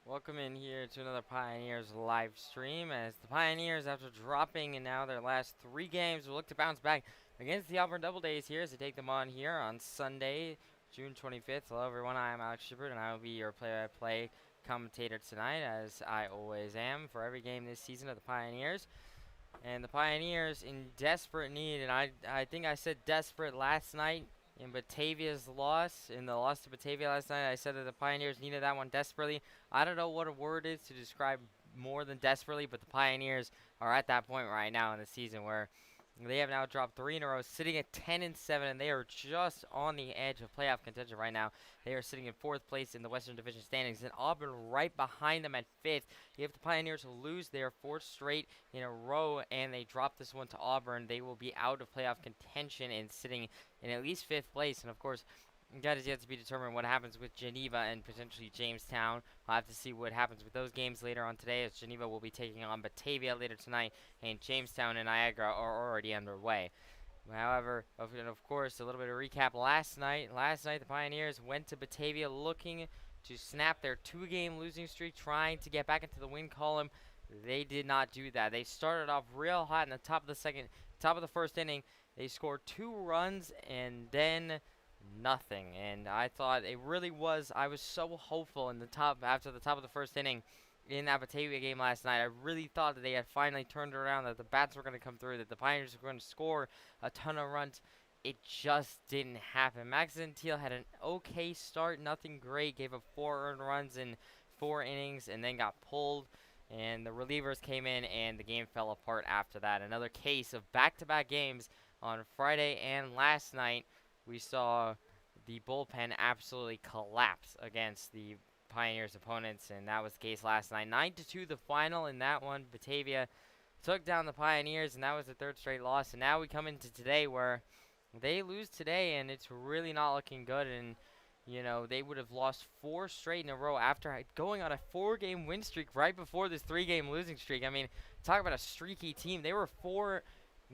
Welcome in here to another Pioneers live stream as the Pioneers, after dropping in now their last 3 games, will look to bounce back against the Auburn DoubleDays here as they take them on here on Sunday, June 25th. Hello everyone, I am Alex Schubert and I will be your play-by-play commentator tonight, as I always am, for every game this season of the Pioneers. And the Pioneers in desperate need, and I think I said desperate last night in Batavia's loss, in the loss to Batavia last night. I said that the Pioneers needed that one desperately. I don't know what a word is to describe more than desperately, but the Pioneers are at that point right now in the season where they have now dropped 3 in a row, sitting at 10-7, and they are just on the edge of playoff contention right now. They are sitting in 4th place in the Western Division standings, and Auburn right behind them at 5th. If the Pioneers lose their 4th straight in a row and they drop this one to Auburn, they will be out of playoff contention and sitting in at least 5th place. And of course, that is yet to be determined what happens with Geneva and potentially Jamestown. We'll have to see what happens with those games later on today, as Geneva will be taking on Batavia later tonight, and Jamestown and Niagara are already underway. However, of course, a little bit of recap last night. Last night, the Pioneers went to Batavia looking to snap their 2-game losing streak, trying to get back into the win column. They did not do that. They started off real hot in the top of the first inning. They scored 2 runs and then nothing. And I thought it really was. I was so hopeful after the top of the first inning in that Batavia game last night. I really thought that they had finally turned around, that the bats were going to come through, that the Pioneers were going to score a ton of runs. It just didn't happen. Max Gentile had an okay start, nothing great. Gave up 4 earned runs in 4 innings and then got pulled. And the relievers came in and the game fell apart after that. Another case of back-to-back games on Friday and last night. We saw the bullpen absolutely collapse against the Pioneers opponents, and that was the case last night. 9-2 the final in that one. Batavia took down the Pioneers, and that was the 3rd straight loss. And now we come into today where they lose today, and it's really not looking good. And they would have lost 4 straight in a row after going on a 4-game win streak right before this 3-game losing streak. I mean, talk about a streaky team. They were 4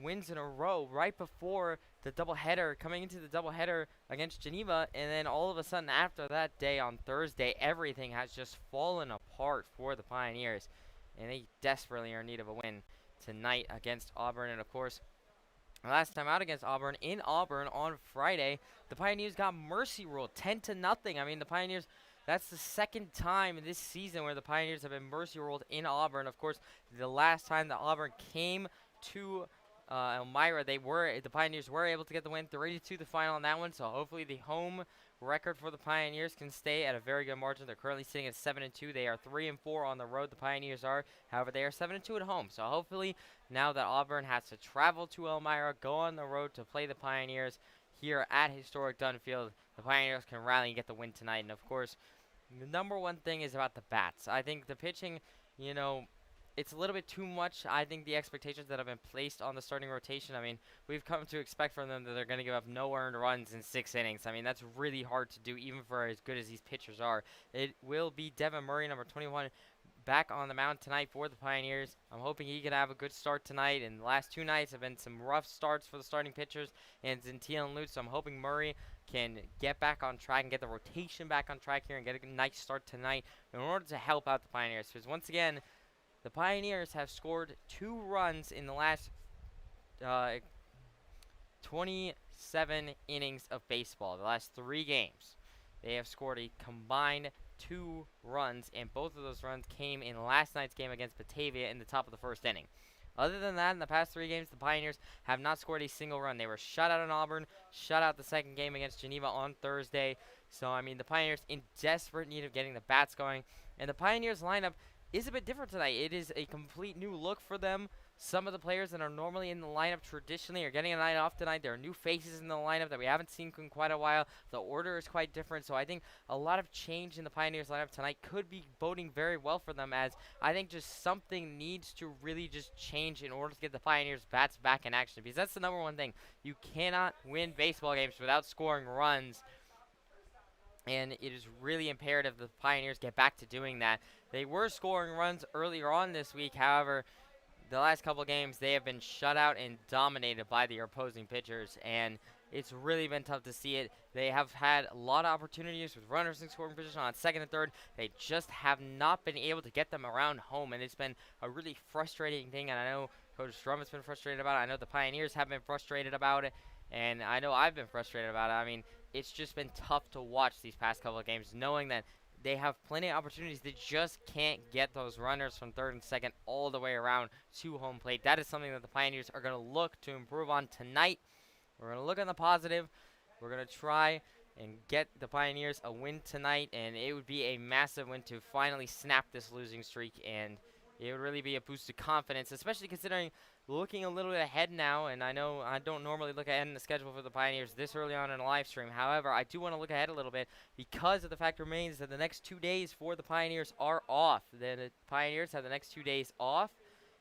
wins in a row right before the doubleheader, coming into the doubleheader against Geneva, and then all of a sudden after that day on Thursday, everything has just fallen apart for the Pioneers, and they desperately are in need of a win tonight against Auburn. And of course, last time out against Auburn in Auburn on Friday, the Pioneers got mercy ruled 10-0. I mean, the Pioneers, that's the 2nd time this season where the Pioneers have been mercy ruled in Auburn. Of course, the last time that Auburn came to Elmira, the Pioneers were able to get the win, 3-2 the final on that one. So hopefully the home record for the Pioneers can stay at a very good margin. They're currently sitting at 7-2. They are 3-4 on the road. The Pioneers are, however, they are 7-2 at home. So hopefully, now that Auburn has to travel to Elmira, go on the road to play the Pioneers here at historic Dunfield, the Pioneers can rally and get the win tonight. And of course, the number one thing is about the bats. I think the pitching, it's a little bit too much. I think the expectations that have been placed on the starting rotation, I mean, we've come to expect from them that they're going to give up no earned runs in 6 innings. I mean, that's really hard to do, even for as good as these pitchers are. It will be Devin Murray, number 21, back on the mound tonight for the Pioneers. I'm hoping he can have a good start tonight. And the last 2 nights have been some rough starts for the starting pitchers and Gentile and Lutz. So I'm hoping Murray can get back on track and get the rotation back on track here and get a nice start tonight in order to help out the Pioneers. Because once again, the Pioneers have scored 2 runs in the last 27 innings of baseball. The last 3 games, they have scored a combined 2 runs, and both of those runs came in last night's game against Batavia in the top of the 1st inning. Other than that, in the past 3 games, the Pioneers have not scored a single run. They were shut out in Auburn, shut out the 2nd game against Geneva on Thursday. So, I mean, the Pioneers in desperate need of getting the bats going. And the Pioneers lineup is a bit different tonight. It is a complete new look for them. Some of the players that are normally in the lineup traditionally are getting a night off tonight. There are new faces in the lineup that we haven't seen in quite a while. The order is quite different, so I think a lot of change in the Pioneers lineup tonight could be boding very well for them, as I think just something needs to really just change in order to get the Pioneers bats back in action, because that's the number one thing. You cannot win baseball games without scoring runs, and it is really imperative the Pioneers get back to doing that. They were scoring runs earlier on this week. However, the last couple games, they have been shut out and dominated by the opposing pitchers. And it's really been tough to see it. They have had a lot of opportunities with runners in scoring position on second and third. They just have not been able to get them around home, and it's been a really frustrating thing. And I know Coach Strum has been frustrated about it. I know the Pioneers have been frustrated about it, and I know I've been frustrated about it. I mean, it's just been tough to watch these past couple of games, knowing that they have plenty of opportunities. They just can't get those runners from third and second all the way around to home plate. That is something that the Pioneers are going to look to improve on tonight. We're going to look on the positive. We're going to try and get the Pioneers a win tonight, and it would be a massive win to finally snap this losing streak, and it would really be a boost to confidence, especially considering looking a little bit ahead now. And I know I don't normally look ahead in the schedule for the Pioneers this early on in a live stream. However, I do want to look ahead a little bit because of the fact remains that the next 2 days for the Pioneers are off. The Pioneers have the next 2 days off,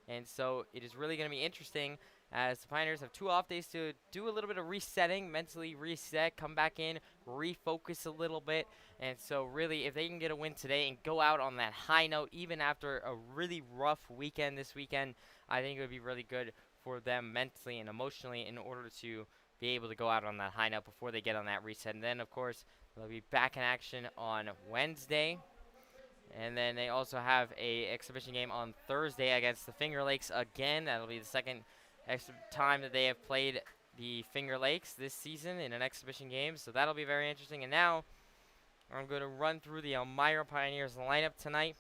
and so it is really going to be interesting as the Pioneers have 2 off days to do a little bit of resetting, mentally reset, come back in, refocus a little bit. And so really, if they can get a win today and go out on that high note, even after a really rough weekend this weekend, I think it would be really good for them mentally and emotionally in order to be able to go out on that high note before they get on that reset. And then, of course, they'll be back in action on Wednesday. And then they also have a exhibition game on Thursday against the Finger Lakes again. That'll be the second time that they have played the Finger Lakes this season in an exhibition game. So that'll be very interesting. And now I'm going to run through the Elmira Pioneers lineup tonight.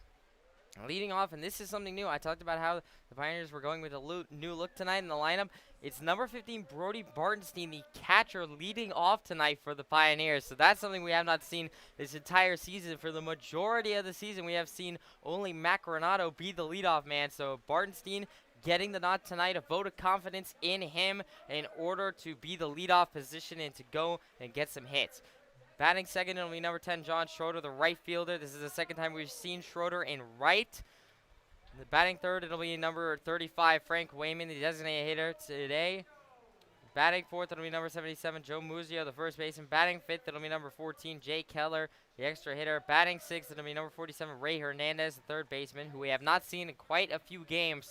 Leading off, and this is something new. I talked about how the Pioneers were going with a new look tonight in the lineup. It's number 15, Brody Bartenstein, the catcher, leading off tonight for the Pioneers. So that's something we have not seen this entire season. For the majority of the season, we have seen only Mac Renato be the leadoff man. So Bartenstein getting the nod tonight, a vote of confidence in him in order to be the leadoff position and to go and get some hits. Batting second, it'll be number 10, John Schroeder, the right fielder. This is the second time we've seen Schroeder in right. The batting third, it'll be number 35, Frank Wayman, the designated hitter today. Batting fourth, it'll be number 77, Joe Muzio, the first baseman. Batting fifth, it'll be number 14, Jay Keller, the extra hitter. Batting sixth, it'll be number 47, Ray Hernandez, the third baseman, who we have not seen in quite a few games.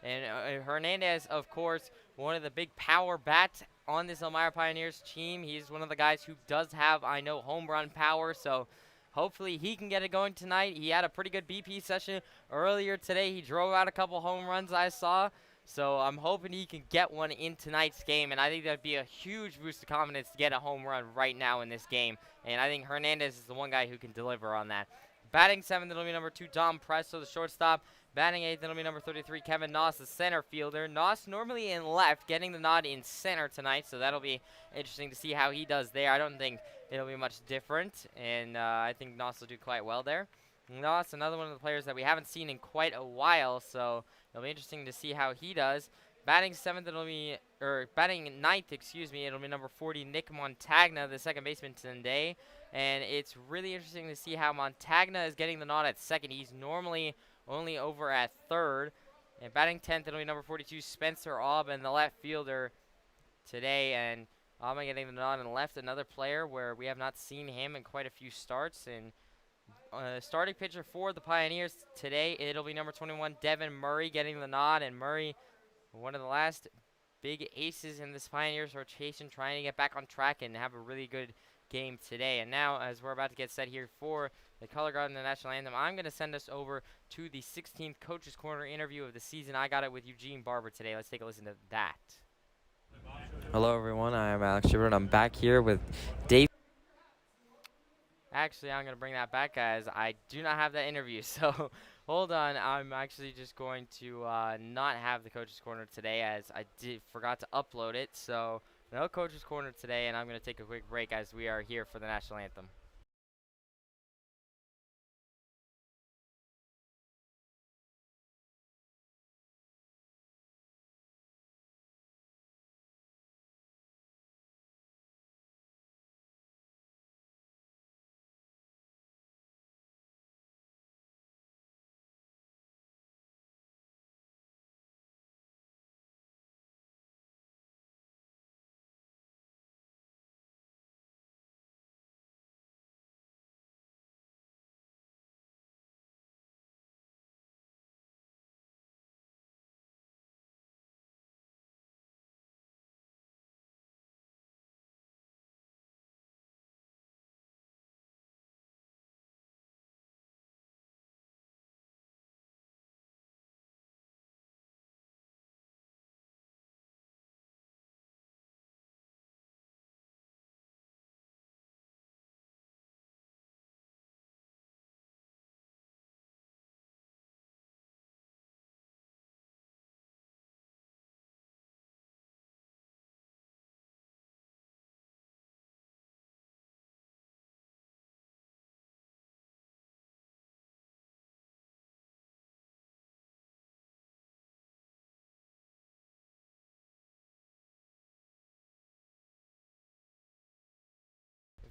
And Hernandez, of course, one of the big power bats on this Elmira Pioneers team. He's one of the guys who does have, I know, home run power. So hopefully he can get it going tonight. He had a pretty good BP session earlier today. He drove out a couple home runs I saw. So I'm hoping he can get one in tonight's game. And I think that would be a huge boost of confidence to get a home run right now in this game. And I think Hernandez is the one guy who can deliver on that. Batting seventh, it'll be number 2, Dom Presto, the shortstop. Batting eighth, it'll be number 33, Kevin Noss, the center fielder. Noss normally in left, getting the nod in center tonight, so that'll be interesting to see how he does there. I don't think it'll be much different, and I think Noss will do quite well there. Noss, another one of the players that we haven't seen in quite a while, so it'll be interesting to see how he does. Batting batting ninth, it'll be number 40, Nick Montagna, the second baseman today. And it's really interesting to see how Montagna is getting the nod at second. He's normally only over at third. And batting 10th, it'll be number 42, Spencer Auburn, the left fielder today. And Auburn getting the nod on left, another player where we have not seen him in quite a few starts. And starting pitcher for the Pioneers today, it'll be number 21, Devin Murray, getting the nod. And Murray, one of the last big aces in this Pioneers rotation, trying to get back on track and have a really good game today. And now, as we're about to get set here for the Color Guard and the National Anthem, I'm going to send us over to the 16th Coach's Corner interview of the season. I got it with Eugene Barber today. Let's take a listen to that. Hello, everyone. I am Alex Schubert. I'm back here with Dave. Actually, I'm going to bring that back, guys. I do not have that interview, so hold on. I'm actually just going to not have the Coach's Corner today, as I forgot to upload it. So no Coach's Corner today, and I'm going to take a quick break as we are here for the National Anthem.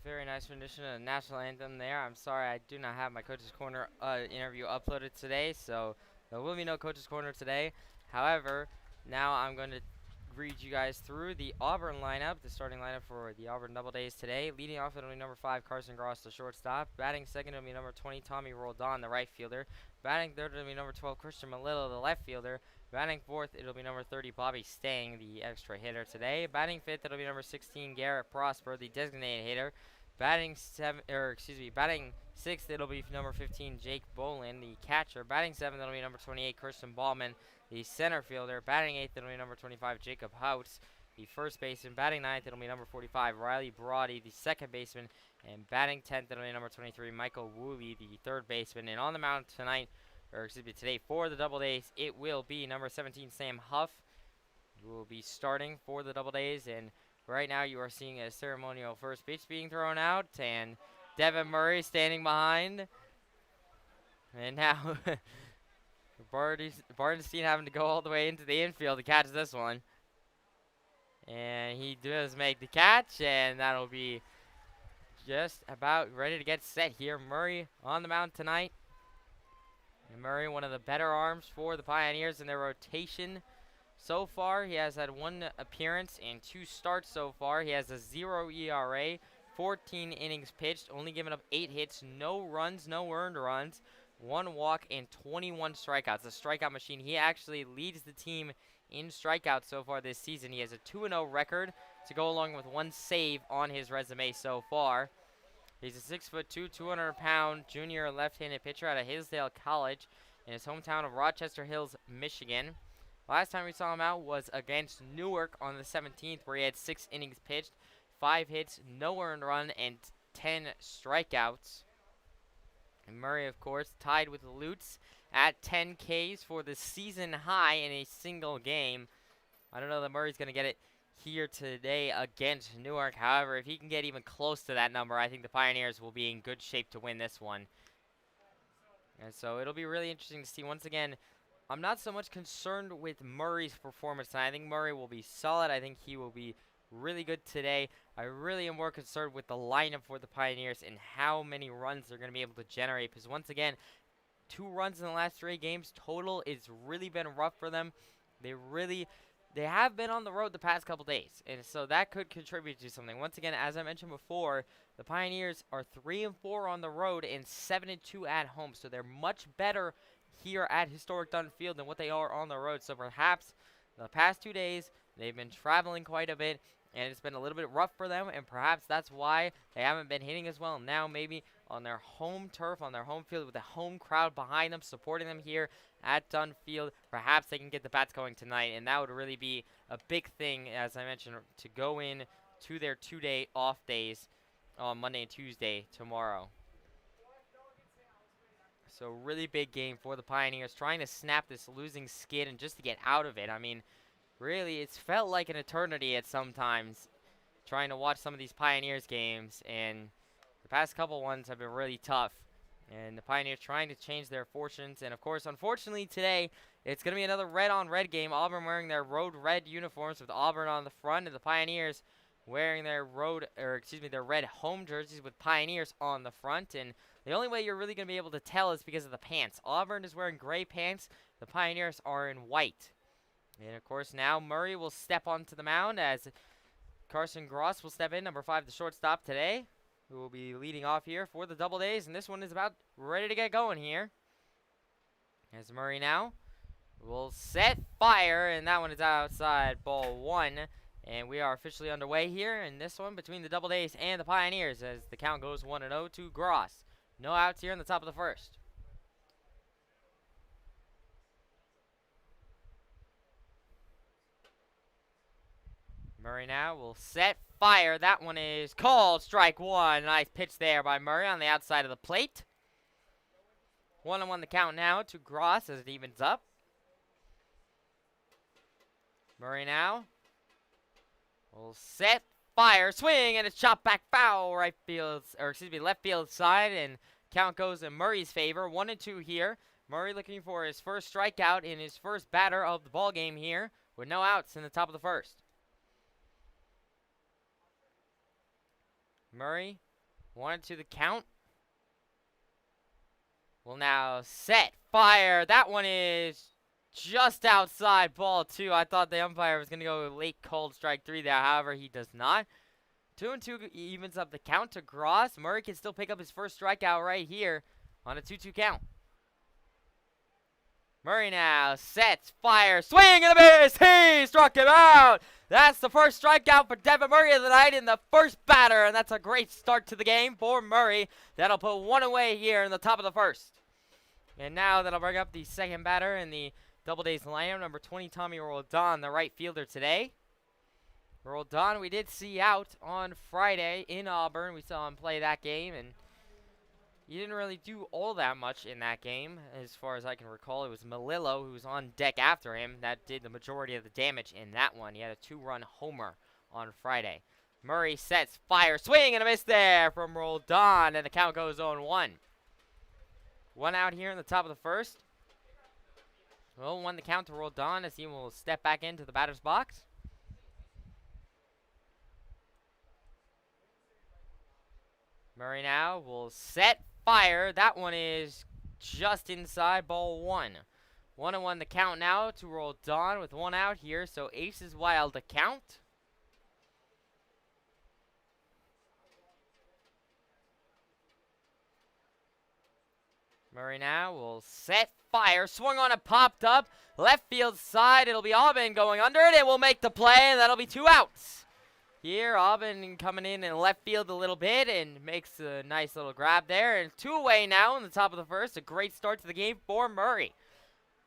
very nice rendition of the national anthem there. I'm sorry I do not have my Coach's Corner interview uploaded today, so there will be no Coach's Corner today. However, now I'm going to read you guys through the Auburn lineup, the starting lineup for the Auburn Doubledays today. Leading off, it'll be number 5, Carson Gross, the shortstop. Batting second, it'll be number 20, Tommy Roldan, the right fielder. Batting third, it'll be number 12, Christian Malillo, the left fielder. Batting fourth, it'll be number 30, Bobby Stang, the extra hitter today. Batting fifth, it'll be number 16, Garrett Prosper, the designated hitter. Batting sixth, it'll be number 15, Jake Bolin, the catcher. Batting seventh, it'll be number 28, Christian Ballman, the center fielder. Batting eighth, it'll be number 25, Jacob Houts, the first baseman. Batting ninth, it'll be number 45, Riley Brody, the second baseman. And batting 10th, it'll be number 23, Michael Woolley, the third baseman. And on the mound today for the Doubledays, it will be number 17, Sam Huff, who will be starting for the Doubledays. And right now you are seeing a ceremonial first pitch being thrown out, and Devin Murray standing behind. And now Bardenstein having to go all the way into the infield to catch this one. And he does make the catch, and that'll be just about ready to get set here. Murray on the mound tonight. And Murray, one of the better arms for the Pioneers in their rotation so far. He has had 1 appearance and 2 starts so far. He has a 0 ERA, 14 innings pitched, only given up 8 hits, no runs, no earned runs, 1 walk, and 21 strikeouts. A strikeout machine. He actually leads the team in strikeouts so far this season. He has a 2-0 record to go along with 1 save on his resume so far. He's a 6'2", 200-pound junior left-handed pitcher out of Hillsdale College in his hometown of Rochester Hills, Michigan. Last time we saw him out was against Newark on the 17th, where he had 6 innings pitched, 5 hits, no earned run, and 10 strikeouts. And Murray, of course, tied with Lutz at 10 Ks for the season high in a single game. I don't know that Murray's going to get it here today against Newark. However, if he can get even close to that number, I think the Pioneers will be in good shape to win this one. And so it'll be really interesting to see. Once again, I'm not so much concerned with Murray's performance tonight. I think Murray will be solid. I think he will be really good today. I really am more concerned with the lineup for the Pioneers and how many runs they're going to be able to generate. Because once again, 2 runs in the last 3 games total. It's really been rough for them. They have been on the road the past couple days, and so that could contribute to something. Once again, as I mentioned before, the Pioneers are 3-4 on the road and 7-2 at home, so they're much better here at Historic Dunn Field than what they are on the road. So perhaps the past 2 days they've been traveling quite a bit, and it's been a little bit rough for them, and perhaps that's why they haven't been hitting as well. Now maybe on their home turf, on their home field, with the home crowd behind them, supporting them here at Dunn Field, perhaps they can get the bats going tonight, and that would really be a big thing, as I mentioned, to go in to their 2-day off days on Monday and Tuesday tomorrow. So really big game for the Pioneers, trying to snap this losing skid and just to get out of it. I mean, really, it's felt like an eternity at sometimes trying to watch some of these Pioneers games, and the past couple ones have been really tough. And the Pioneers trying to change their fortunes. And, of course, unfortunately today, it's going to be another red-on-red game. Auburn wearing their road red uniforms with Auburn on the front, and the Pioneers wearing their their red home jerseys with Pioneers on the front. And the only way you're really going to be able to tell is because of the pants. Auburn is wearing gray pants. The Pioneers are in white. And, of course, now Murray will step onto the mound as Carson Gross will step in, number 5, the shortstop today, who will be leading off here for the Doubledays. And this one is about ready to get going here. As Murray now will set fire, and that one is outside, ball 1. And we are officially underway here in this one between the Doubledays and the Pioneers as the count goes 1-0 to Gross. No outs here in the top of the first. Murray now will set fire. That one is called strike 1. Nice pitch there by Murray on the outside of the plate. 1-1 the count now to Gross as it evens up. Murray now will set fire, swing, and it's chopped back foul left field side, and count goes in Murray's favor. 1-2 here. Murray looking for his first strikeout in his first batter of the ball game here with no outs in the top of the first. Murray 1-2 the count. Will now set, fire. That one is just outside, ball 2. I thought the umpire was going to go late called strike 3 there. However, he does not. 2-2 evens up the count to Gross. Murray can still pick up his first strikeout right here on a 2-2 count. Murray now sets, fire, swing and a miss. He struck him out. That's the first strikeout for Devin Murray of the night in the first batter, and that's a great start to the game for Murray. That'll put one away here in the top of the first. And now that'll bring up the second batter in the DoubleDays lineup, number 20, Tommy Roldan, the right fielder today. Roldan, we did see out on Friday in Auburn. We saw him play that game, and he didn't really do all that much in that game. As far as I can recall, it was Melillo who was on deck after him that did the majority of the damage in that one. He had a 2-run homer on Friday. Murray sets, fire, swing, and a miss there from Roldan, and the count goes 0-1. One out here in the top of the first. Well, 1 the count to Roldan as he will step back into the batter's box. Murray now will set, fire. That one is just inside, ball 1. 1-1 the count now to Roldan with 1 out here, so aces wild the count. Murray now will set, fire, swung on it, popped up, left field side. It'll be Auburn going under it. It will make the play, and that'll be 2 outs. Here, Auburn coming in left field a little bit and makes a nice little grab there. And 2 away now in the top of the first. A great start to the game for Murray.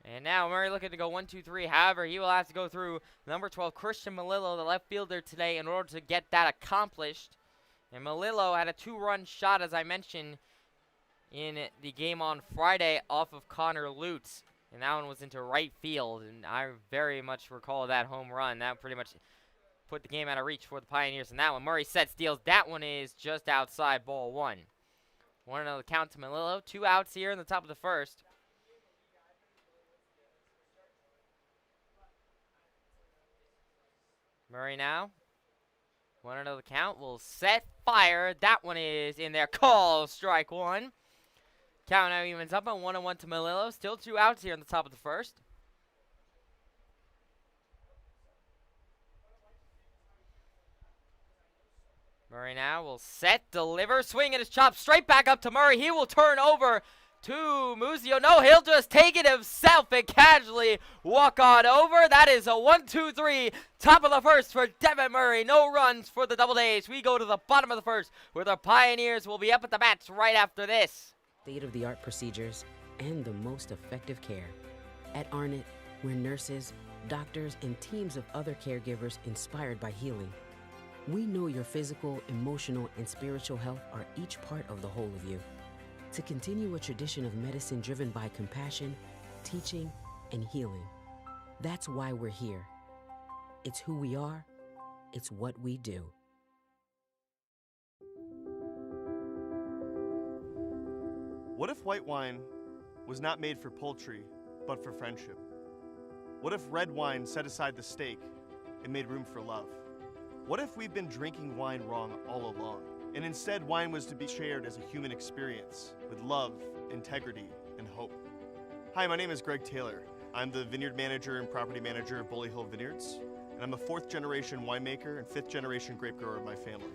And now Murray looking to go 1-2-3. However, he will have to go through number 12, Christian Melillo, the left fielder today, in order to get that accomplished. And Melillo had a 2-run shot, as I mentioned, in the game on Friday off of Connor Lutz. And that one was into right field. And I very much recall that home run. That pretty much put the game out of reach for the Pioneers in that one. Murray sets, deals. That one is just outside, ball 1. 1-0 count to Melillo. 2 outs here in the top of the first. Murray now. 1-0 count. Will set, fire. That one is in there. Call, strike 1. Count now evens up on 1-1 to Melillo. Still 2 outs here in the top of the first. Murray now will set, deliver, swing, and his chop straight back up to Murray. He will turn over to Muzio. No, he'll just take it himself and casually walk on over. That is a 1-2-3, top of the first for Devin Murray. No runs for the DoubleDays. We go to the bottom of the first, where the Pioneers will be up at the bats right after this. State-of-the-art procedures and the most effective care. At Arnett, we're nurses, doctors, and teams of other caregivers inspired by healing. We know your physical, emotional, and spiritual health are each part of the whole of you. To continue a tradition of medicine driven by compassion, teaching, and healing. That's why we're here. It's who we are. It's what we do. What if white wine was not made for poultry, but for friendship? What if red wine set aside the steak and made room for love? What if we've been drinking wine wrong all along, and instead wine was to be shared as a human experience with love, integrity, and hope? Hi, my name is Greg Taylor. I'm the vineyard manager and property manager of Bully Hill Vineyards, and I'm a 4th generation winemaker and 5th generation grape grower of my family.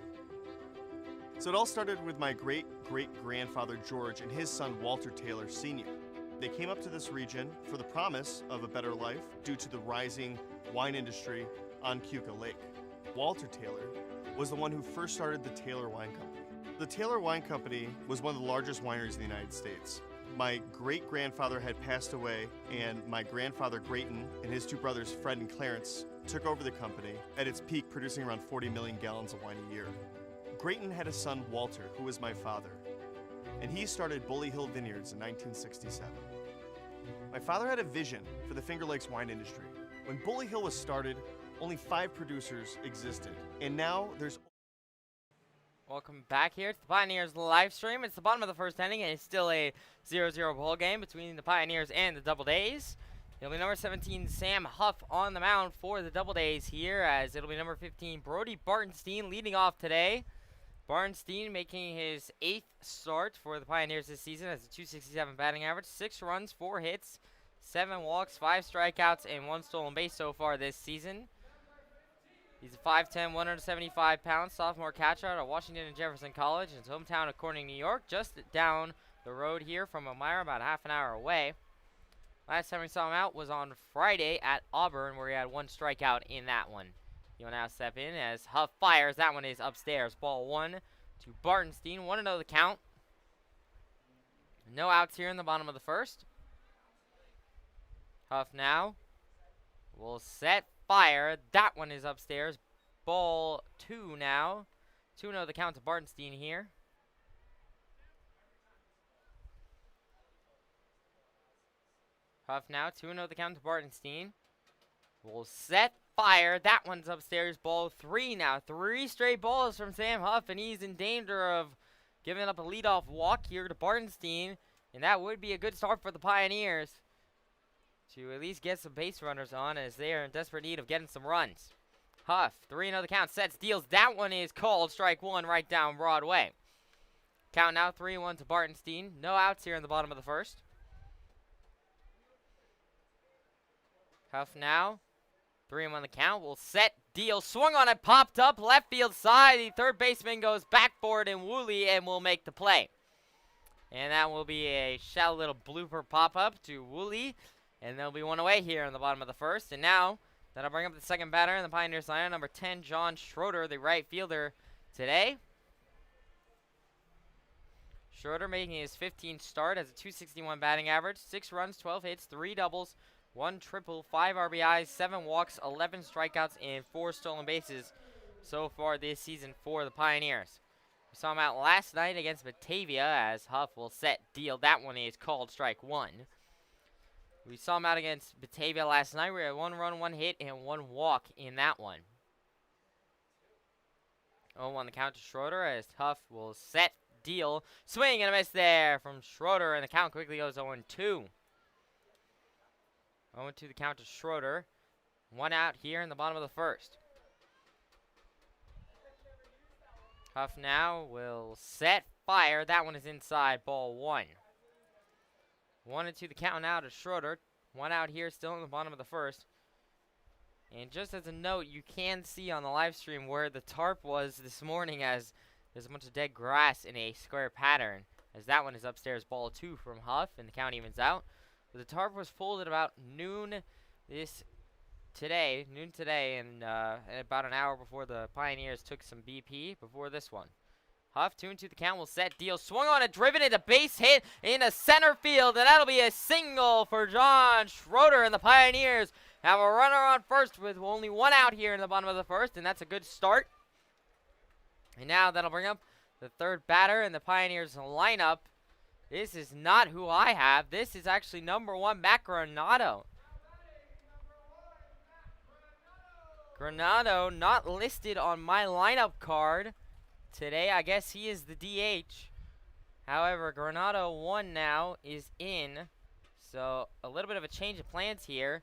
So it all started with my great-great-grandfather George and his son Walter Taylor Sr. They came up to this region for the promise of a better life due to the rising wine industry on Keuka Lake. Walter Taylor was the one who first started the Taylor Wine Company. The Taylor Wine Company was one of the largest wineries in the United States. My great-grandfather had passed away, and my grandfather Grayton and his 2 brothers Fred and Clarence took over the company at its peak, producing around 40 million gallons of wine a year. Grayton had a son, Walter, who was my father, and he started Bully Hill Vineyards in 1967. My father had a vision for the Finger Lakes wine industry. When Bully Hill was started, only 5 producers existed, and now there's... Welcome back here to the Pioneers live stream. It's the bottom of the first inning, and it's still a 0-0 ball game between the Pioneers and the DoubleDays. It'll be number 17, Sam Huff, on the mound for the DoubleDays here, as it'll be number 15, Brody Bartenstein, leading off today. Barnstein making his 8th start for the Pioneers this season as a .267 batting average, 6 runs, 4 hits, 7 walks, 5 strikeouts, and 1 stolen base so far this season. He's a 5'10", 175-pound sophomore catcher out of Washington and Jefferson College in his hometown of Corning, New York, just down the road here from Elmira, about half an hour away. Last time we saw him out was on Friday at Auburn, where he had 1 strikeout in that one. He'll now step in as Huff fires. That one is upstairs. Ball 1 to Bartenstein. 1-0 the count. No outs here in the bottom of the first. Huff now will set, fire. That one is upstairs. Ball 2 now. 2-0 the count to Bartenstein here. Huff now. 2-0 the count to Bartenstein. Will set, fire. That one's upstairs. Ball 3 now. 3 straight balls from Sam Huff, and he's in danger of giving up a leadoff walk here to Bartenstein. And that would be a good start for the Pioneers to at least get some base runners on, as they are in desperate need of getting some runs. Huff, 3-0 the count, sets, deals. That one is called. Strike 1 right down Broadway. Count now 3-1 to Bartenstein. No outs here in the bottom of the first. Huff now. 3-1 the count. Will set, deal. Swung on it, popped up, left field side. The third baseman goes back for it, and Woolley and will make the play. And that will be a shallow little blooper pop-up to Woolley. And there'll be 1 away here in the bottom of the first. And now, that'll bring up the second batter in the Pioneers lineup, number 10, John Schroeder, the right fielder today. Schroeder making his 15th start as a .261 batting average, 6 runs, 12 hits, 3 doubles, 1 triple, 5 RBIs, 7 walks, 11 strikeouts, and 4 stolen bases so far this season for the Pioneers. We saw him out last night against Batavia as Huff will set, deal. That one is called. Strike 1. We saw him out against Batavia last night. We had 1 run, 1 hit, and 1 walk in that one. 0-1 the count to Schroeder as Huff will set, deal. Swing and a miss there from Schroeder, and the count quickly goes 0-2. 0-2 the count to Schroeder. 1 out here in the bottom of the first. Huff now will set, fire. That one is inside. Ball 1. 1-2 the count now to Schroeder. 1 out here still in the bottom of the first. And just as a note, you can see on the live stream where the tarp was this morning, as there's a bunch of dead grass in a square pattern, as that one is upstairs. Ball 2 from Huff, and the count evens out. But the tarp was pulled at about noon today, and about an hour before the Pioneers took some BP before this one. Huff, 2-2 the count, will set, deal. Swung on it, driven into base hit into center field, and that'll be a single for John Schroeder, and the Pioneers have a runner on first with only 1 out here in the bottom of the first, and that's a good start. And now that'll bring up the third batter in the Pioneers lineup. This is not who I have. This is actually number 1, Matt Granado. Granado not listed on my lineup card today. I guess he is the DH. However, Granado 1 now is in. So a little bit of a change of plans here.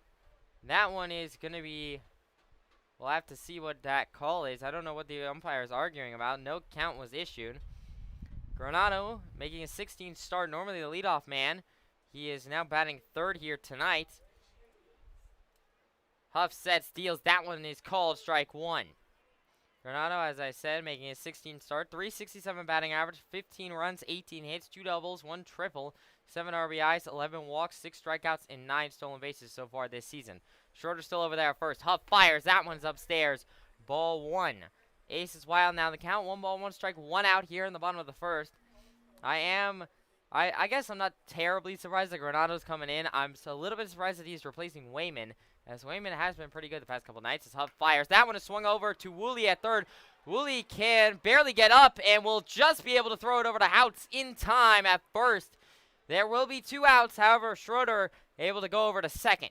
That one is going to be, we'll have to see what that call is. I don't know what the umpire is arguing about. No count was issued. Granado making a 16th start, normally the leadoff man. He is now batting third here tonight. Huff sets, deals. That one is called. Strike 1. Granado, as I said, making his 16th start. .367 batting average, 15 runs, 18 hits, 2 doubles, 1 triple, 7 RBIs, 11 walks, 6 strikeouts, and 9 stolen bases so far this season. Schroeder still over there at first. Huff fires. That one's upstairs. Ball 1. Ace is wild now. The count, 1 ball, 1 strike, 1 out here in the bottom of the first. I guess I'm not terribly surprised that Granado's coming in. I'm a little bit surprised that he's replacing Wayman, as Wayman has been pretty good the past couple nights. As Huff fires. That one is swung over to Woolley at third. Woolley can barely get up and will just be able to throw it over to Houts in time at first. There will be 2 outs. However, Schroeder able to go over to second.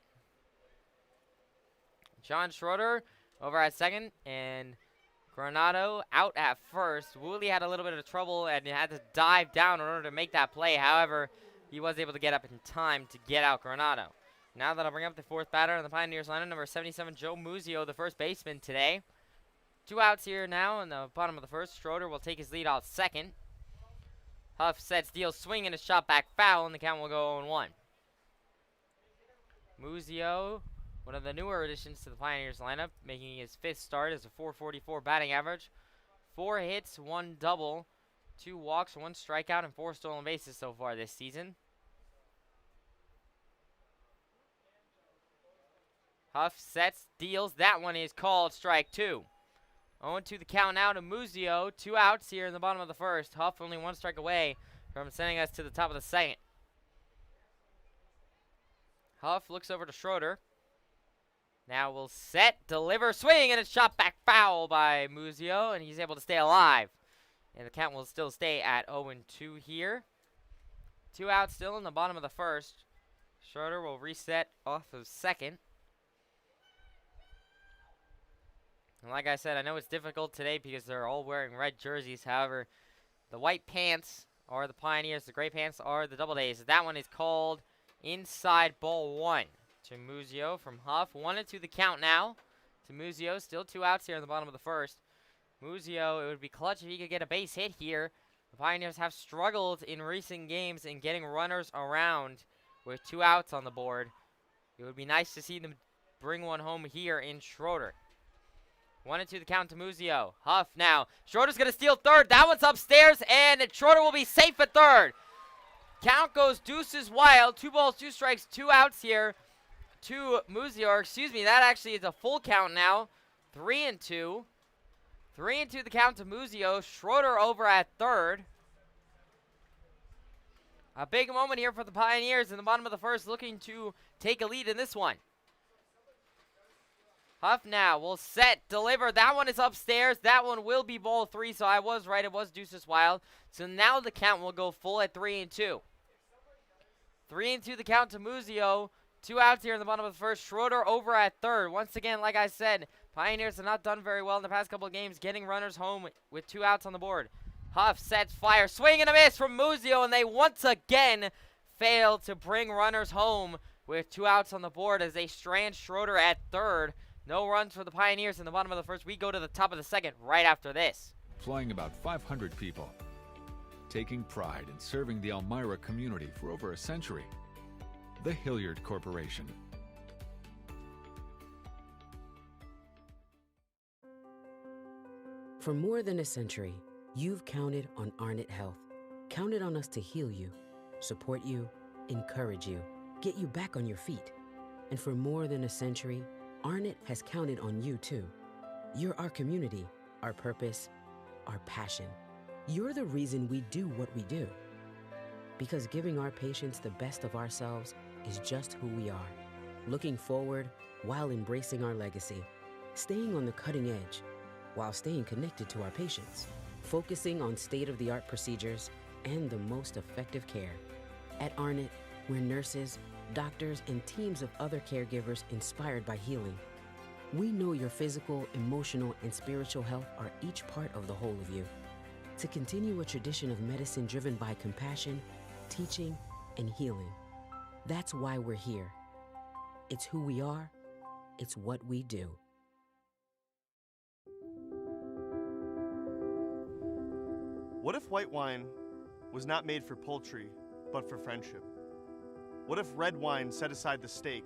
John Schroeder over at second, and Granado out at first. Woolley had a little bit of trouble and had to dive down in order to make that play. However, he was able to get up in time to get out Granado. Now that'll bring up the 4th batter in the Pioneers lineup, number 77, Joe Muzio, the first baseman today. 2 outs here now in the bottom of the first. Schroeder will take his lead off second. Huff sets, deals, swing, and a shot back foul, and the count will go 0-1. Muzio, one of the newer additions to the Pioneers lineup, making his 5th start as a .444 batting average. 4 hits, 1 double, 2 walks, 1 strikeout, and 4 stolen bases so far this season. Huff sets, deals. That one is called strike 2. 0-2 the count now to Muzio. 2 outs here in the bottom of the first. Huff only 1 strike away from sending us to the top of the second. Huff looks over to Schroeder. Now we'll set, deliver, swing, and it's shot back foul by Muzio, and he's able to stay alive. And the count will still stay at 0-2 here. 2 outs still in the bottom of the first. Schroeder will reset off of second. And like I said, I know it's difficult today because they're all wearing red jerseys. However, the white pants are the Pioneers. The gray pants are the DoubleDays. That one is called inside ball 1 to Muzio from Huff. 1-2 the count now to Muzio. Still 2 outs here in the bottom of the first. Muzio, it would be clutch if he could get a base hit here. The Pioneers have struggled in recent games in getting runners around with 2 outs on the board. It would be nice to see them bring one home here in Schroeder. 1-2 the count to Muzio. Huff now. Schroeder's going to steal third. That one's upstairs, and Schroeder will be safe at third. Count goes deuces wild. 2 balls, 2 strikes, 2 outs here to Muzio. Or excuse me, that actually is a full count now. 3-2. 3-2 the count to Muzio. Schroeder over at third. A big moment here for the Pioneers in the bottom of the first, looking to take a lead in this one. Huff now will set, deliver. That one is upstairs. That one will be ball 3, so I was right. It was deuces wild. So now the count will go full at 3-2. 3-2 the count to Muzio. 2 outs here in the bottom of the first. Schroeder over at third. Once again, like I said, Pioneers have not done very well in the past couple of games, getting runners home with 2 outs on the board. Huff sets, fire, swing and a miss from Muzio, and they once again fail to bring runners home with 2 outs on the board as they strand Schroeder at third. No runs for the Pioneers in the bottom of the first. We go to the top of the second right after this. Employing about 500 people, taking pride in serving the Elmira community for over a century. The Hilliard Corporation. For more than a century, you've counted on Arnett Health. Counted on us to heal you, support you, encourage you, get you back on your feet. And for more than a century, Arnett has counted on you too. You're our community, our purpose, our passion. You're the reason we do what we do. Because giving our patients the best of ourselves is just who we are. Looking forward while embracing our legacy. Staying on the cutting edge while staying connected to our patients. Focusing on state-of-the-art procedures and the most effective care. At Arnett, we're nurses, doctors, and teams of other caregivers inspired by healing. We know your physical, emotional, and spiritual health are each part of the whole of you. To continue a tradition of medicine driven by compassion, teaching, and healing. That's why we're here. It's who we are. It's what we do. What if white wine was not made for poultry, but for friendship? What if red wine set aside the steak?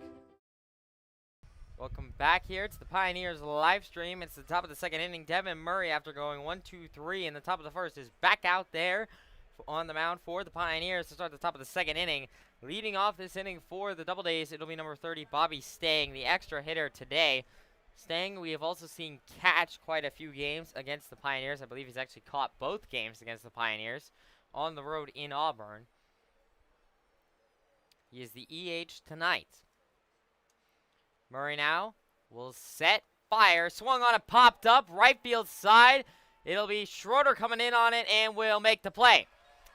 Welcome back here to the Pioneers live stream. It's the top of the second inning. Devin Murray, after going 1-2-3 in the top of the first, is back out there on the mound for the Pioneers to start the top of the second inning. Leading off this inning for the DoubleDays, it'll be number 30, Bobby Stang, the extra hitter today. Stang, we have also seen catch quite a few games against the Pioneers. I believe he's actually caught both games against the Pioneers on the road in Auburn. He is the EH tonight. Murray now will set, fire, swung on it, popped up, right field side. It'll be Schroeder coming in on it and will make the play.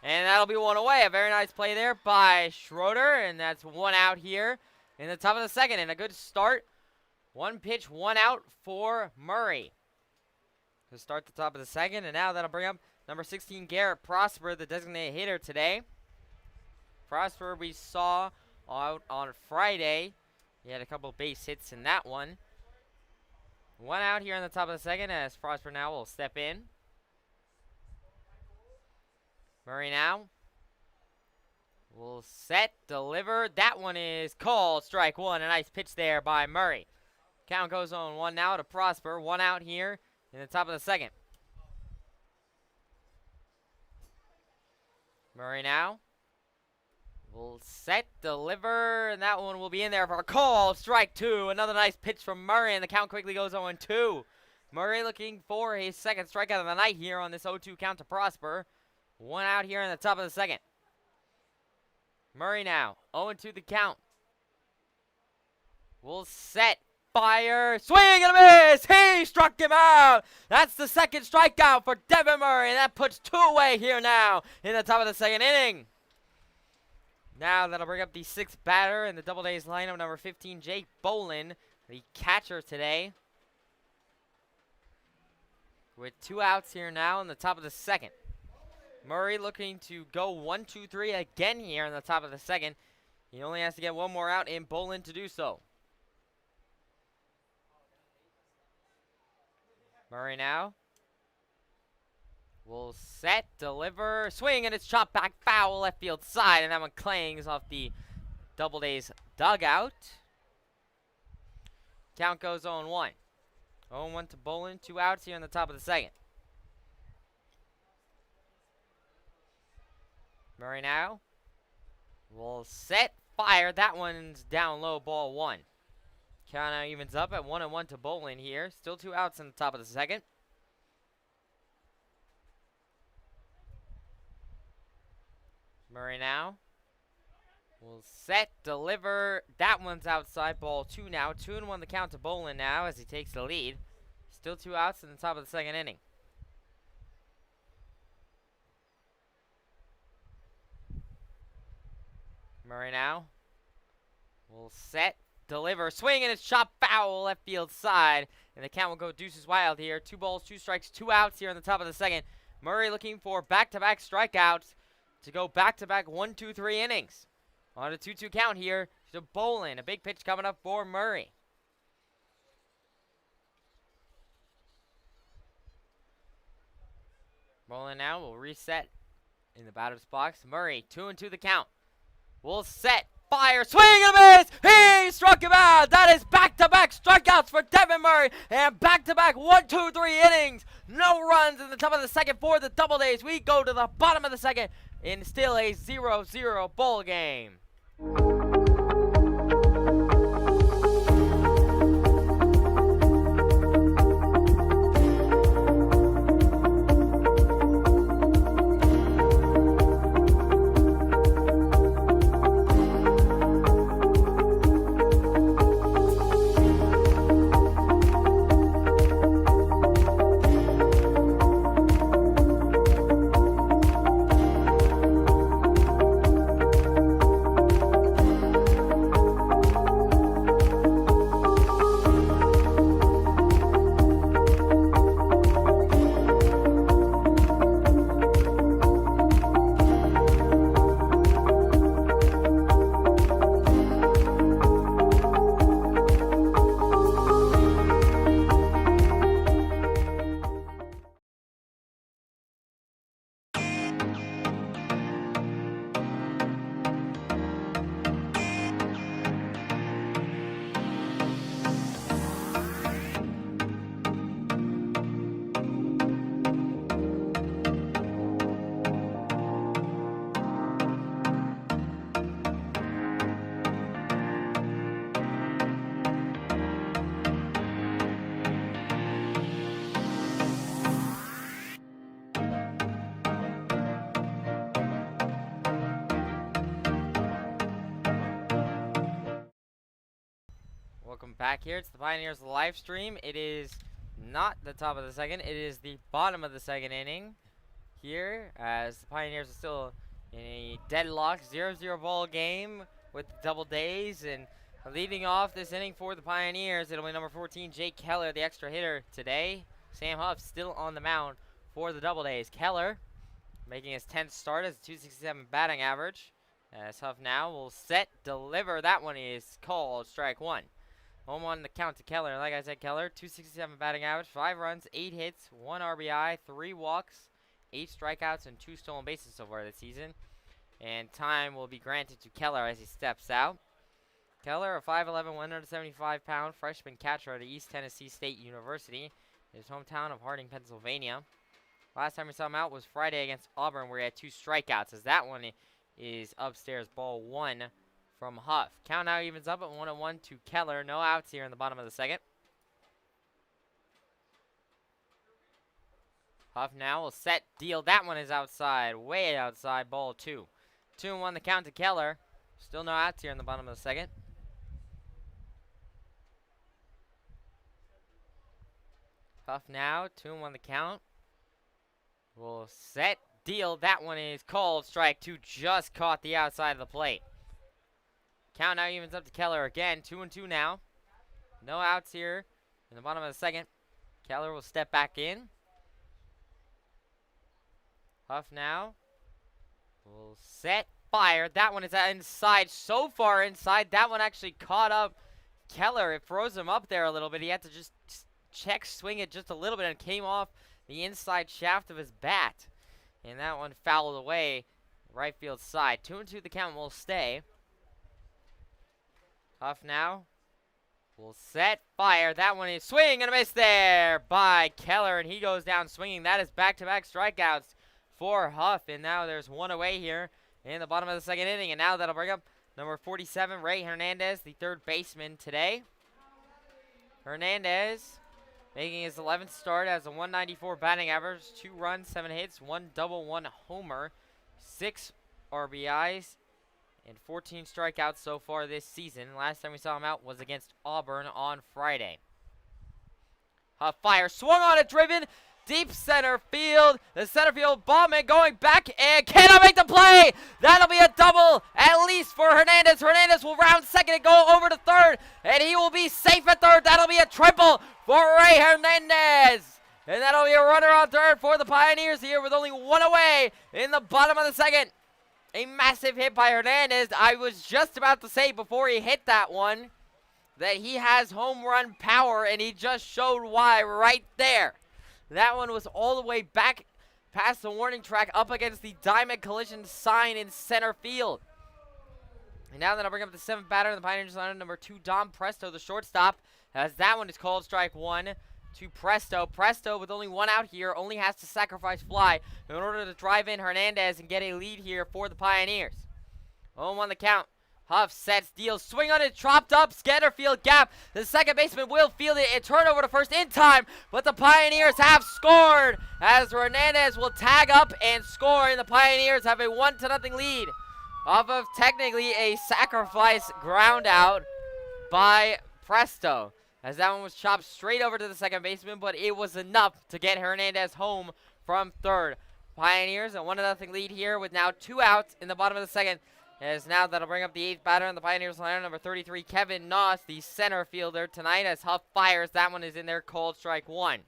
And that'll be one away. A very nice play there by Schroeder, and that's 1 out here in the top of the second. And a good start. 1 pitch, 1 out for Murray to start the top of the second. And now that'll bring up number 16, Garrett Prosper, the designated hitter today. Prosper we saw out on Friday. He had a couple base hits in that one. One out here in the top of the second as Prosper now will step in. Murray now will set, deliver. That one is called. Strike one. A nice pitch there by Murray. Count goes on 1 now to Prosper. One out here in the top of the second. Murray now will set, deliver, and that one will be in there for a call. Strike two. Another nice pitch from Murray, and the count quickly goes 0-2. Murray looking for his second strikeout of the night here on this 0-2 count to Prosper. One out here in the top of the second. Murray now, 0-2 the count. Will set, fire, swing and a miss. He struck him out. That's the second strikeout for Devin Murray. That puts two away here now in the top of the second inning. Now that'll bring up the sixth batter in the DoubleDays lineup, number 15, Jake Bolin, the catcher today. With 2 outs here now in the top of the second. Murray looking to go 1-2-3 again here in the top of the second. He only has to get one more out in Bolin to do so. Murray now will set, deliver, swing, and it's chopped back foul left field side, and that one clangs off the DoubleDays dugout. Count goes 0-1. 0-1 to Bolin, 2 outs here in the top of the second. Murray now will set, fire. That one's down low, ball 1. Count now evens up at 1-1 to Bolin here. Still 2 outs in the top of the second. Murray now will set, deliver. That one's outside, ball 2 now. 2-1 the count to Bolin now as he takes the lead. Still 2 outs in the top of the second inning. Murray now will set, deliver, swing, and it's chopped foul left field side. And the count will go deuces wild here. 2 balls, 2 strikes, 2 outs here in the top of the second. Murray looking for back-to-back strikeouts to go back-to-back 1-2-3 innings. On a 2-2 count here to Bolin. A big pitch coming up for Murray. Bolin now will reset in the batter's box. Murray, 2-2 the count. Will set, fire, swing and a miss. He struck him out. That is back-to-back strikeouts for Devin Murray and back-to-back 1-2-3 innings. No runs in the top of the second for the DoubleDays. We go to the bottom of the second in still a 0-0 ball game. Welcome back here. It's the Pioneers live stream. It is not the top of the second. It is the bottom of the second inning here as the Pioneers are still in a deadlock 0-0 ball game with the DoubleDays. And leading off this inning for the Pioneers, it'll be number 14, Jake Keller, the extra hitter today. Sam Huff still on the mound for the DoubleDays. Keller making his 10th start as a 267 batting average. As Huff now will set, deliver. That one is called strike 1. Home on the count to Keller. Like I said, Keller, 267 batting average, 5 runs, 8 hits, 1 RBI, 3 walks, 8 strikeouts, and 2 stolen bases so far this season. And time will be granted to Keller as he steps out. Keller, a 5'11", 175-pound freshman catcher at East Tennessee State University, his hometown of Harding, Pennsylvania. Last time we saw him out was Friday against Auburn, where he had 2 strikeouts, as that one is upstairs, ball 1 from Huff. Count now evens up at 1-1 to Keller. No outs here in the bottom of the second. Huff now will set, deal. That one is outside, way outside, ball 2. 2-1 the count to Keller. Still no outs here in the bottom of the second. Huff now, 2-1 the count. Will set, deal. That one is called. Strike 2, just caught the outside of the plate. Count now evens up to Keller again. 2-2 now. No outs here in the bottom of the second. Keller will step back in. Huff now will set, fire. That one is inside, so far inside. That one actually caught up Keller. It froze him up there a little bit. He had to just check, swing it just a little bit, and came off the inside shaft of his bat. And that one fouled away right field side. 2-2 the count will stay. Huff now will set, fire. That one is swing and a miss there by Keller, and he goes down swinging. That is back-to-back strikeouts for Huff, and now there's one away here in the bottom of the second inning, and now that'll bring up number 47, Ray Hernandez, the third baseman today. Hernandez making his 11th start, has a 194 batting average, 2 runs, 7 hits, 1 double, 1 homer, 6 RBIs, and 14 strikeouts so far this season. Last time we saw him out was against Auburn on Friday. Huff fire, swung on it, driven deep center field. The center field ballman going back and cannot make the play. That'll be a double at least for Hernandez. Hernandez will round second and go over to third, and he will be safe at third. That'll be a triple for Ray Hernandez. And that'll be a runner on third for the Pioneers here with only 1 away in the bottom of the second. A massive hit by Hernandez. I was just about to say before he hit that one that he has home run power, and he just showed why right there. That one was all the way back past the warning track up against the Diamond Collision sign in center field. And now that I'll bring up the 7th batter in the Pioneers lineup, number 2, Dom Presto, the shortstop, as that one is called. Strike 1 to Presto. Presto, with only 1 out here, only has to sacrifice fly in order to drive in Hernandez and get a lead here for the Pioneers. 0-1 the count. Huff sets, deals, swing on it, chopped up, scatter field gap. The second baseman will field it and turn over to first in time, but the Pioneers have scored as Hernandez will tag up and score, and the Pioneers have a 1-0 lead off of technically a sacrifice ground out by Presto, as that one was chopped straight over to the second baseman, but it was enough to get Hernandez home from third. Pioneers a 1-0 lead here with now 2 outs in the bottom of the second. As now that'll bring up the 8th batter in the Pioneers lineup, number 33, Kevin Noss, the center fielder tonight, as Huff fires. That one is in there, called strike 1.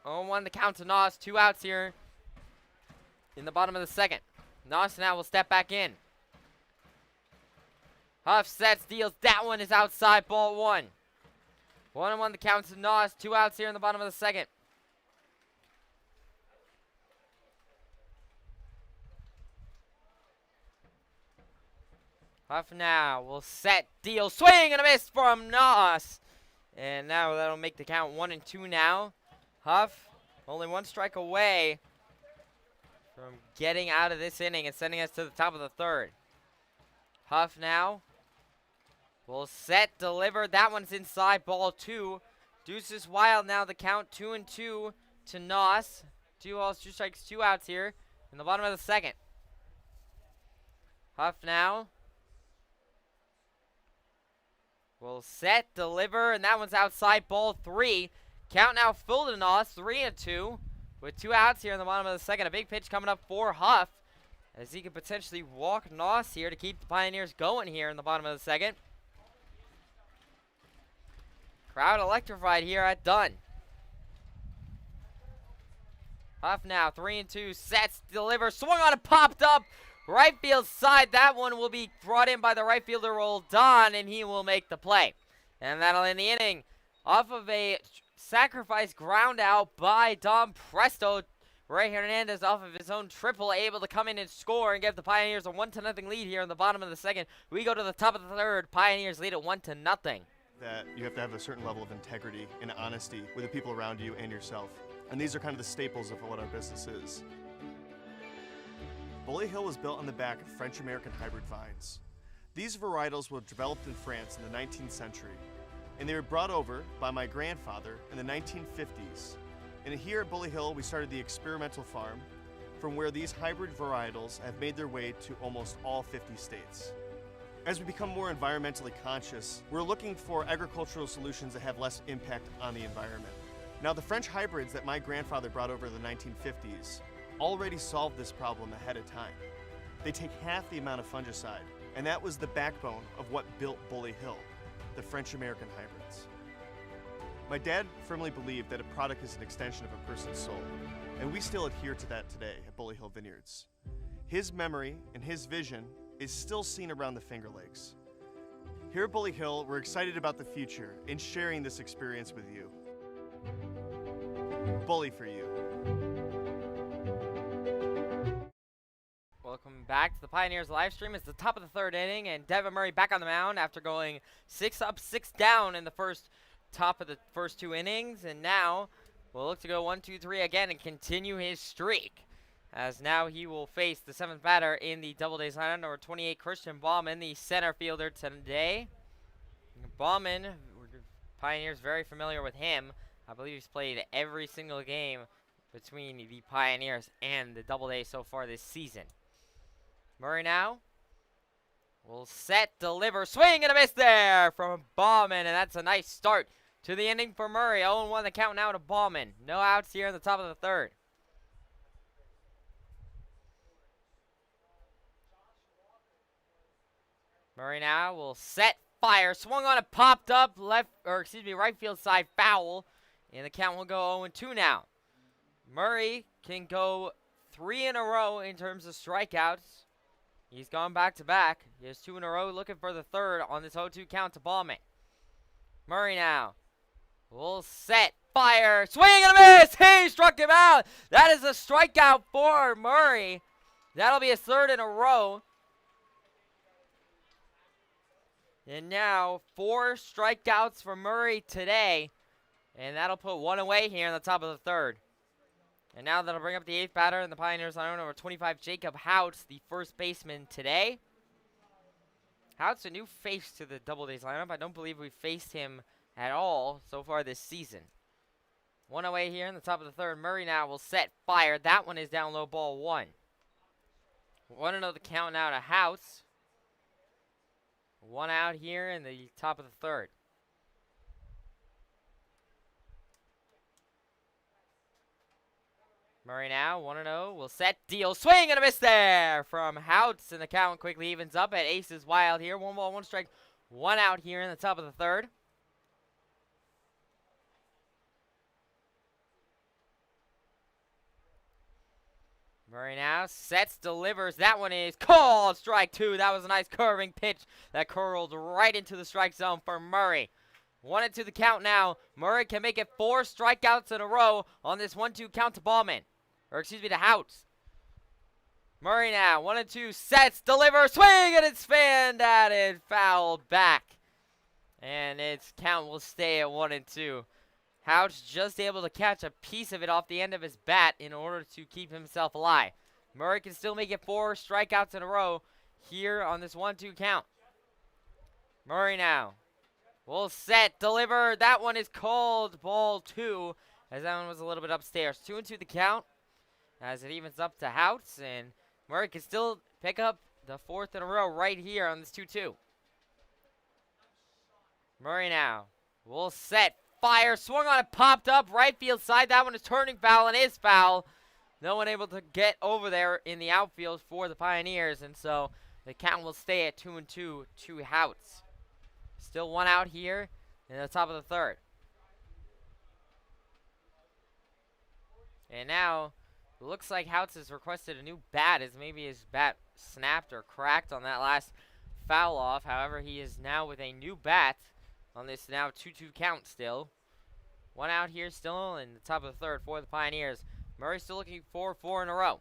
0-1 the count to Noss, 2 outs here in the bottom of the second. Noss now will step back in. Huff sets, deals. That one is outside, ball 1. 1-1 the count to Noss, 2 outs here in the bottom of the second. Huff now will set, deal, swing and a miss from Noss. And now that'll make the count 1-2 now. Huff only 1 strike away from getting out of this inning and sending us to the top of the third. Huff now will set, deliver. That one's inside, ball 2. Deuces Wild now the count 2-2 to Noss. 2 balls, 2 strikes, 2 outs here in the bottom of the second. Huff now will set, deliver, and that one's outside, ball 3. Count now full to Noss, 3-2, with 2 outs here in the bottom of the second. A big pitch coming up for Huff, as he could potentially walk Noss here to keep the Pioneers going here in the bottom of the second. Crowd electrified here at Dunn. Huff now, 3-2, sets, delivers, swung on and popped up right field side. That one will be brought in by the right fielder, Don, and he will make the play. And that'll end the inning off of a sacrifice ground out by Dom Presto. Ray Hernandez off of his own triple, able to come in and score and give the Pioneers a 1-0 lead here in the bottom of the second. We go to the top of the third. Pioneers lead at 1-0. That you have to have a certain level of integrity and honesty with the people around you and yourself. And these are kind of the staples of what our business is. Bully Hill was built on the back of French-American hybrid vines. These varietals were developed in France in the 19th century, and they were brought over by my grandfather in the 1950s. And here at Bully Hill, we started the experimental farm, from where these hybrid varietals have made their way to almost all 50 states. As we become more environmentally conscious, we're looking for agricultural solutions that have less impact on the environment. Now, the French hybrids that my grandfather brought over in the 1950s already solved this problem ahead of time. They take half the amount of fungicide, and that was the backbone of what built Bully Hill, the French-American hybrids. My dad firmly believed that a product is an extension of a person's soul, and we still adhere to that today at Bully Hill Vineyards. His memory and his vision is still seen around the Finger Lakes. Here at Bully Hill, we're excited about the future and sharing this experience with you. Bully for you. Welcome back to the Pioneers live stream. It's the top of the third inning, and Devin Murray back on the mound after going 6 up, 6 down in the top of the first 2 innings, and now we'll look to go 1-2-3 again and continue his streak, as now he will face the 7th batter in the DoubleDays lineup, number 28, Christian Bauman, the center fielder today. Bauman, Pioneers very familiar with him. I believe he's played every single game between the Pioneers and the DoubleDays so far this season. Murray now will set, deliver, swing and a miss there from Bauman, and that's a nice start to the inning for Murray. 0-1 the count now to Bauman. No outs here in the top of the third. Murray now will set, fire, swung on it, popped up, right field side foul, and the count will go 0-2 now. Murray can go 3 in a row in terms of strikeouts. He's gone back to back. He has 2 in a row, looking for the third on this 0-2 count to Bauman. Murray now will set, fire, swing and a miss. He struck him out. That is a strikeout for Murray. That'll be his 3rd in a row. And now 4 strikeouts for Murray today. And that'll put 1 away here in the top of the third. And now that'll bring up the 8th batter in the Pioneers lineup, number 25, Jacob Houts, the first baseman today. Houts, a new face to the DoubleDays lineup. I don't believe we've faced him at all so far this season. 1 away here in the top of the third. Murray now will set, fire. That one is down low, ball 1. 1-0 the count now to Houts. 1 out here in the top of the third. Murray now, 1-0, will set, deal, swing, and a miss there from Houts, and the count quickly evens up at Aces Wild here. 1 ball, 1 strike, 1 out here in the top of the third. Murray now sets, delivers. That one is called strike 2. That was a nice curving pitch that curled right into the strike zone for Murray. 1-2 the count now. Murray can make it 4 strikeouts in a row on this 1-2 count to Bauman. To Houts. Murray now, 1-2, sets, delivers, swing, and it's fanned out and fouled back. And its count will stay at 1-2. Houts just able to catch a piece of it off the end of his bat in order to keep himself alive. Murray can still make it 4 strikeouts in a row here on this 1-2 count. Murray now will set, deliver. That one is called ball 2, as that one was a little bit upstairs. 2-2 the count, as it evens up to Houts, and Murray can still pick up the 4th in a row right here on this 2-2. Murray now will set, fire, swung on it, popped up, right field side. That one is turning foul and is foul. No one able to get over there in the outfield for the Pioneers, and so the count will stay at 2-2 to Houts. Still 1 out here in the top of the third. And now It looks like Houts has requested a new bat, as maybe his bat snapped or cracked on that last foul off. However, he is now with a new bat on this now 2-2 count still. One out here still in the top of the third for the Pioneers. Murray still looking for 4 in a row.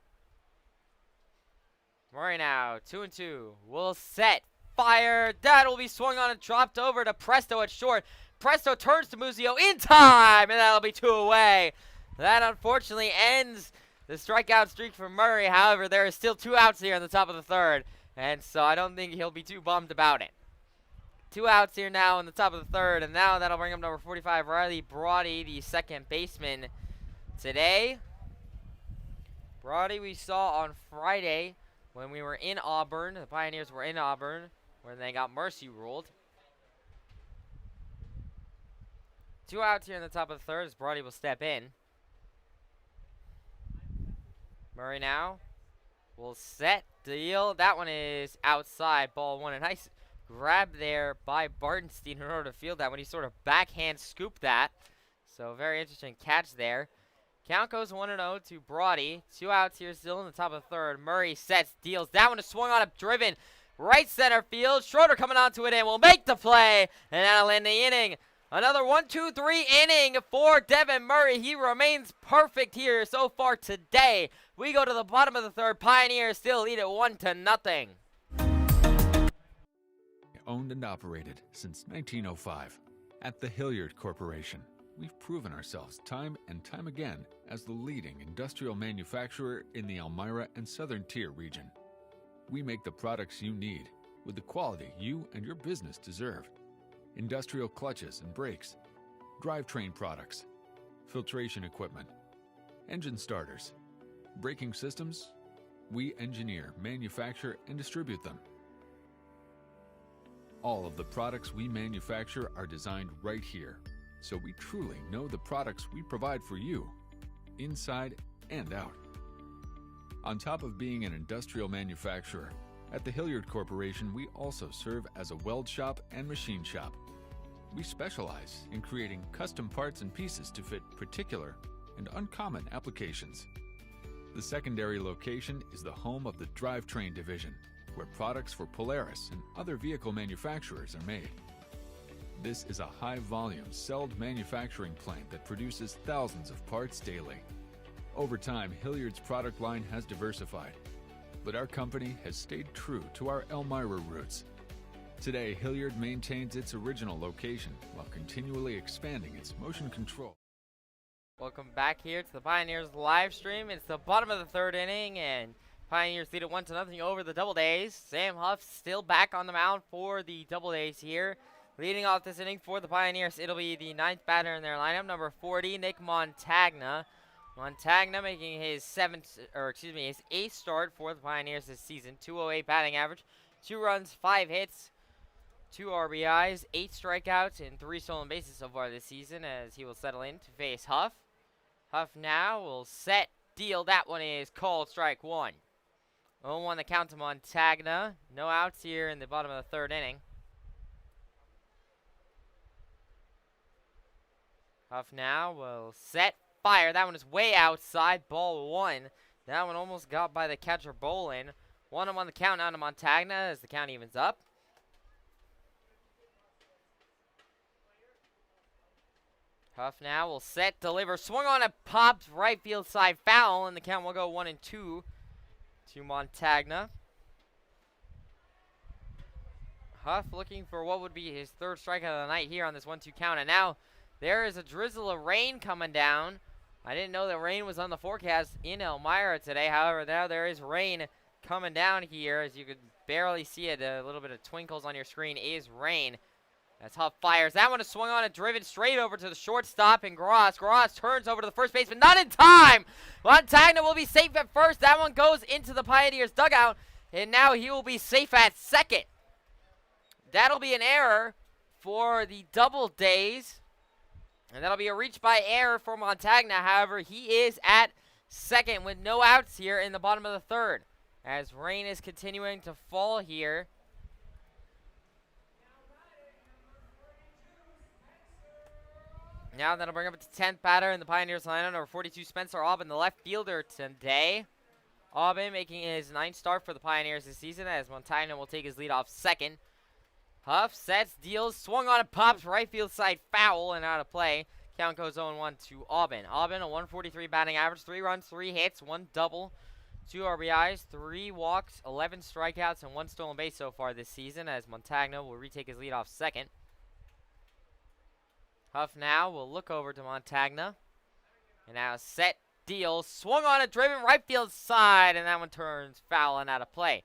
Murray now 2-2. Will set. Fire. That will be swung on and dropped over to Presto at short. Presto turns to Muzio in time, and that'll be 2 away. That unfortunately ends the strikeout streak for Murray. However, there are still 2 outs here in the top of the third, and so I don't think he'll be too bummed about it. 2 outs here now in the top of the third, and now that'll bring up number 45, Riley Brody, the second baseman today. Brody we saw on Friday when we were in Auburn. The Pioneers were in Auburn when they got mercy ruled. 2 outs here in the top of the third as Brody will step in. Murray now will set, deal. That one is outside, ball 1. A nice grab there by Bartenstein in order to field that when he sort of backhand scooped that. So very interesting catch there. Count goes 1-0 to Brody. 2 outs here still in the top of the third. Murray sets, deals. That one is swung on up, driven. Right center field. Schroeder coming onto it and will make the play. And that'll end the inning. Another 1-2-3 inning for Devin Murray. He remains perfect here so far today. We go to the bottom of the third. Pioneers still lead it 1-0. Owned and operated since 1905. At the Hilliard Corporation, we've proven ourselves time and time again as the leading industrial manufacturer in the Elmira and Southern Tier region. We make the products you need with the quality you and your business deserve. Industrial clutches and brakes, drivetrain products, filtration equipment, engine starters, braking systems. We engineer, manufacture, and distribute them. All of the products we manufacture are designed right here, so we truly know the products we provide for you, inside and out. On top of being an industrial manufacturer, at the Hilliard Corporation, we also serve as a weld shop and machine shop. We specialize in creating custom parts and pieces to fit particular and uncommon applications. The secondary location is the home of the drivetrain division, where products for Polaris and other vehicle manufacturers are made. This is a high-volume, celled manufacturing plant that produces thousands of parts daily. Over time, Hilliard's product line has diversified, but our company has stayed true to our Elmira roots. Today, Hilliard maintains its original location while continually expanding its motion control. Welcome back here to the Pioneers live stream. It's the bottom of the third inning, and Pioneers lead it 1-0 over the DoubleDays. Sam Huff still back on the mound for the DoubleDays here. Leading off this inning for the Pioneers, it'll be the 9th batter in their lineup, number 40, Nick Montagna. Montagna making his 8th start for the Pioneers this season. 208 batting average, 2 runs, 5 hits, 2 RBIs, 8 strikeouts, and 3 stolen bases so far this season as he will settle in to face Huff. Huff now will set, deal. That one is called strike 1. 0-1 the count to Montagna. No outs here in the bottom of the third inning. Huff now will set, fire. That one is way outside, ball 1. That one almost got by the catcher Bolin. 1-1 the count now to Montagna as the count evens up. Huff now will set, deliver, swung on a pops right field side foul, and the count will go 1-2 to Montagna. Huff looking for what would be his 3rd strikeout of the night here on this 1-2 count, and now there is a drizzle of rain coming down. I didn't know that rain was on the forecast in Elmira today. However, now there is rain coming down here. As you could barely see it, a little bit of twinkles on your screen is rain. As Huff fires. That one is swung on and driven straight over to the shortstop and Gross. Gross turns over to the first baseman. Not in time! Montagna will be safe at first. That one goes into the Pioneers dugout. And now he will be safe at second. That'll be an error for the DoubleDays. And that'll be a reach by error for Montagna. However, he is at second with no outs here in the bottom of the third. As rain is continuing to fall here. Now that'll bring up its 10th batter in the Pioneers lineup, number 42, Spencer Auburn, the left fielder today. Auburn making his 9th start for the Pioneers this season, as Montagna will take his lead off second. Huff sets, deals, swung on it, pops, right field side foul and out of play. Count goes 0-1 to Auburn. Auburn, a 143 batting average, 3 runs, 3 hits, 1 double, 2 RBIs, 3 walks, 11 strikeouts, and 1 stolen base so far this season, as Montagna will retake his lead off second. Huff now will look over to Montagna. And now set, deal, swung on a driven right field side, and that one turns foul and out of play.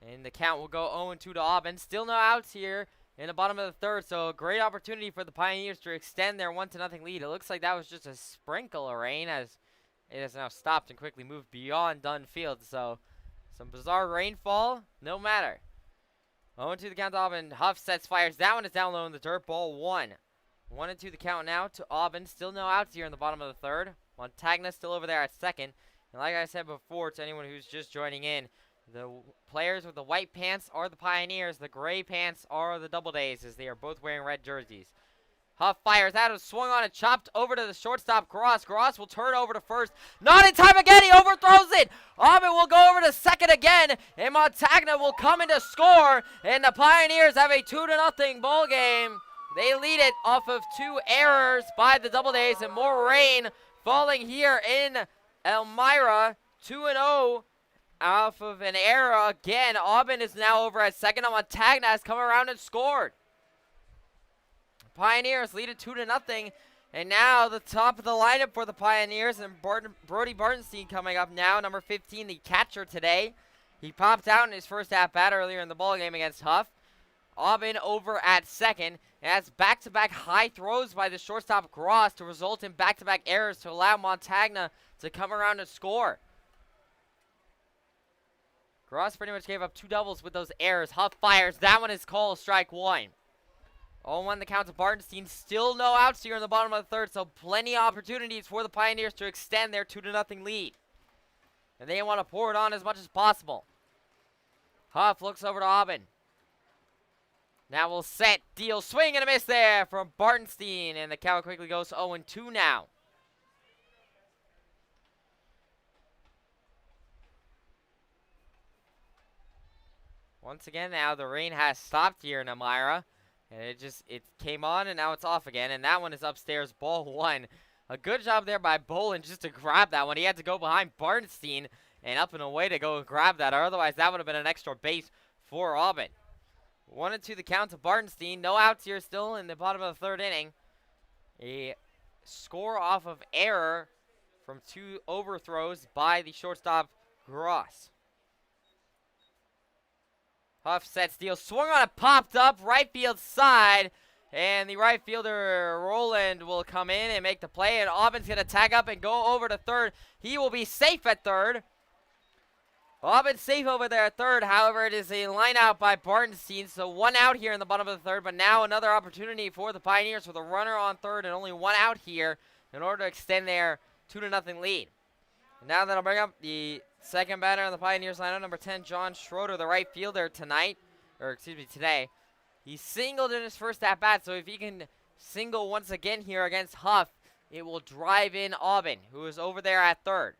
And the count will go 0-2 to Auburn. Still no outs here in the bottom of the third, so a great opportunity for the Pioneers to extend their 1-0 lead. It looks like that was just a sprinkle of rain, as it has now stopped and quickly moved beyond Dunn Field. So some bizarre rainfall, no matter. 0-2 the count to Auburn. Huff sets, fires. That one is down low in the dirt. Ball 1. 1-2 the count now to Auburn. Still no outs here in the bottom of the third. Montagna still over there at second. And like I said before, to anyone who's just joining in, the players with the white pants are the Pioneers. The gray pants are the DoubleDays, as they are both wearing red jerseys. Huff fires out, and swung on it, chopped over to the shortstop, Gross. Gross will turn over to first. Not in time again, he overthrows it. Auburn will go over to second again, and Montagna will come in to score, and the Pioneers have a 2-0 ball game. They lead it off of 2 errors by the DoubleDays, and more rain falling here in Elmira. 2-0 off of an error again. Auburn is now over at second, and Montagna has come around and scored. Pioneers lead it 2-0, and now the top of the lineup for the Pioneers, and Brody Bartenstein coming up now, number 15, the catcher today. He popped out in his first at-bat earlier in the ballgame against Huff. Auburn over at second, and that's back-to-back high throws by the shortstop Gross to result in back-to-back errors to allow Montagna to come around and score. Gross pretty much gave up 2 doubles with those errors. Huff fires. That one is called strike 1. 0-1 the count to Bartenstein. Still no outs here in the bottom of the third, so plenty of opportunities for the Pioneers to extend their 2-0 lead. And they want to pour it on as much as possible. Huff looks over to Auburn. Now we'll set, deal, swing and a miss there from Bartenstein, and the count quickly goes 0-2 now. Once again now, the rain has stopped here in Elmira, and it came on and now it's off again, and that one is upstairs, ball 1. A good job there by Bolin just to grab that one. He had to go behind Bartenstein and up and away to go and grab that, or otherwise that would have been an extra base for Auburn. 1-2 the count to Bartenstein. No outs here still in the bottom of the third inning. A score off of error from 2 overthrows by the shortstop Gross. Huff sets, deal, swung on it, popped up, right field side, and the right fielder Roland will come in and make the play, and Auburn's going to tag up and go over to third. He will be safe at third. Auburn's safe over there at third. However, it is a line out by Bartenstein, so 1 out here in the bottom of the third, but now another opportunity for the Pioneers with a runner on third and only 1 out here in order to extend their 2-0 lead. And now that'll bring up the second batter on the Pioneers lineup, number 10, John Schroeder, the right fielder today. He singled in his first at-bat, so if he can single once again here against Huff, it will drive in Auburn, who is over there at third.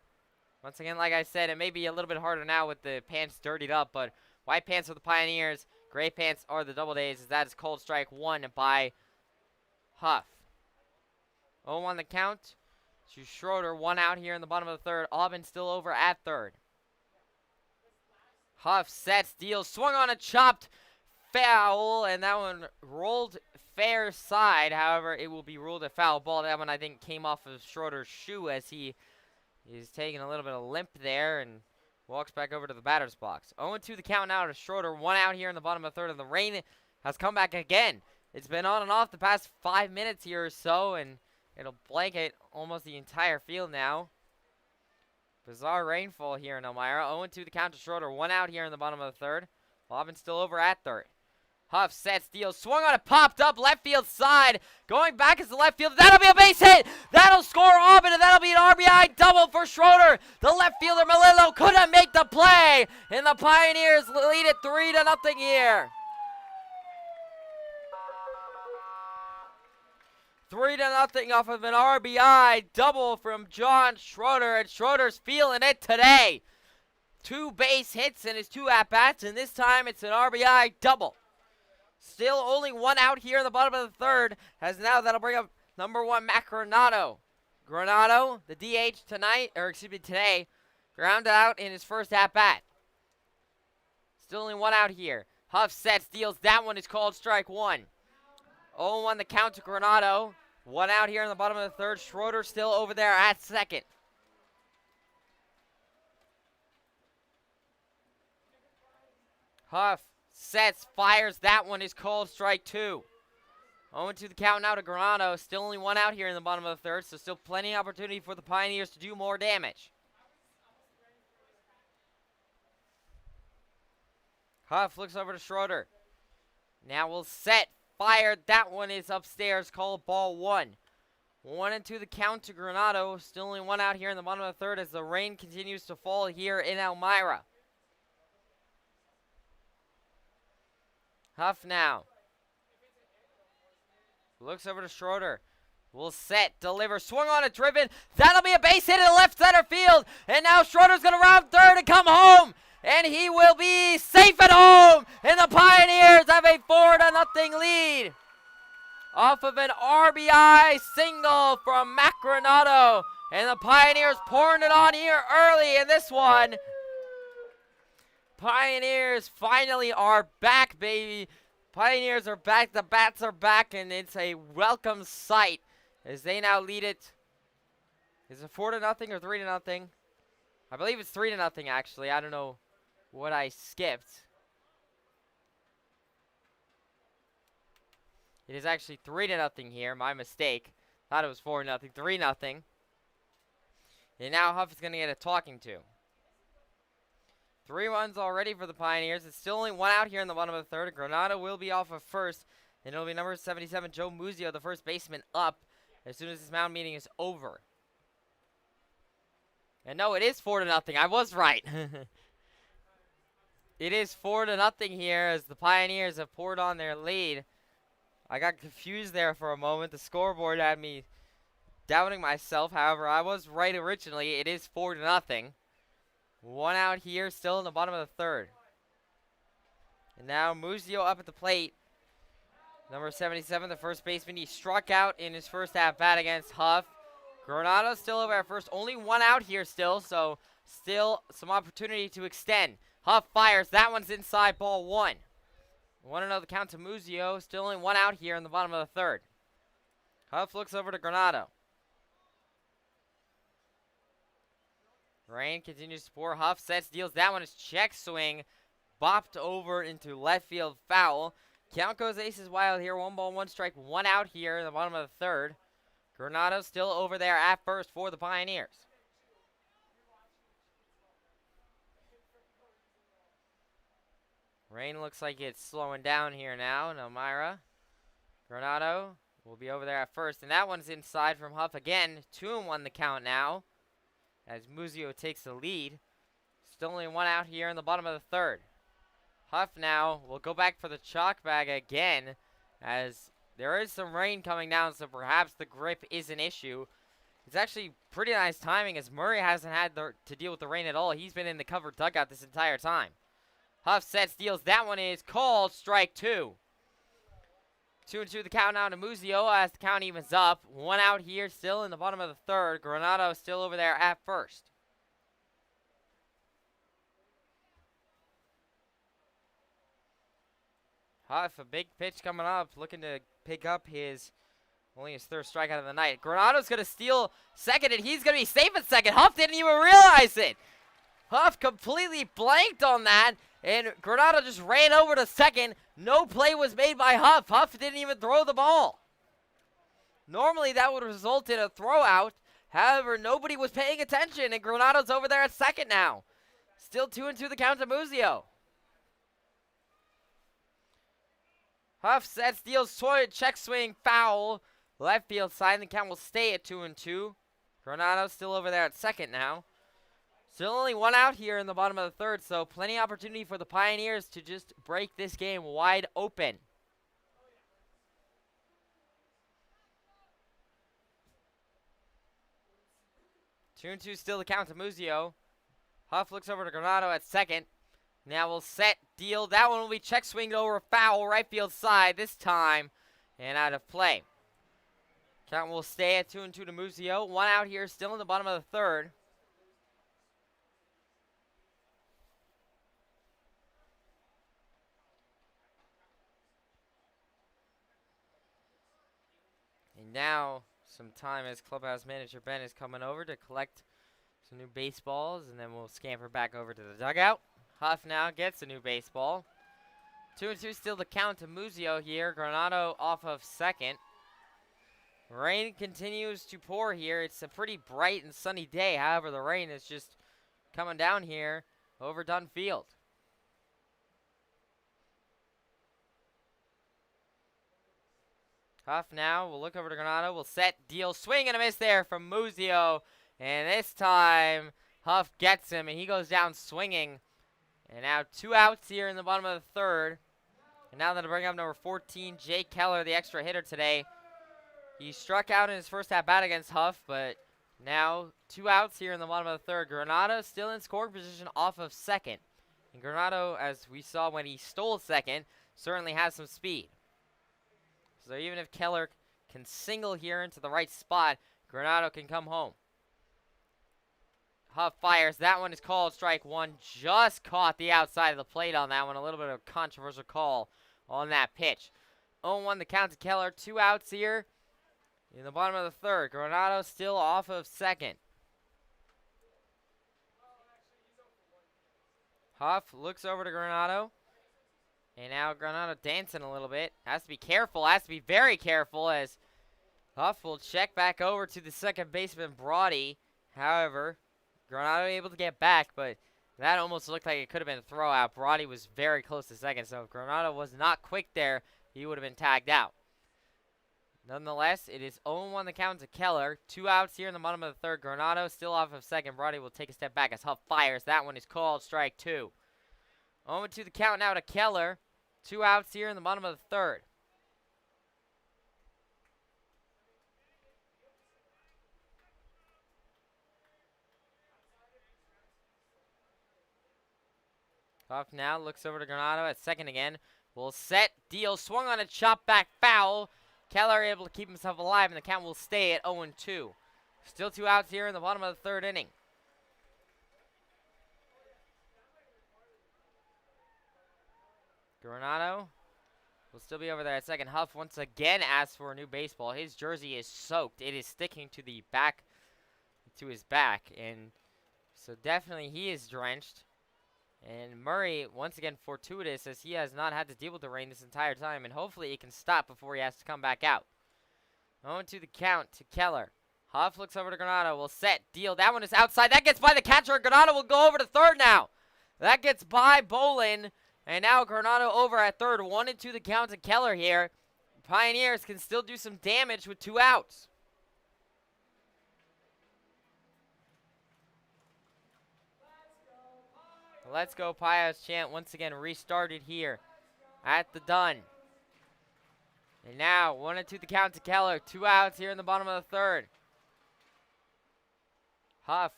Once again, like I said, it may be a little bit harder now with the pants dirtied up, but white pants are the Pioneers, gray pants are the DoubleDays, as that is called strike 1 by Huff. 0-1 the count to Schroeder, 1 out here in the bottom of the third. Auburn still over at third. Huff sets, deals, swung on a chopped foul, and that one rolled fair side. However, it will be ruled a foul ball. That one, I think, came off of Schroeder's shoe as he is taking a little bit of limp there and walks back over to the batter's box. 0-2 the count now to Schroeder. 1 out here in the bottom of the third, and the rain has come back again. It's been on and off the past 5 minutes here or so, and it'll blanket almost the entire field now. Bizarre rainfall here in Elmira. 0-2 the count to Schroeder. 1 out here in the bottom of the third. Auburn's still over at third. Huff sets, deals, swung on it, popped up, left field side. Going back is the left field. That'll be a base hit. That'll score Auburn, and that'll be an RBI double for Schroeder. The left fielder, Melillo, couldn't make the play, and the Pioneers lead it 3-0 here. 3-0 off of an RBI double from John Schroeder, and Schroeder's feeling it today. 2 base hits in his 2 at-bats, and this time it's an RBI double. Still only 1 out here in the bottom of the 3rd, as now that'll bring up number 1, Matt Granado. Granado, the DH today, grounded out in his first at-bat. Still only 1 out here. Huff sets, deals, that one is called strike 1. 0-1 the count to Granado. 1 out here in the bottom of the 3rd. Schroeder still over there at second. Huff sets, fires, that one is called strike 2. 0-2 the count now to Granado. Still only 1 out here in the bottom of the 3rd, so still plenty of opportunity for the Pioneers to do more damage. Huff looks over to Schroeder. Now we'll set, fired, that one is upstairs, called ball 1. 1-2 the count to Granado. Still only 1 out here in the bottom of the 3rd as the rain continues to fall here in Elmira. Huff now. Looks over to Schroeder. Will set, deliver, swung on a driven. That'll be a base hit in the left center field. And now Schroeder's going to round 3rd and come home. And he will be safe at home. And the Pioneers have a 4-0 lead. Off of an RBI single from Matt Granado. And the Pioneers pouring it on here early in this one. Pioneers finally are back, baby. Pioneers are back, the bats are back, and it's a welcome sight as they now lead it. Is it 4-0 or 3-0? I believe it's 3-0 actually. I don't know what I skipped. It is actually 3-0 here, my mistake. Thought it was 4-0, 3-0. And now Huff is going to get a talking to. 3 runs already for the Pioneers. It's still only 1 out here in the bottom of the 3rd. Granado will be off of first. And it'll be number 77, Joe Muzio, the first baseman, up as soon as this mound meeting is over. And no, it is 4-0. I was right. It is 4-0 here as the Pioneers have poured on their lead. I got confused there for a moment. The scoreboard had me doubting myself. However, I was right originally. It is 4-0. 1 out here, still in the bottom of the 3rd. And now Muzio up at the plate. Number 77, the first baseman. He struck out in his first at-bat against Huff. Granado still over at first. Only 1 out here still, so still some opportunity to extend. Huff fires. That one's inside, ball 1. 1-0 the count to Muzio. Still only 1 out here in the bottom of the 3rd. Huff looks over to Granado. Rain continues to pour. Huff sets, deals. That one is check swing. Bopped over into left field foul. Count goes aces wild here. 1 ball, 1 strike. 1 out here in the bottom of the 3rd. Granado still over there at first for the Pioneers. Rain looks like it's slowing down here now in Elmira. Granado will be over there at first. And that one's inside from Huff again. 2-1 the count now, as Muzio takes the lead. Still only 1 out here in the bottom of the 3rd. Huff now will go back for the chalk bag again, as there is some rain coming down, so perhaps the grip is an issue. It's actually pretty nice timing, as Murray hasn't had to deal with the rain at all. He's been in the covered dugout this entire time. Huff sets, deals. That one is called strike 2. 2-2 the count now to Muzio as the count evens up. 1 out here still in the bottom of the 3rd. Granado still over there at first. Huff, a big pitch coming up, looking to pick up only his 3rd strikeout of the night. Granado's going to steal second, and he's going to be safe at second. Huff didn't even realize it. Huff completely blanked on that, and Granado just ran over to second. No play was made by Huff. Huff didn't even throw the ball. Normally, that would result in a throw out. However, nobody was paying attention, and Granado's over there at second now. Still 2-2 the count to Muzio. Huff sets, deals, check swing, foul. Left field side, the count will stay at 2-2. Granado still over there at second now. Still only 1 out here in the bottom of the 3rd, so plenty of opportunity for the Pioneers to just break this game wide open. 2-2 still the count to Muzio. Huff looks over to Granado at second. Now we'll set, deal. That one will be check swinged over, foul, right field side this time, and out of play. Count will stay at 2-2 to Muzio. One out here, still in the bottom of the third. And now some time as clubhouse manager Ben is coming over to collect some new baseballs, and then we'll scamper back over to the dugout. Huff now gets a new baseball. 2-2 still the count to Muzio here. Granado off of second. Rain continues to pour here. It's a pretty bright and sunny day. However, the rain is just coming down here over Dunn Field. Huff now will look over to Granado. Will set, deal, swing and a miss there from Muzio. And this time, Huff gets him, and he goes down swinging. And now 2 outs here in the bottom of the third. And now that'll bring up number 14, Jake Keller, the extra hitter today. He struck out in his first at-bat against Huff, but now 2 outs here in the bottom of the third. Granado still in scoring position off of second. And Granado, as we saw when he stole second, certainly has some speed. So even if Keller can single here into the right spot, Granado can come home. Huff fires. That one is called strike one. Just caught the outside of the plate on that one. A little bit of a controversial call on that pitch. 0-1 the count to Keller. 2 outs here in the bottom of the third. Granado still off of second. Huff looks over to Granado. And now Granado dancing a little bit. Has to be careful. Has to be very careful as Huff will check back over to the second baseman, Brody. However, Granado able to get back, but that almost looked like it could have been a throw out. Brody was very close to second, so if Granado was not quick there, he would have been tagged out. Nonetheless, it is 0-1 the count to Keller. 2 outs here in the bottom of the third. Granado still off of second. Brody will take a step back as Huff fires. That one is called strike 2. 0-2 the count now to Keller. 2 outs here in the bottom of the third. Huff now looks over to Granado at second again. Will set, deal, swung on a chop back foul. Keller able to keep himself alive, and the count will stay at 0-2. Still 2 outs here in the bottom of the third inning. Granado will still be over there at second. Huff once again asks for a new baseball. His jersey is soaked. It is sticking to the back, to his back, and so definitely he is drenched. And Murray, once again fortuitous, as he has not had to deal with the rain this entire time, and hopefully it can stop before he has to come back out. 0-2 the count to Keller. Huff looks over to Granado. Will set, deal. That one is outside. That gets by the catcher. Granado will go over to third now. That gets by Bolin. And now Granado over at third. 1-2 the count to Keller here. Pioneers can still do some damage with 2 outs. Let's go Pios chant once again restarted here at the Dunn. And now 1-2 the count to Keller. 2 outs here in the bottom of the third. Huff.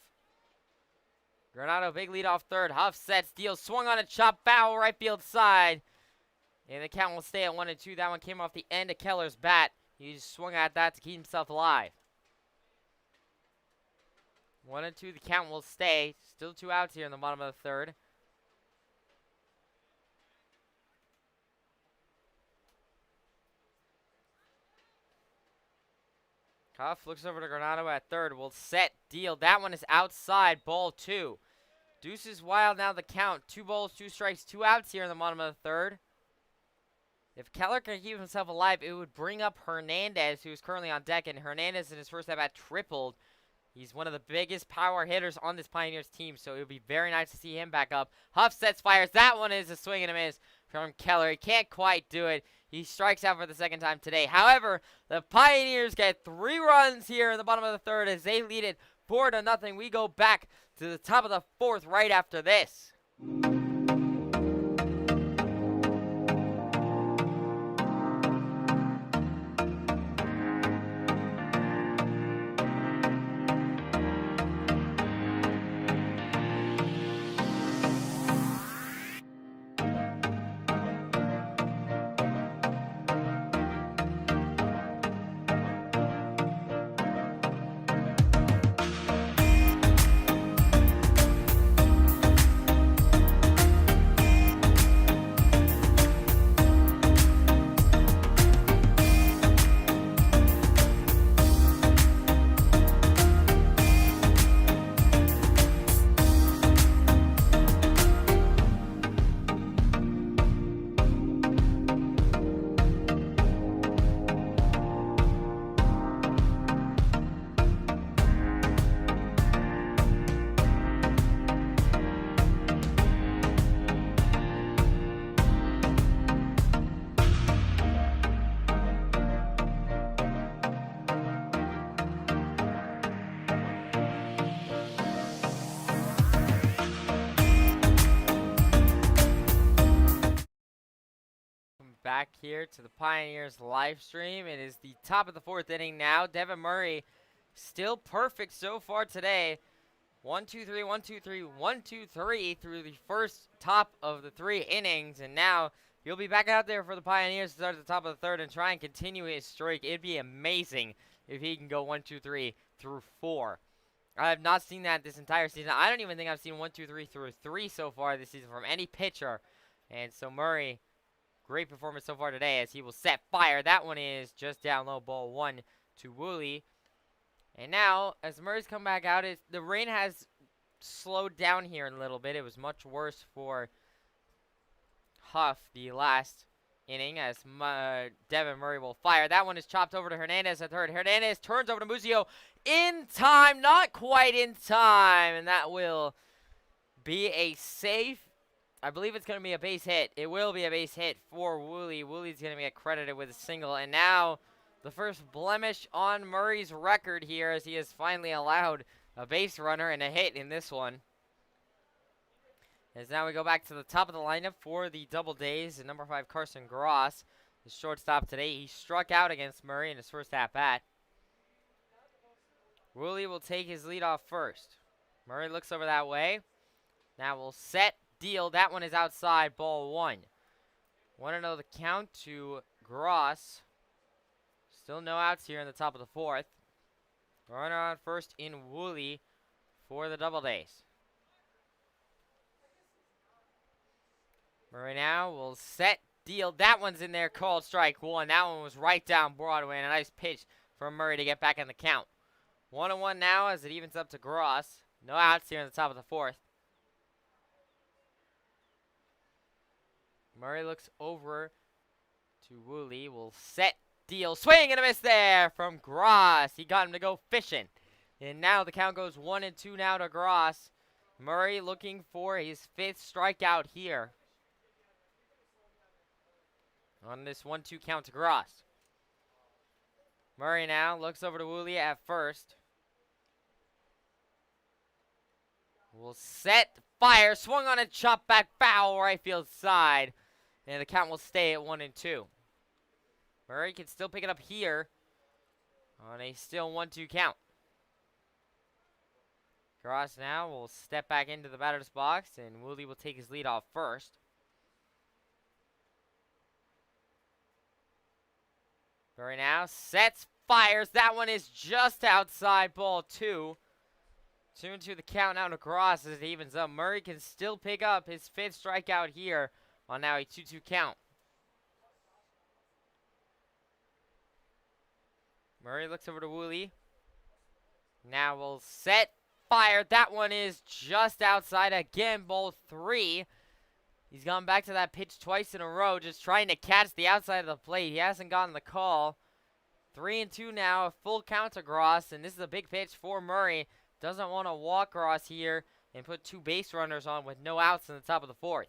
Granado big lead off third. Huff sets, deals, swung on a chop foul right field side. And the count will stay at 1-2. That one came off the end of Keller's bat. He just swung at that to keep himself alive. 1-2 the count will stay. Still 2 outs here in the bottom of the third. Huff looks over to Granado at third. Will set, deal. That one is outside. Ball 2. Deuces wild now the count. 2 balls, 2 strikes, 2 outs here in the bottom of the third. If Keller can keep himself alive, it would bring up Hernandez, who is currently on deck. And Hernandez in his first at-bat tripled. He's one of the biggest power hitters on this Pioneers team, so it would be very nice to see him back up. Huff sets, fires. That one is a swing and a miss from Keller. He can't quite do it. He strikes out for the second time today. However, the Pioneers get 3 runs here in the bottom of the third as they lead it 4-0. We go back to the top of the fourth right after this. back here to the Pioneers live stream. It is the top of the 4th inning now. Devin Murray still perfect so far today. 1, 2, 3, 1, 2, 3, 1, 2, 3 through the first top of the 3 innings. And now he'll be back out there for the Pioneers to start at the top of the 3rd and try and continue his streak. It'd be amazing if he can go 1, 2, 3 through 4. I have not seen that this entire season. I don't even think I've seen 1, 2, 3 through 3 so far this season from any pitcher. And so Murray, great performance so far today as he will set fire. That one is just down low, ball 1 to Woolley. And now, as Murray's come back out, the rain has slowed down here a little bit. It was much worse for Huff the last inning as Devin Murray will fire. That one is chopped over to Hernandez at 3rd. Hernandez turns over to Muzio in time, not quite in time, and that will be a safe. I believe it's going to be a base hit. It will be a base hit for Woolley. Woolley's going to get credited with a single. And now the first blemish on Murray's record here as he has finally allowed a base runner and a hit in this one. As now we go back to the top of the lineup for the Doubledays. And number 5, Carson Gross, the shortstop today. He struck out against Murray in his first at-bat. Woolley will take his lead off first. Murray looks over that way. Now we'll set. Deal. That one is outside, ball 1. 1-0 the count to Gross. Still no outs here in the top of the 4th. Runner on first in Woolley for the Doubledays. Murray now will set. Deal. That one's in there, called strike 1. That one was right down Broadway, and a nice pitch from Murray to get back in the count. 1-1 now as it evens up to Gross. No outs here in the top of the 4th. Murray looks over to Woolley. Will set. Deal. Swing and a miss there from Gross. He got him to go fishing. And now the count goes 1-2 now to Gross. Murray looking for his 5th strikeout here on this 1-2 count to Gross. Murray now looks over to Woolley at first. Will set. Fire. Swung on a chop back foul right field side. And the count will stay at 1-2. Murray can still pick it up here on a still 1-2 count. Gross now will step back into the batter's box, and Woolley will take his lead off first. Murray now sets, fires. That one is just outside, ball 2. 2-2 the count now to Gross as it evens up. Murray can still pick up his 5th strikeout here on now a 2-2 count. Murray looks over to Woolley. Now we'll set. Fire. That one is just outside again, ball 3. He's gone back to that pitch twice in a row, just trying to catch the outside of the plate. He hasn't gotten the call. 3-2 now, a full count to Gross, and this is a big pitch for Murray. Doesn't want to walk Gross here and put 2 base runners on with no outs in the top of the 4th.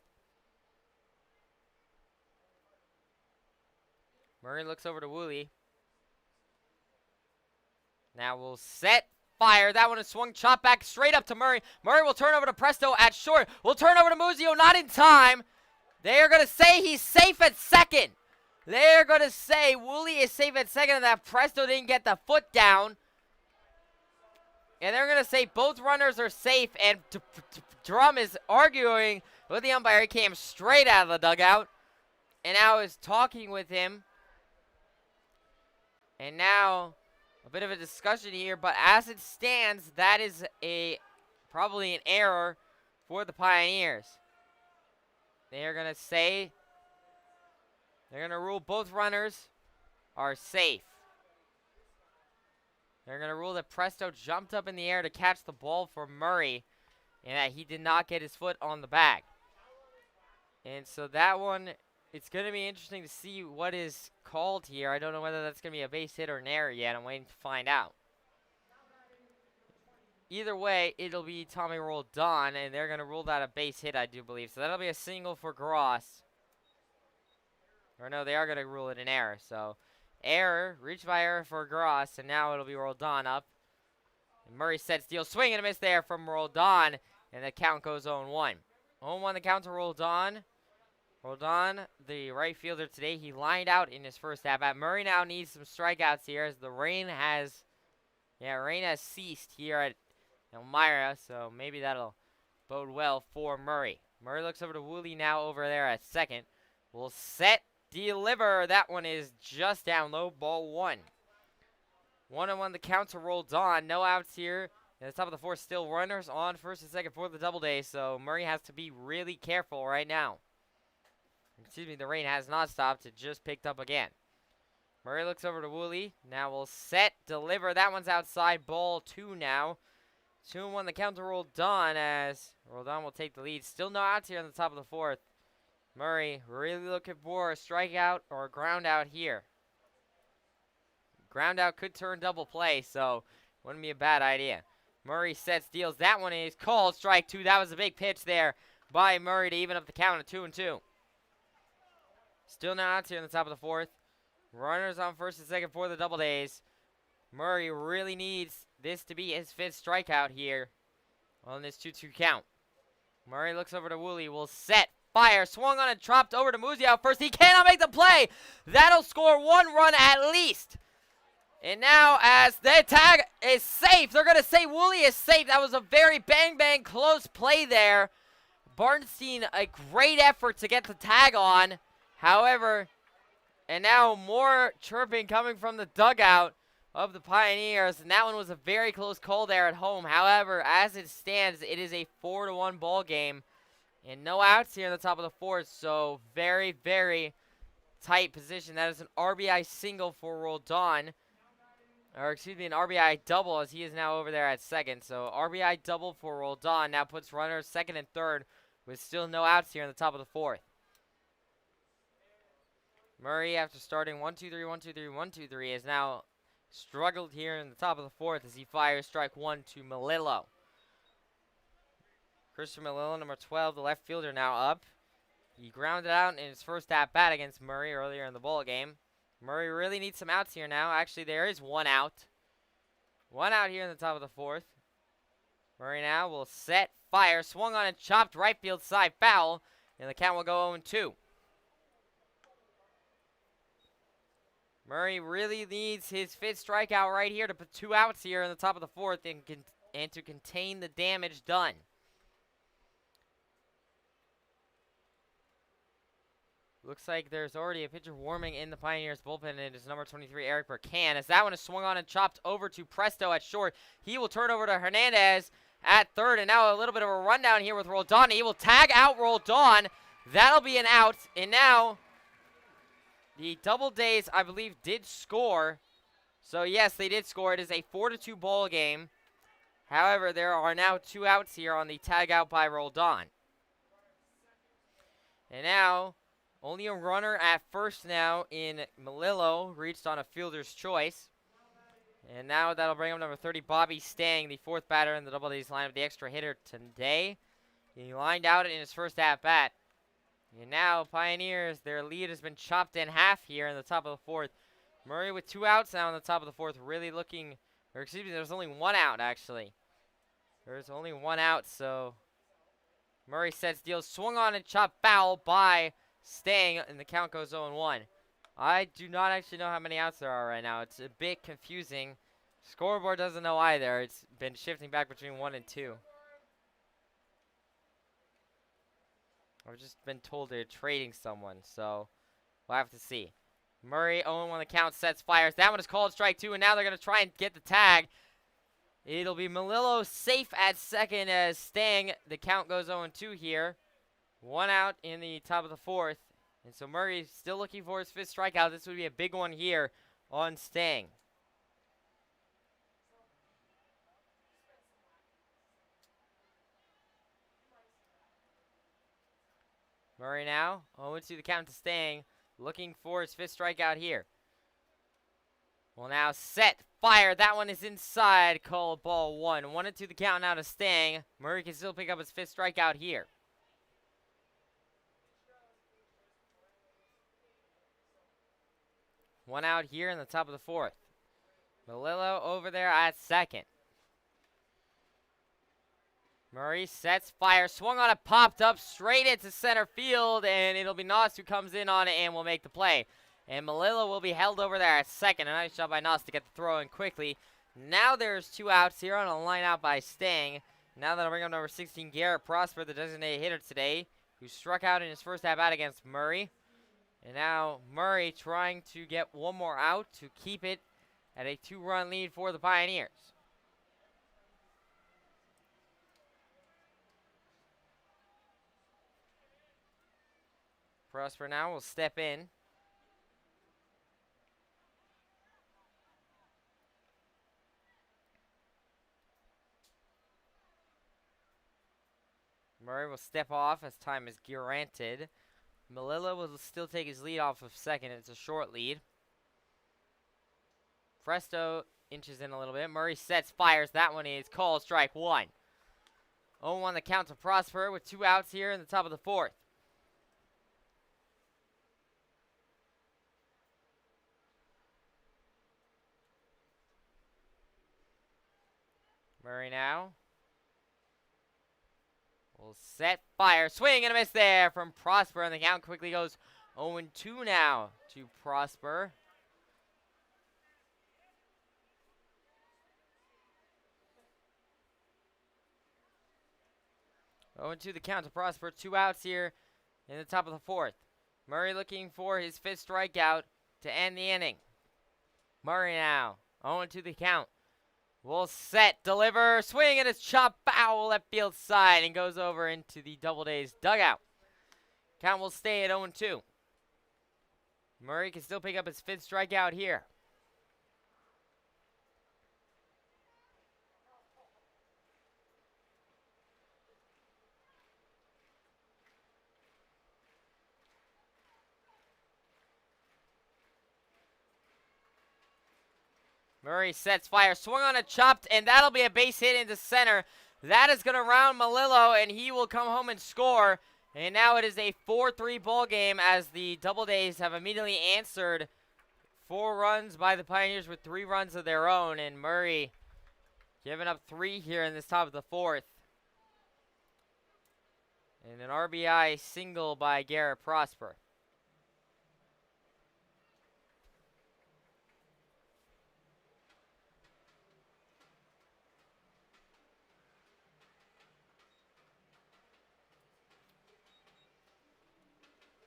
Murray looks over to Woolley. Now we'll set. Fire. That one is swung, chop back straight up to Murray. Murray will turn over to Presto at short. Will turn over to Muzio, not in time. They are going to say he's safe at second. They're going to say Woolley is safe at second and that Presto didn't get the foot down. And they're going to say both runners are safe, and Drum is arguing with the umpire. He came straight out of the dugout and now is talking with him. And now a bit of a discussion here, but as it stands, that is probably an error for the Pioneers. They are going to say, they're going to rule both runners are safe. They're going to rule that Presto jumped up in the air to catch the ball for Murray and that he did not get his foot on the bag. And so that one, it's going to be interesting to see what is called here. I don't know whether that's going to be a base hit or an error yet. I'm waiting to find out. Either way, it'll be Tommy Roldan, and they're going to rule that a base hit, I do believe. So that'll be a single for Gross. Or no, they are going to rule it an error. So error, reach by error for Gross, and now it'll be Roldan up. And Murray sets deal, swing and a miss there from Roldan, and the count goes 0-1. 0-1 the count to Roldan. Roldan, the right fielder today, he lined out in his first at-bat. Murray now needs some strikeouts here as the rain has ceased here at Elmira, so maybe that'll bode well for Murray. Murray looks over to Woolley now over there at second. Will set, deliver. That one is just down low, ball 1. 1-1 the count to Roldan. No outs here. At the top of the fourth, still runners on first and second for the Doubledays, so Murray has to be really careful right now. Excuse me, the rain has not stopped. It just picked up again. Murray looks over to Woolley. Now will set, deliver. That one's outside. Ball 2 now. 2-1 the count to Roldan as Roldan will take the lead. Still no outs here on the top of the fourth. Murray really looking for a strikeout or a ground out here. Ground out could turn double play, so wouldn't be a bad idea. Murray sets, deals. That one is called strike 2. That was a big pitch there by Murray to even up the count at 2-2. Still no outs here in the top of the fourth. Runners on first and second for the Doubledays. Murray really needs this to be his 5th strikeout here on this 2-2 count. Murray looks over to Woolley. Will set, fire, swung on and dropped over to Muzio first. He cannot make the play. That'll score 1 run at least. And now as the tag is safe, they're going to say Woolley is safe. That was a very bang close play there. Barnstein, a great effort to get the tag on. However, and now more chirping coming from the dugout of the Pioneers. And that one was a very close call there at home. However, as it stands, it is a 4-1 ball game. And no outs here in the top of the fourth. So very tight position. That is an RBI single for Roldan. Or excuse me, an RBI double as he is now over there at second. So RBI double for Roldan. Now puts runners second and third with still no outs here in the top of the fourth. Murray, after starting 1-2-3, 1-2-3, 1-2-3, has now struggled here in the top of the fourth as he fires strike 1 to Melillo. Christian Melillo, number 12, the left fielder, now up. He grounded out in his first at-bat against Murray earlier in the ball game. Murray really needs some outs here now. Actually, there is 1 out. 1 out here in the top of the fourth. Murray now will set, fire, swung on and chopped right field side foul, and the count will go 0-2. Murray really needs his 5th strikeout right here to put 2 outs here in the top of the fourth and to contain the damage done. Looks like there's already a pitcher warming in the Pioneers bullpen, and it is number 23, Eric Burkan. As that one is swung on and chopped over to Presto at short, he will turn over to Hernandez at third, and now a little bit of a rundown here with Roldan. He will tag out Roldan. That'll be an out, and now the Doubledays, I believe, did score. So, yes, they did score. It is a 4-2 ball game. However, there are now 2 outs here on the tag out by Roldan. And now, only a runner at first now in Melillo reached on a fielder's choice. And now that'll bring up number 30, Bobby Stang, the 4th batter in the Doubledays lineup, the extra hitter today. He lined out in his first at-bat. And now, Pioneers, their lead has been chopped in half here in the top of the fourth. Murray with 2 outs now in the top of the fourth, really looking, or excuse me, there's only 1 out, actually. There's only 1 out, so Murray sets, deals, swung on and chopped foul by Stang, and the count goes 0-1. I do not actually know how many outs there are right now. It's a bit confusing. Scoreboard doesn't know either. It's been shifting back between 1 and 2. I've just been told they're trading someone, so we'll have to see. Murray, 0-1 the count, sets, fires. That one is called strike 2, and now they're going to try and get the tag. It'll be Melillo safe at second as Stang. The count goes 0-2 here. 1 out in the top of the fourth. And so Murray still looking for his 5th strikeout. This would be a big one here on Stang. Murray now, 0-2 the count to Stang, looking for his 5th strikeout here. Will now set, fire, that one is inside, call ball 1. 1-2 the count now to Stang. Murray can still pick up his 5th strikeout here. One out here in the top of the fourth. Melillo over there at second. Murray sets, fire, swung on it, popped up straight into center field, and it'll be Noss who comes in on it and will make the play. And Malilla will be held over there at second. A nice job by Noss to get the throw in quickly. Now there's 2 outs here on a line out by Stang. Now that'll bring up number 16, Garrett Prosper, the designated hitter today, who struck out in his first at-bat against Murray. And now Murray trying to get one more out to keep it at a 2-run lead for the Pioneers. Prosper now will step in. Murray will step off as time is granted. Malilla will still take his lead off of second. It's a short lead. Presto inches in a little bit. Murray sets, fires. That one is called strike 1. 0-1 the count to Prosper with 2 outs here in the top of the 4th. Murray now will set, fire, swing, and a miss there from Prosper, and the count quickly goes 0-2 now to Prosper. To the count to Prosper. 2 outs here in the top of the 4th. Murray looking for his 5th strikeout to end the inning. Murray now 0-2 the count. Will set, deliver, swing, and it's chopped foul left field side and goes over into the DoubleDays dugout. Count will stay at 0-2. Murray can still pick up his 5th strikeout here. Murray sets, fire, swung on a chopped, and that'll be a base hit into center. That is going to round Malillo, and he will come home and score. And now it is a 4-3 ball game as the DoubleDays have immediately answered 4 runs by the Pioneers with 3 runs of their own. And Murray giving up 3 here in this top of the 4th. And an RBI single by Garrett Prosper.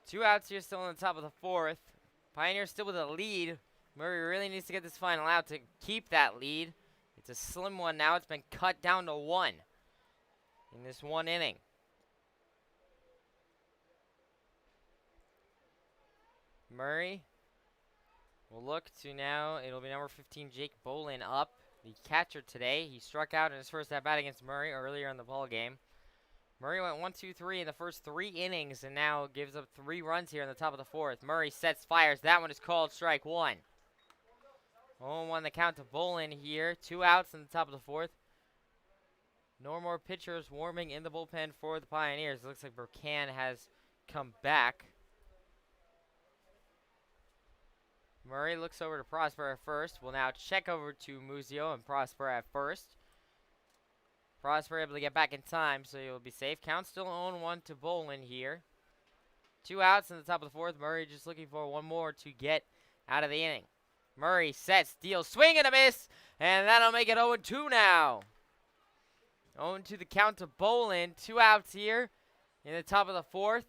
Two outs here still on the top of the 4th. Pioneers still with a lead. Murray really needs to get this final out to keep that lead. It's a slim one now. It's been cut down to 1 in this 1 inning. Murray will look to now. It'll be number 15, Jake Bolin, up. The catcher today. He struck out in his first at-bat against Murray earlier in the ball game. Murray went 1-2-3 in the first 3 innings and now gives up 3 runs here in the top of the 4th. Murray sets, fires. That one is called strike 1. 0-1 the count to Bolin here. 2 outs in the top of the 4th. No more pitchers warming in the bullpen for the Pioneers. It looks like Burkan has come back. Murray looks over to Prosper at first. Will now check over to Muzio and Prosper at first. Prosper able to get back in time, so he'll be safe. Count still 0-1 to Bolin here. 2 outs in the top of the 4th. Murray just looking for 1 more to get out of the inning. Murray sets, deals, swing and a miss, and that'll make it 0-2 now. 0-2 the count to Bolin. 2 outs here in the top of the 4th.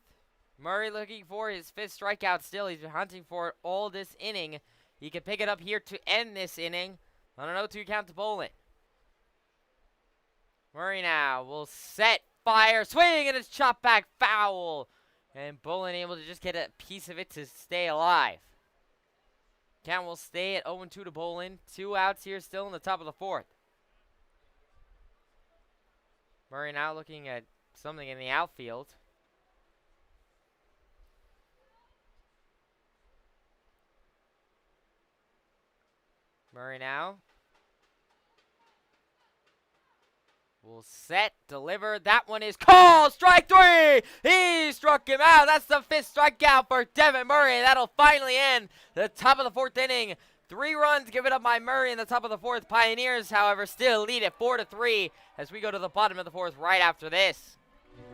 Murray looking for his 5th strikeout still. He's been hunting for it all this inning. He can pick it up here to end this inning on an 0-2 count to Bolin. Murray now will set, fire, swing, and it's chopped back foul. And Bolin able to just get a piece of it to stay alive. Count will stay at 0-2 to Bolin. 2 outs here still in the top of the 4th. Murray now looking at something in the outfield. Murray now will set, deliver. That one is called strike 3. He struck him out. That's the 5th strikeout for Devin Murray. That'll finally end the top of the 4th inning. 3 runs given up by Murray in the top of the 4th. Pioneers, however, still lead at 4-3 as we go to the bottom of the 4th right after this.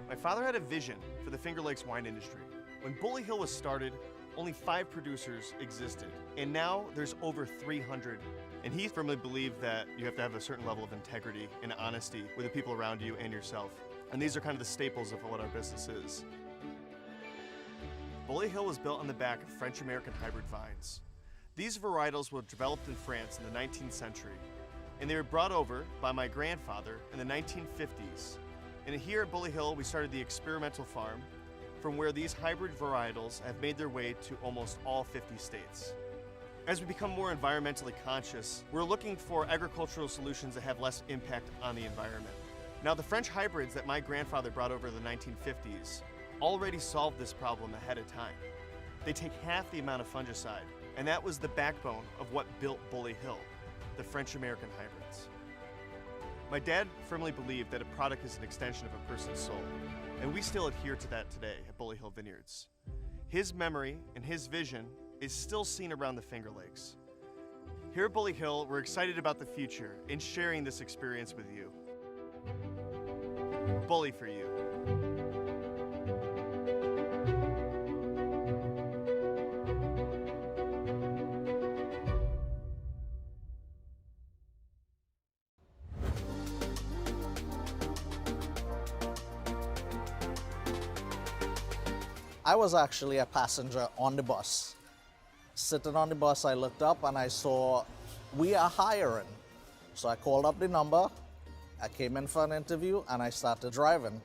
My father had a vision for the Finger Lakes wine industry. When Bully Hill was started, only 5 producers existed, and now there's over 300. And he firmly believed that you have to have a certain level of integrity and honesty with the people around you and yourself. And these are kind of the staples of what our business is. Bully Hill was built on the back of French-American hybrid vines. These varietals were developed in France in the 19th century, and they were brought over by my grandfather in the 1950s. And here at Bully Hill, we started the experimental farm, from where these hybrid varietals have made their way to almost all 50 states. As we become more environmentally conscious, we're looking for agricultural solutions that have less impact on the environment. Now, the French hybrids that my grandfather brought over in the 1950s already solved this problem ahead of time. They take half the amount of fungicide, and that was the backbone of what built Bully Hill, the French-American hybrids. My dad firmly believed that a product is an extension of a person's soul, and we still adhere to that today at Bully Hill Vineyards. His memory and his vision is still seen around the Finger Lakes. Here at Bully Hill, we're excited about the future and sharing this experience with you. Bully for you. I was actually a passenger on the bus. Sitting on the bus, I looked up and I saw, we are hiring. So I called up the number, I came in for an interview, and I started driving.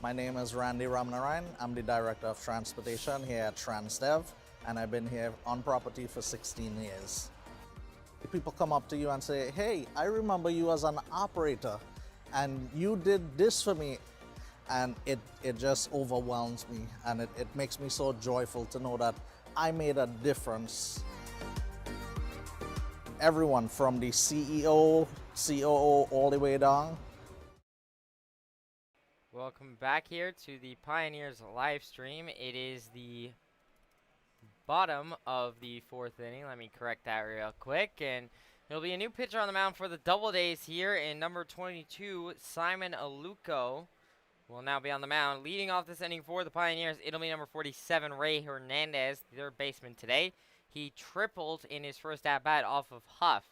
My name is Randy Ramnarayan. I'm the Director of Transportation here at TransDev, and I've been here on property for 16 years. People come up to you and say, hey, I remember you as an operator, and you did this for me. And it just overwhelms me, and it makes me so joyful to know that I made a difference. Everyone from the CEO, COO, all the way down. Welcome back here to the Pioneers live stream. It is the bottom of the 4th inning. Let me correct that real quick. And there'll be a new pitcher on the mound for the DoubleDays here in number 22, Simon Aluko. Will now be on the mound. Leading off this inning for the Pioneers, it'll be number 47, Ray Hernandez, third baseman today. He tripled in his first at-bat off of Huff.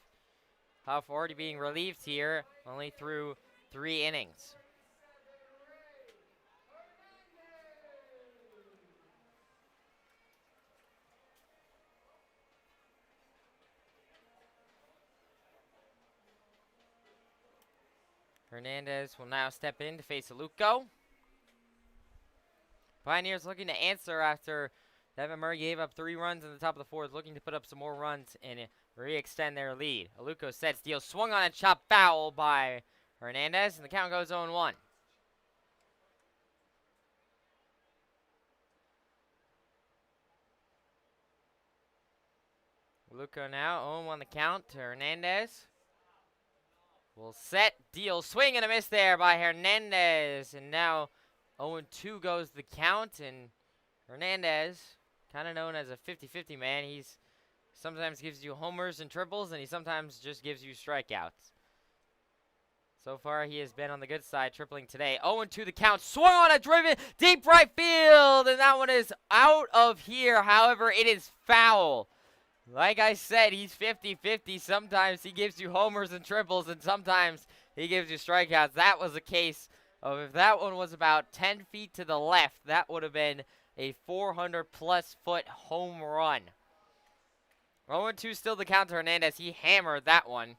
Huff already being relieved here, only through 3 innings. Hernandez will now step in to face Aluko. Pioneers looking to answer after Devin Murray gave up 3 runs in the top of the 4th, looking to put up some more runs and re-extend their lead. Aluko sets, deal, swung on a chop foul by Hernandez, and the count goes 0-1. Aluko now 0-1 the count to Hernandez. Will set, deal, swing and a miss there by Hernandez. And now 0-2 goes the count. And Hernandez, kind of known as a 50-50 man, he's sometimes gives you homers and triples, and he sometimes just gives you strikeouts. So far, he has been on the good side, tripling today. 0-2 the count, swung on a driven, deep right field, and that one is out of here. However, it is foul. Like I said, he's 50-50. Sometimes he gives you homers and triples, and sometimes he gives you strikeouts. That was a case of if that one was about 10 feet to the left, that would have been a 400-plus foot home run. 0-2 still the count to Hernandez. He hammered that one.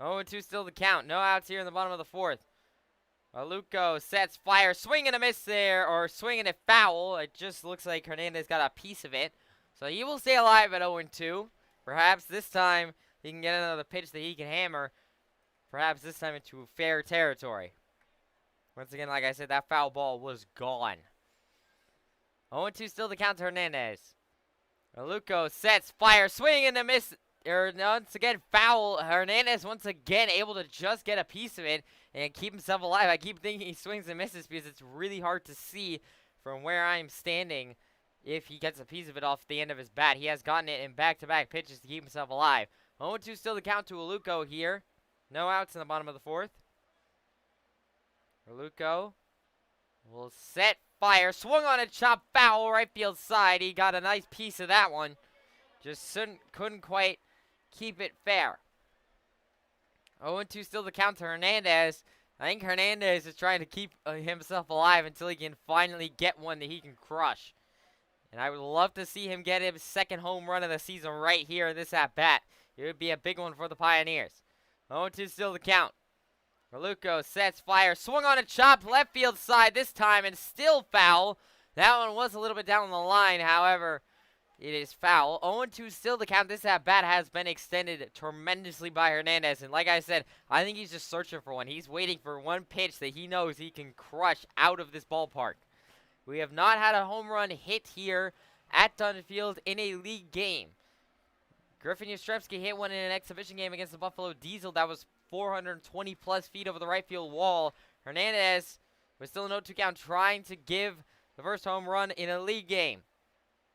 0-2 still the count. No outs here in the bottom of the 4th. Aluko sets, fire, swing and a miss there, or swing and a foul. It just looks like Hernandez got a piece of it. So he will stay alive at 0-2. Perhaps this time he can get another pitch that he can hammer. Perhaps this time into fair territory. Once again, like I said, that foul ball was gone. 0-2 still the count to Hernandez. Aluko sets, fire, swing and a miss. Once again, foul. Hernandez once again able to just get a piece of it and keep himself alive. I keep thinking he swings and misses because it's really hard to see from where I'm standing if he gets a piece of it off the end of his bat. He has gotten it in back-to-back pitches to keep himself alive. 0-2 still the count to Aluko here. No outs in the bottom of the fourth. Aluko will set, fire, swung on a chop, foul, right field side. He got a nice piece of that one. Just couldn't quite keep it fair. 0-2 still the count to Hernandez. I think Hernandez is trying to keep himself alive until he can finally get one that he can crush. And I would love to see him get his second home run of the season right here in this at-bat. It would be a big one for the Pioneers. 0-2 still the count. Aluko sets, fire, swung on a chop, left field side this time, and still foul. That one was a little bit down the line, however, it is foul. 0-2 still the count. This at-bat has been extended tremendously by Hernandez, and like I said, I think he's just searching for one. He's waiting for one pitch that he knows he can crush out of this ballpark. We have not had a home run hit here at Dunfield in a league game. Griffin Yastrzemski hit one in an exhibition game against the Buffalo Diesel. That was 420-plus feet over the right field wall. Hernandez was still an 0-2 count, trying to give the first home run in a league game.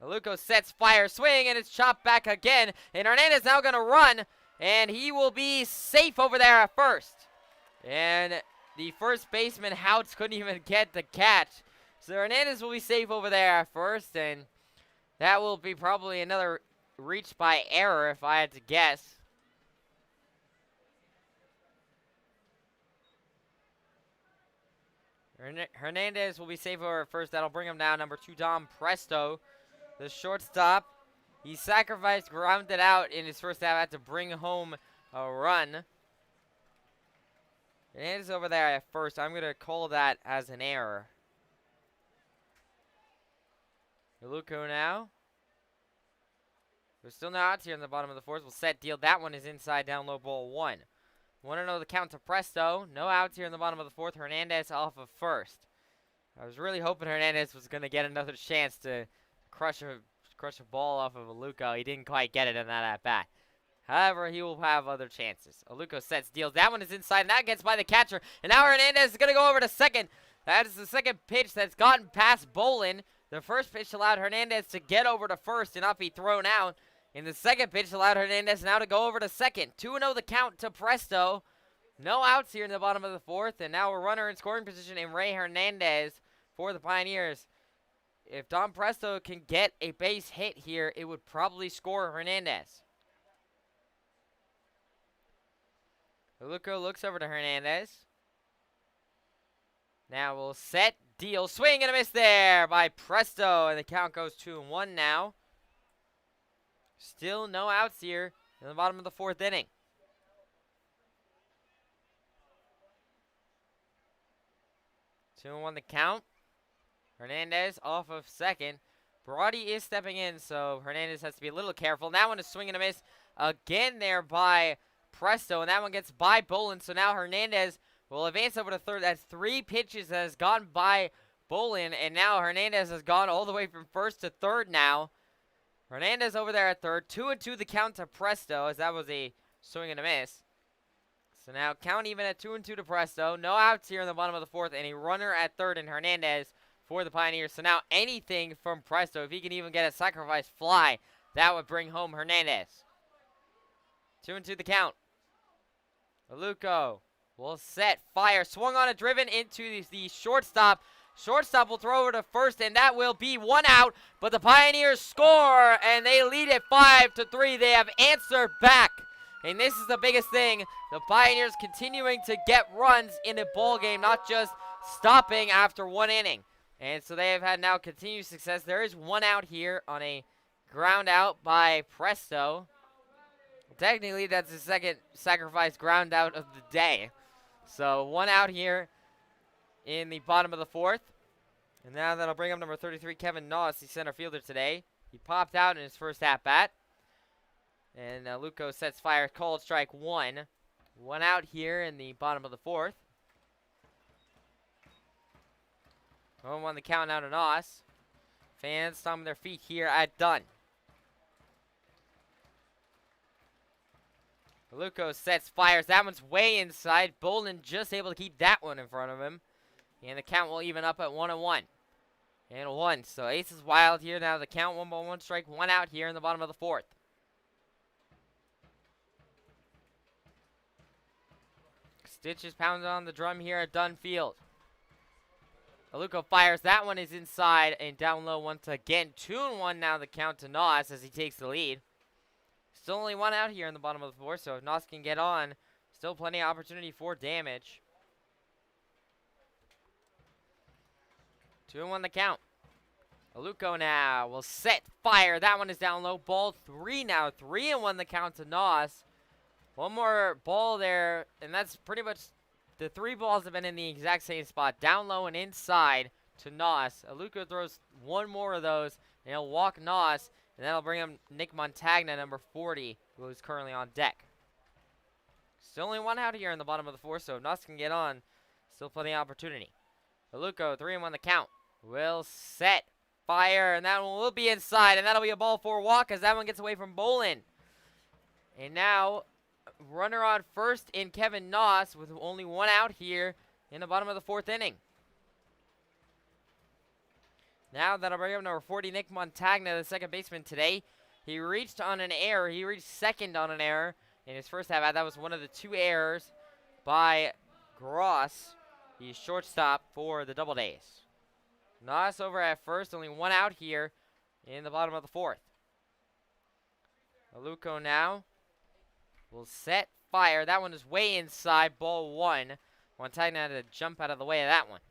Aluko sets, fire, swing, and it's chopped back again. And Hernandez now going to run, and he will be safe over there at first. And the first baseman, Houts, couldn't even get the catch. So Hernandez will be safe over there at first, and that will be probably another reach by error if I had to guess. Hernandez will be safe over at first. That'll bring him down. Number 2, Dom Presto, the shortstop. He sacrificed, grounded out in his first at-bat to bring home a run. Hernandez over there at first. I'm going to call that as an error. Aluko now. There's still no outs here in the bottom of the fourth. We'll set, deal. That one is inside, down low, ball 1. 1-0 the count to Presto. No outs here in the bottom of the fourth. Hernandez off of first. I was really hoping Hernandez was going to get another chance to crush a ball off of Aluko. He didn't quite get it in that at-bat. However, he will have other chances. Aluko sets, deals. That one is inside, and that gets by the catcher. And now Hernandez is going to go over to second. That is the second pitch that's gotten past Bolin. The first pitch allowed Hernandez to get over to first and not be thrown out. And the second pitch allowed Hernandez now to go over to second. 2-0 the count to Presto. No outs here in the bottom of the fourth. And now a runner in scoring position in Ray Hernandez for the Pioneers. If Dom Presto can get a base hit here, it would probably score Hernandez. Aluko looks over to Hernandez. Now we'll set, deal, swing and a miss there by Presto. And the count goes 2-1 now. Still no outs here in the bottom of the fourth inning. 2-1 the count. Hernandez off of second. Brody is stepping in, so Hernandez has to be a little careful. That one is swing and a miss again there by Presto, and that one gets by Bolin. So now Hernandez will advance over to third. That's 3 pitches that has gone by Bolin, and now Hernandez has gone all the way from first to third now. Hernandez over there at third. 2-2 the count to Presto, as that was a swing and a miss. So now count even at 2-2 to Presto. No outs here in the bottom of the fourth, and a runner at third in Hernandez for the Pioneers. So now anything from Presto, if he can even get a sacrifice fly, that would bring home Hernandez. 2-2 the count. Aluko will set, fire, swung on a driven into the shortstop. Shortstop will throw over to first, and that will be 1 out. But the Pioneers score, and they lead it 5-3. They have answered back, and this is the biggest thing. The Pioneers continuing to get runs in a ball game, not just stopping after 1 inning. And so they have had now continued success. There is 1 out here on a ground out by Presto. Technically, that's the second sacrifice ground out of the day. So 1 out here in the bottom of the fourth. And now that'll bring up number 33, Kevin Noss, the center fielder today. He popped out in his first at-bat. And Aluko sets fire, called strike 1. 1 out here in the bottom of the fourth. 1-1 the count out to Noss. Fans stomping their feet here at Dunn. Aluko sets, fires. That one's way inside. Bolin just able to keep that one in front of him. And the count will even up at 1-1. And 1. So Ace is wild here. Now the count 1-1 strike. 1 out here in the bottom of the 4th. Stitch is pounding on the drum here at Dunn Field. Aluko fires. That one is inside and down low once again. 2-1 now the count to Nos as he takes the lead. Still only 1 out here in the bottom of the 4th, so if Nos can get on, still plenty of opportunity for damage. 2-1 the count. Aluko now will set fire. That one is down low. Ball 3 now. 3-1 the count to Nos. One more ball there, and that's pretty much the 3 balls have been in the exact same spot. Down low and inside to Nos. Aluko throws 1 more of those, and he'll walk Nos, and that'll bring him Nick Montagna, number 40, who is currently on deck. Still only 1 out here in the bottom of the 4th, so if Nos can get on, still plenty of opportunity. Aluko, 3-1 the count. Will set fire, and that one will be inside, and that'll be a ball 4 walk as that one gets away from Bolin. And now, runner on first in Kevin Nos with only 1 out here in the bottom of the 4th inning. Now that'll bring up number 40, Nick Montagna, the second baseman today. He reached on an error. He reached second on an error in his first at-bat. That was one of the 2 errors by Gross. He's shortstop for the DoubleDays. Nos over at first, only 1 out here in the bottom of the 4th. Aluko now will set fire. That one is way inside, ball 1. Montagna had to jump out of the way of that one.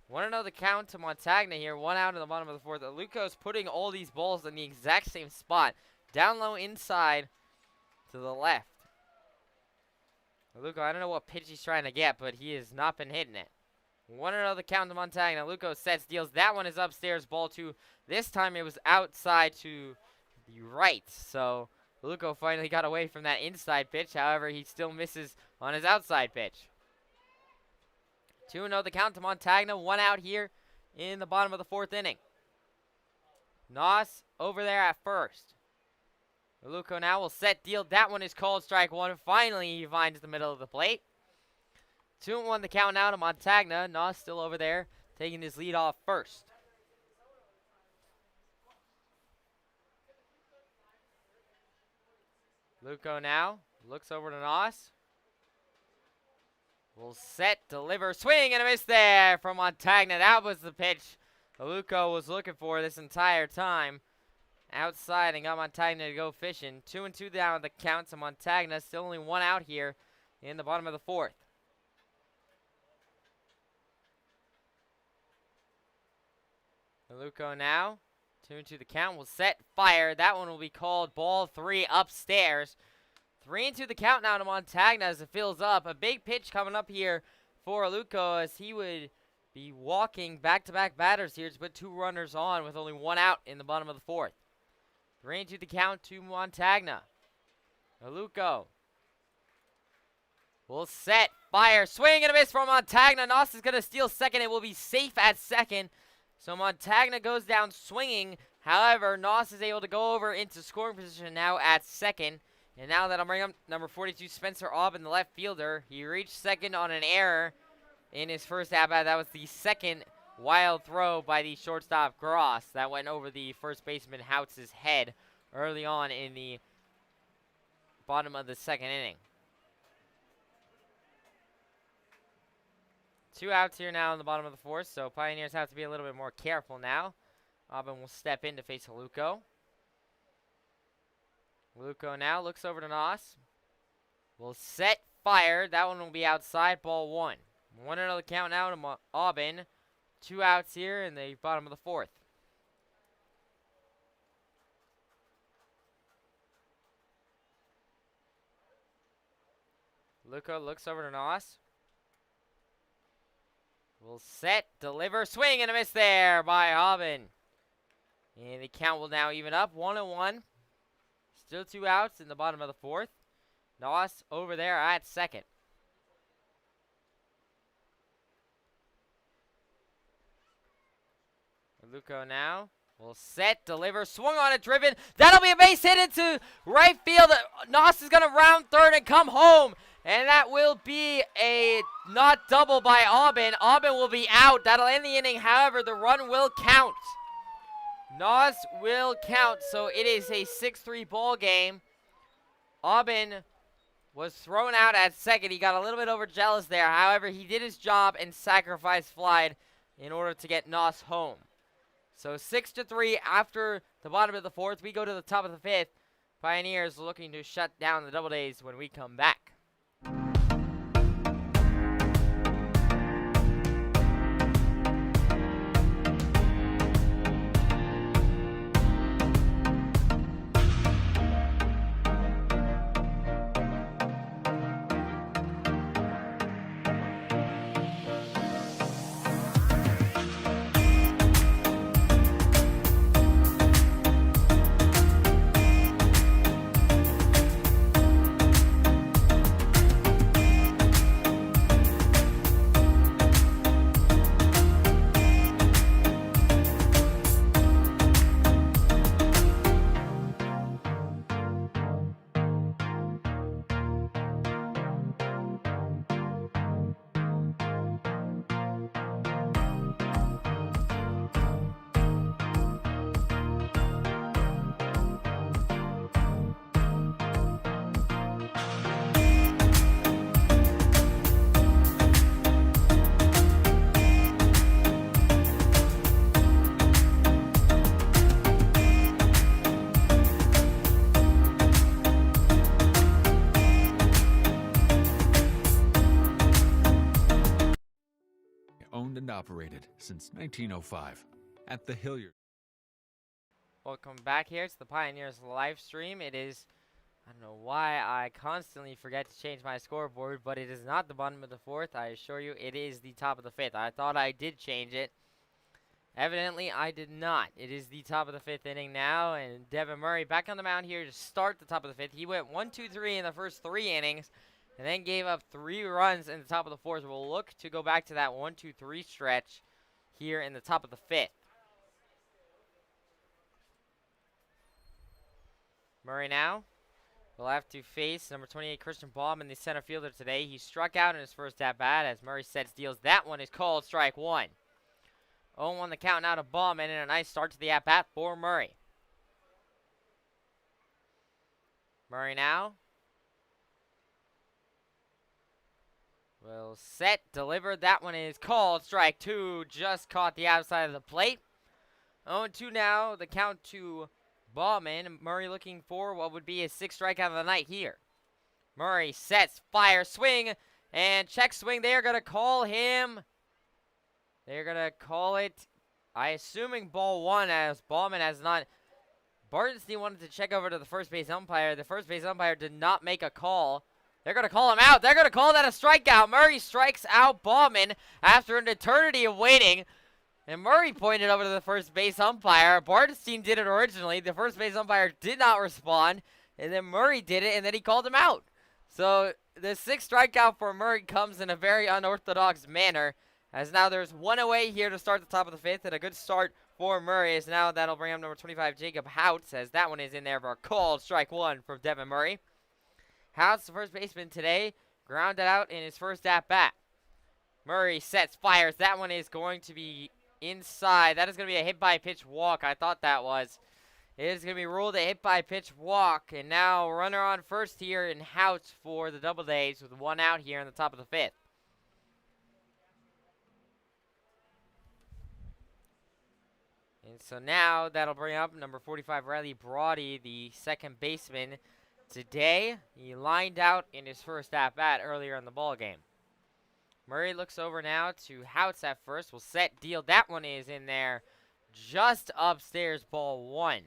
1-0 the count to Montagna here. 1 out in the bottom of the 4th. Aluko's putting all these balls in the exact same spot. Down low inside to the left. Aluko, I don't know what pitch he's trying to get, but he has not been hitting it. 1-0 the count to Montagna. Aluko sets, deals. That one is upstairs, ball 2. This time it was outside to the right. So Aluko finally got away from that inside pitch. However, he still misses on his outside pitch. 2-0 the count to Montagna. 1 out here in the bottom of the 4th inning. Nos over there at first. Aluko now will set, deal. That one is called strike 1. Finally, he finds the middle of the plate. 2-1 the count now to Montagna. Nos still over there taking his lead off first. Aluko now looks over to Nos. Will set, deliver, swing, and a miss there from Montagna. That was the pitch Aluko was looking for this entire time. Outside and got Montagna to go fishing. 2-2 down the count to Montagna. Still only 1 out here in the bottom of the 4th. Aluko now. 2-2 the count. Will set, fire. That one will be called ball 3 upstairs. 3-2 the count now to Montagna as it fills up. A big pitch coming up here for Aluko as he would be walking back-to-back batters here to put 2 runners on with only 1 out in the bottom of the 4th. 3-2 the count to Montagna. Aluko will set, fire, swing, and a miss from Montagna. Nos is going to steal second. It will be safe at second. So Montagna goes down swinging. However, Nos is able to go over into scoring position now at second. And now that'll bring up number 42, Spencer Auburn, the left fielder. He reached second on an error in his first at-bat. That was the second wild throw by the shortstop Gross that went over the first baseman Houtz's head early on in the bottom of the 2nd inning. 2 outs here now in the bottom of the 4th, so Pioneers have to be a little bit more careful now. Auburn will step in to face Aluko. Aluko now looks over to Nos. Will set, fire. That one will be outside, ball 1. 1-0 the count now to Auburn. 2 outs here in the bottom of the 4th. Aluko looks over to Nos. Will set, deliver, swing, and a miss there by Auburn. And the count will now even up, 1-1. Still 2 outs in the bottom of the 4th. Nos over there at second. Aluko now will set, deliver, swung on it, driven. That'll be a base hit into right field. Nos is going to round third and come home. And that will be a not double by Auburn. Auburn will be out. That'll end the inning. However, the run will count. Nos will count. So it is a 6-3 ball game. Auburn was thrown out at second. He got a little bit overzealous there. However, he did his job and sacrificed flied in order to get Nos home. So 6-3 after the bottom of the fourth. We go to the top of the fifth. Pioneers looking to shut down the DoubleDays when we come back. Owned and operated since 1905 at the Hilliard. Welcome back here to the Pioneers live stream. It is, I don't know why I constantly forget to change my scoreboard, but it is not the bottom of the fourth. I assure you it is the top of the fifth. I thought I did change it. Evidently, I did not. It is the top of the fifth inning now, and Devin Murray back on the mound here to start the top of the fifth. He went 1-2-3 in the first 3 innings, and then gave up 3 runs in the top of the fourth. We'll look to go back to that 1-2-3 stretch here in the top of the fifth. Murray now will have to face number 28, Christian Baum, in the center fielder today. He struck out in his first at-bat as Murray sets deals. That one is called strike one. 0-1 the count now to Baum, and a nice start to the at-bat for Murray. Murray now will set, deliver. That one is called strike two. Just caught the outside of the plate. 0-2 now, the count to Bauman. Murray looking for what would be his 6th strikeout of the night here. Murray sets, fire, swing, and check swing. They are going to call him. They're going to call it, I assuming ball one, as Bauman has not. Bartenstein wanted to check over to the first base umpire. The first base umpire did not make a call. They're going to call him out. They're going to call that a strikeout. Murray strikes out Bauman after an eternity of waiting. And Murray pointed over to the first base umpire. Bartenstein did it originally. The first base umpire did not respond. And then Murray did it, and then he called him out. So the 6th strikeout for Murray comes in a very unorthodox manner, as now there's one away here to start the top of the fifth, and a good start for Murray, as now that'll bring up number 25, Jacob Houts, as that one is in there for a called strike one from Devin Murray. Houts, the first baseman today, grounded out in his first at-bat. Murray sets, fires. That one is going to be inside. That is going to be a hit-by-pitch walk. I thought that was. It is going to be ruled a hit-by-pitch walk, and now runner on first here in Houts for the DoubleDays with one out here in the top of the fifth. And so now that'll bring up number 45, Riley Brody, the second baseman today. He lined out in his first at-bat earlier in the ball game. Murray looks over now to Houts at first. Will set, deal. That one is in there just upstairs, ball one.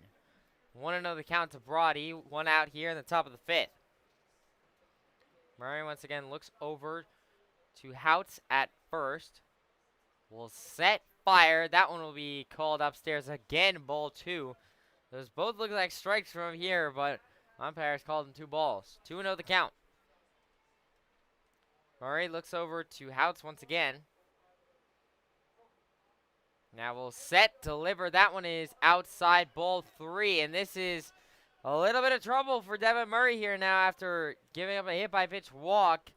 1-0 the count to Brody. One out here in the top of the fifth. Murray once again looks over to Houts at first. Will set, fire. That one will be called upstairs again, ball two. Those both look like strikes from here, but umpires called them 2 balls. 2-0 the count. Murray looks over to Houts once again. Now we'll set, deliver. That one is outside, ball 3, and this is A little bit of trouble for Devin Murray here now after giving up a hit-by-pitch walk.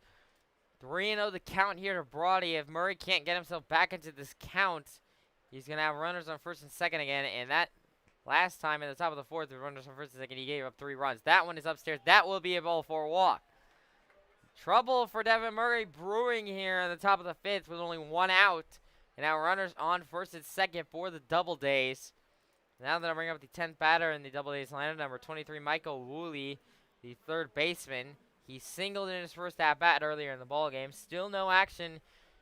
3-0 the count here to Brody. If Murray can't get himself back into this count, he's going to have runners on first and second again. And that last time in the top of the fourth with runners on first and second, he gave up 3 runs. That one is upstairs. That will be a ball for a walk. Trouble for Devin Murray brewing here in the top of the fifth with only 1 out. And now runners on first and second for the DoubleDays. Now that I bring up the 10th batter in the DoubleDays lineup, number 23, Michael Woolley, the third baseman. He singled in his first at-bat earlier in the ball game. Still no action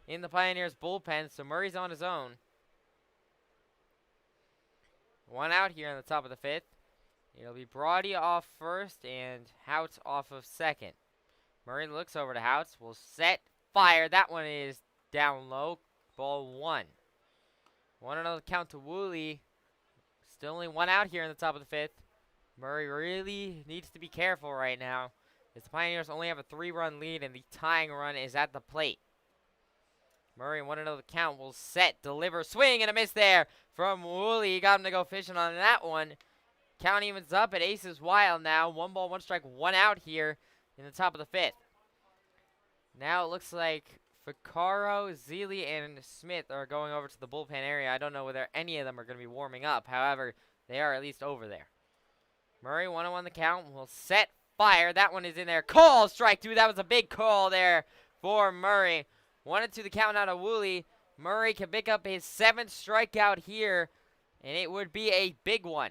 in the Pioneers bullpen, so Murray's on his own. 1 out here in the top of the fifth. It'll be Brody off first and Houts off of second. Murray looks over to Houts. Will set, fire. That one is down low. Ball 1. 1-0 count to Woolley. Still only 1 out here in the top of the fifth. Murray really needs to be careful right now, as the Pioneers only have a 3-run lead and the tying run is at the plate. Murray 1-0 the count. Will set, deliver, swing, and a miss there from Woolley. He got him to go fishing on that one. Count evens up at aces wild now. 1 ball, 1 strike, 1 out here in the top of the fifth. Now it looks like Vaccaro, Zeile, and Smith are going over to the bullpen area. I don't know whether any of them are going to be warming up. However, they are at least over there. Murray 1-1 the count. Will set, fire. That one is in there. Call, strike 2. That was a big call there for Murray. 1-2 the count out of Woolley. Murray can pick up his 7th strikeout here, and it would be a big one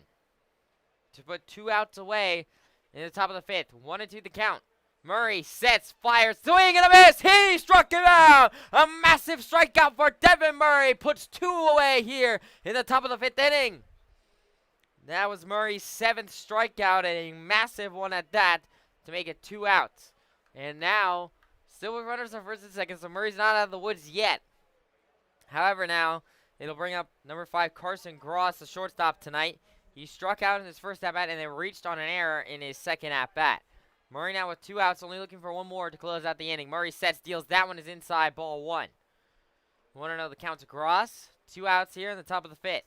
to put 2 outs away in the top of the fifth. 1-2 the count. Murray sets, fires, swing and a miss. He struck him out. A massive strikeout for Devin Murray. Puts 2 away here in the top of the 5th inning. That was Murray's 7th strikeout, and a massive one at that to make it 2 outs. And now, still with runners on first and second, so Murray's not out of the woods yet. However, now, it'll bring up number 5, Carson Gross, the shortstop tonight. He struck out in his first at-bat and then reached on an error in his second at-bat. Murray now with 2 outs, only looking for 1 more to close out the inning. Murray sets, deals. That one is inside, ball 1. 1-0 the count to Gross. 2 outs here in the top of the fifth.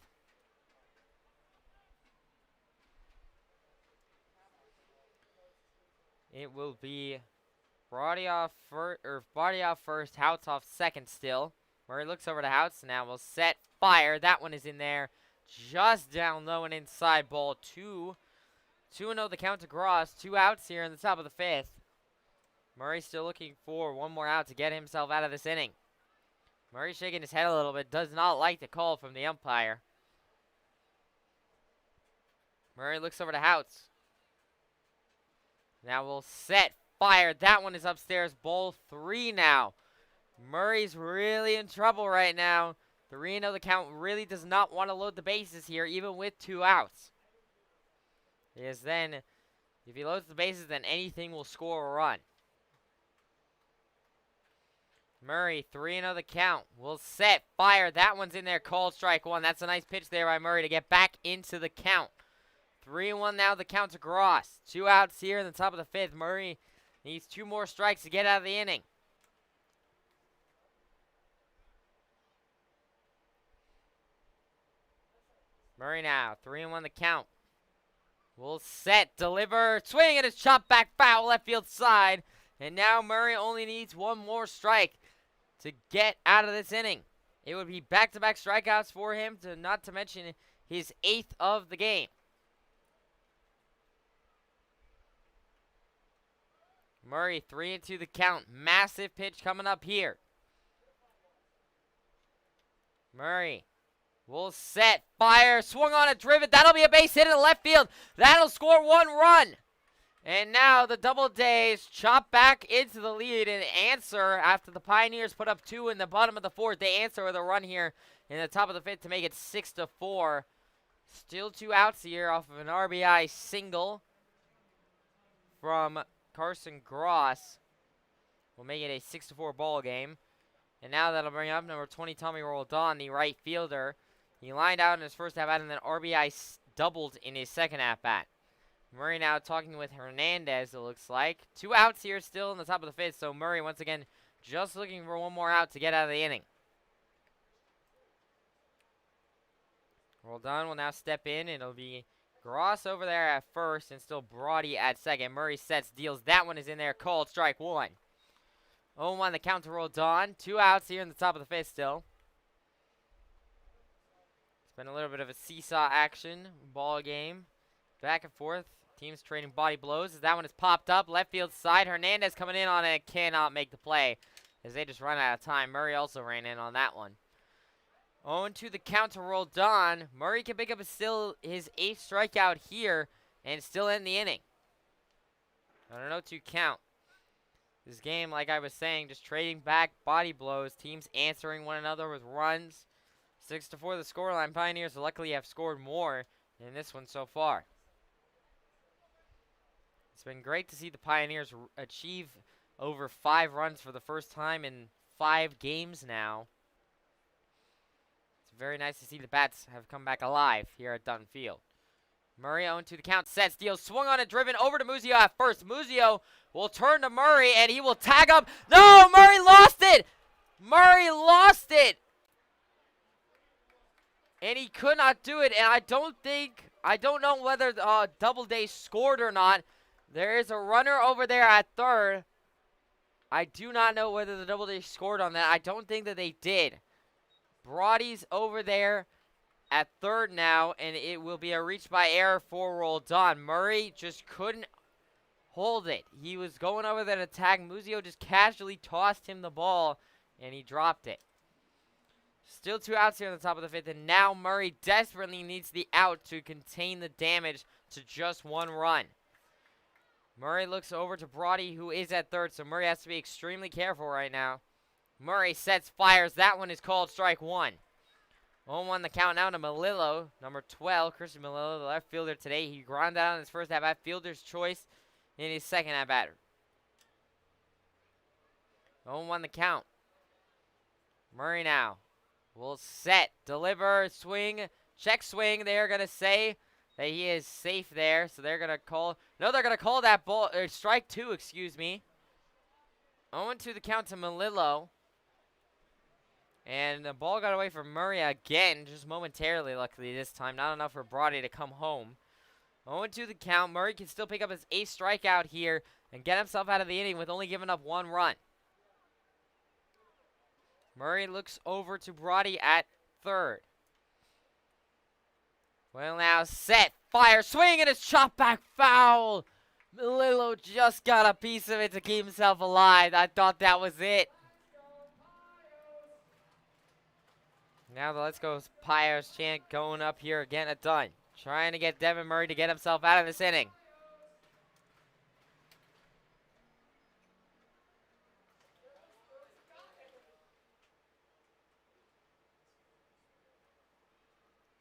It will be Brody off first, Houts off second still. Murray looks over to Houts. Now will set, fire. That one is in there. Just down low and inside, ball 2. 2-0 the count to Gross. 2 outs here in the top of the fifth. Murray still looking for 1 more out to get himself out of this inning. Murray shaking his head a little bit. Does not like the call from the umpire. Murray looks over to Houts. Now we'll set, fire. That one is upstairs. Ball 3 now. Murray's really in trouble right now. 3-0 the count. Really does not want to load the bases here, even with 2 outs. Because then, if he loads the bases, then anything will score a run. Murray, 3-0 the count. Will set, fire. That one's in there. Called strike 1. That's a nice pitch there by Murray to get back into the count. 3-1 now the count to Gross. 2 outs here in the top of the fifth. Murray needs 2 more strikes to get out of the inning. Murray now, 3-1 the count. Will set, deliver, swing, and it's chopped back foul left field side. And now Murray only needs 1 more strike to get out of this inning. It would be back-to-back strikeouts for him, not to mention his 8th of the game. Murray, 3-2 the count. Massive pitch coming up here. Murray will set, fire, swung on a driven. That'll be a base hit in the left field. That'll score 1 run. And now the DoubleDays chop back into the lead and answer after the Pioneers put up 2 in the bottom of the 4th. They answer with a run here in the top of the 5th to make it 6-4. Still 2 outs here off of an RBI single from Carson Gross. Will make it a 6-4 ball game. And now that'll bring up number 20, Tommy Roldan, the right fielder. He lined out in his first at-bat and then RBI doubled in his second at-bat. Murray now talking with Hernandez, it looks like. 2 outs here still in the top of the 5th, so Murray once again just looking for 1 more out to get out of the inning. Roldan will now step in, and it'll be Gross over there at first, and still Brody at second. Murray sets, deals. That one is in there. Called strike one. 0-1 the count to roll Dawn. 2 outs here in the top of the fifth still. It's been a little bit of a seesaw action ball game. Back and forth. Teams trading body blows as that one is popped up. Left field side. Hernandez coming in on it. Cannot make the play as they just run out of time. Murray also ran in on that one. 0-2 the count to roll Dawn. Murray can pick up his 8th strikeout here and still end the inning. On an 0-2 count. This game, like I was saying, just trading back body blows. Teams answering one another with runs. 6-4 the scoreline. Pioneers luckily have scored more in this one so far. It's been great to see the Pioneers achieve over 5 runs for the first time in 5 games now. Very nice to see the bats have come back alive here at Dutton Field. Murray 0-2 the count, sets, deals, swung on it, driven over to Muzio at first. Muzio will turn to Murray, and he will tag up. No, Murray lost it! Murray lost it! And he could not do it, and I don't know whether DoubleDays scored or not. There is a runner over there at third. I do not know whether the DoubleDays scored on that. I don't think that they did. Brody's over there at third now, and it will be a reach by error for roll Dawn. Murray just couldn't hold it. He was going over there to tag. Muzio just casually tossed him the ball, and he dropped it. Still 2 outs here on the top of the fifth, and now Murray desperately needs the out to contain the damage to just 1 run. Murray looks over to Brody, who is at third, so Murray has to be extremely careful right now. Murray sets, fires. That one is called strike 1. 0-1 the count now to Melillo, number 12, Christian Melillo, the left fielder today. He grounded out in his first at-bat, fielder's choice in his second at-bat. 0-1 the count. Murray now will set, deliver, swing, check swing. They're going to say that he is safe there, so they're going to call. No, they're going to call that ball, strike 2, excuse me. 0-2 the count to Melillo. And the ball got away from Murray again, just momentarily, luckily this time. Not enough for Brody to come home. 0-2 the count. Murray can still pick up his 8th strikeout here and get himself out of the inning with only giving up 1 run. Murray looks over to Brody at third. Well, now set, fire, swing, and it's chopped back foul. Melillo just got a piece of it to keep himself alive. I thought that was it. Now the Let's Go Pirates chant going up here again at Dunn. Trying to get Devin Murray to get himself out of this inning.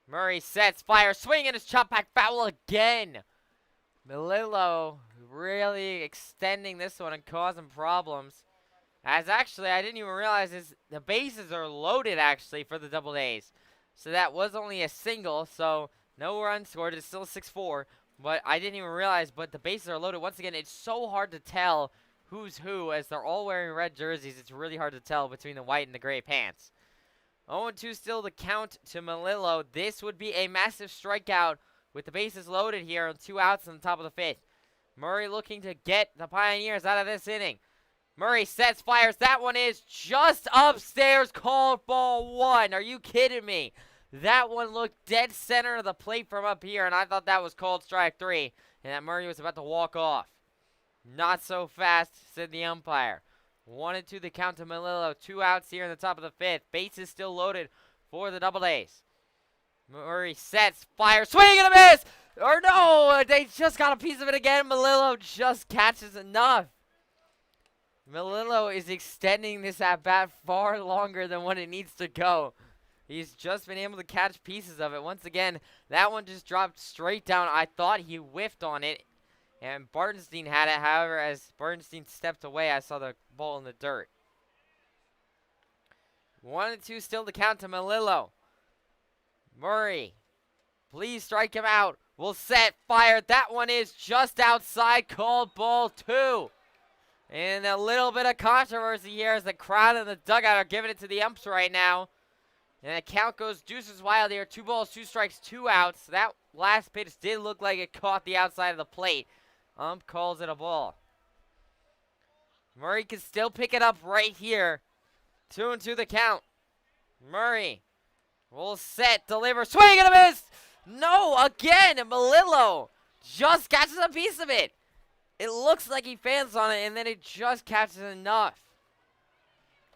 Murray sets, fire, swing, and it's chopped back foul again. Melillo really extending this one and causing problems. As actually, I didn't even realize the bases are loaded actually for the DoubleDays. So that was only a single, so no runs scored. It's still 6-4, but I didn't even realize, but the bases are loaded. Once again, it's so hard to tell who's who as they're all wearing red jerseys. It's really hard to tell between the white and the gray pants. 0-2 still the count to Melillo. This would be a massive strikeout with the bases loaded here on 2 outs in the top of the fifth. Murray looking to get the Pioneers out of this inning. Murray sets, fires. That one is just upstairs. Called ball 1. Are you kidding me? That one looked dead center of the plate from up here, and I thought that was called strike 3, and that Murray was about to walk off. Not so fast, said the umpire. 1-2 the count to Melillo. 2 outs here in the top of the fifth. Bases still loaded for the DoubleDays. Murray sets, fires, swing and a miss! Or no, they just got a piece of it again. Melillo just catches enough. Melillo is extending this at-bat far longer than what it needs to go. He's just been able to catch pieces of it. Once again, that one just dropped straight down. I thought he whiffed on it, and Bartenstein had it. However, as Bartenstein stepped away, I saw the ball in the dirt. 1-2 still to count to Melillo. Murray, please strike him out. Will set, fire. That one is just outside. Called ball 2. And a little bit of controversy here as the crowd in the dugout are giving it to the umps right now. And the count goes deuces wild here. 2 balls, 2 strikes, 2 outs. That last pitch did look like it caught the outside of the plate. Calls it a ball. Murray can still pick it up right here. 2-2 the count. Murray will set, deliver, swing and a miss. No, again, Melillo just catches a piece of it. It looks like he fans on it, and then it just catches enough.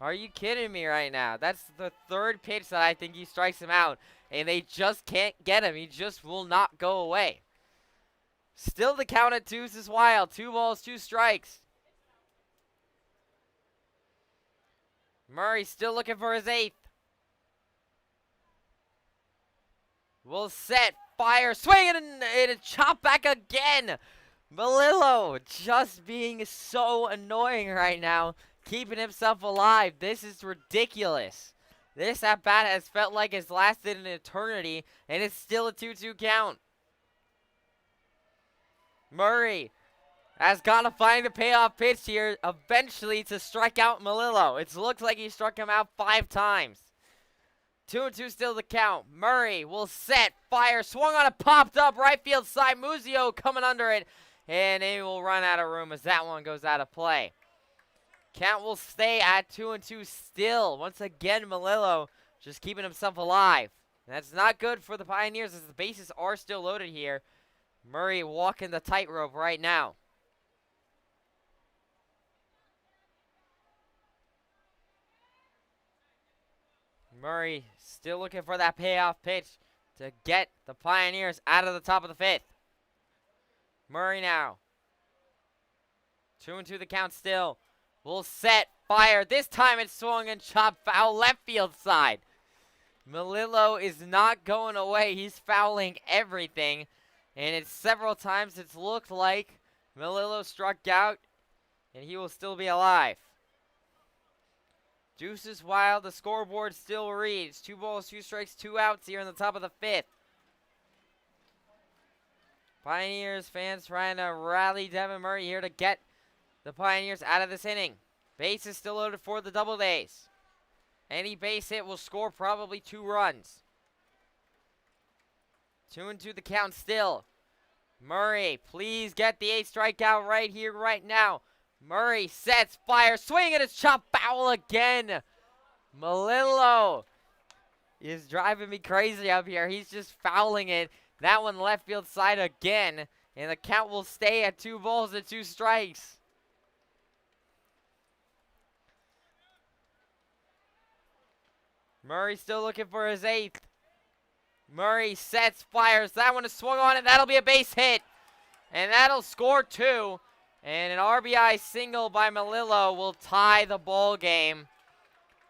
Are you kidding me right now? That's the 3rd pitch that I think he strikes him out, and they just can't get him. He just will not go away. Still the count at 2 is wild. 2 balls, 2 strikes. Murray still looking for his 8th. Will set, fire, swing, and a chop back again. Melillo just being so annoying right now, keeping himself alive. This is ridiculous. This at-bat has felt like it's lasted an eternity, and it's still a 2-2 count. Murray has got to find the payoff pitch here eventually to strike out Melillo. It's looked like he struck him out 5 times. 2-2 still the count. Murray will set, fire, swung on it, popped up, right field side. Muzio coming under it, and he will run out of room as that one goes out of play. Count will stay at 2-2 still. Once again, Melillo just keeping himself alive. And that's not good for the Pioneers as the bases are still loaded here. Murray walking the tightrope right now. Murray still looking for that payoff pitch to get the Pioneers out of the top of the 5th. Murray now. 2-2 the count still. Will set, fire. This time it's swung and chopped foul left field side. Melillo is not going away. He's fouling everything. And it's several times it's looked like Melillo struck out and he will still be alive. Deuces wild. The scoreboard still reads 2 balls, 2 strikes, 2 outs here in the top of the 5th. Pioneers fans trying to rally Devin Murray here to get the Pioneers out of this inning. Base is still loaded for the DoubleDays. Any base hit will score probably 2 runs. 2-2 the count still. Murray, please get the 8th strikeout right here, right now. Murray sets, fire, swing, and it's chopped foul again. Melillo is driving me crazy up here. He's just fouling it. That one left field side again. And the count will stay at 2 balls and 2 strikes. Murray still looking for his 8th. Murray sets, fires. That one is swung on, and that'll be a base hit. And that'll score 2. And an RBI single by Melillo will tie the ball game.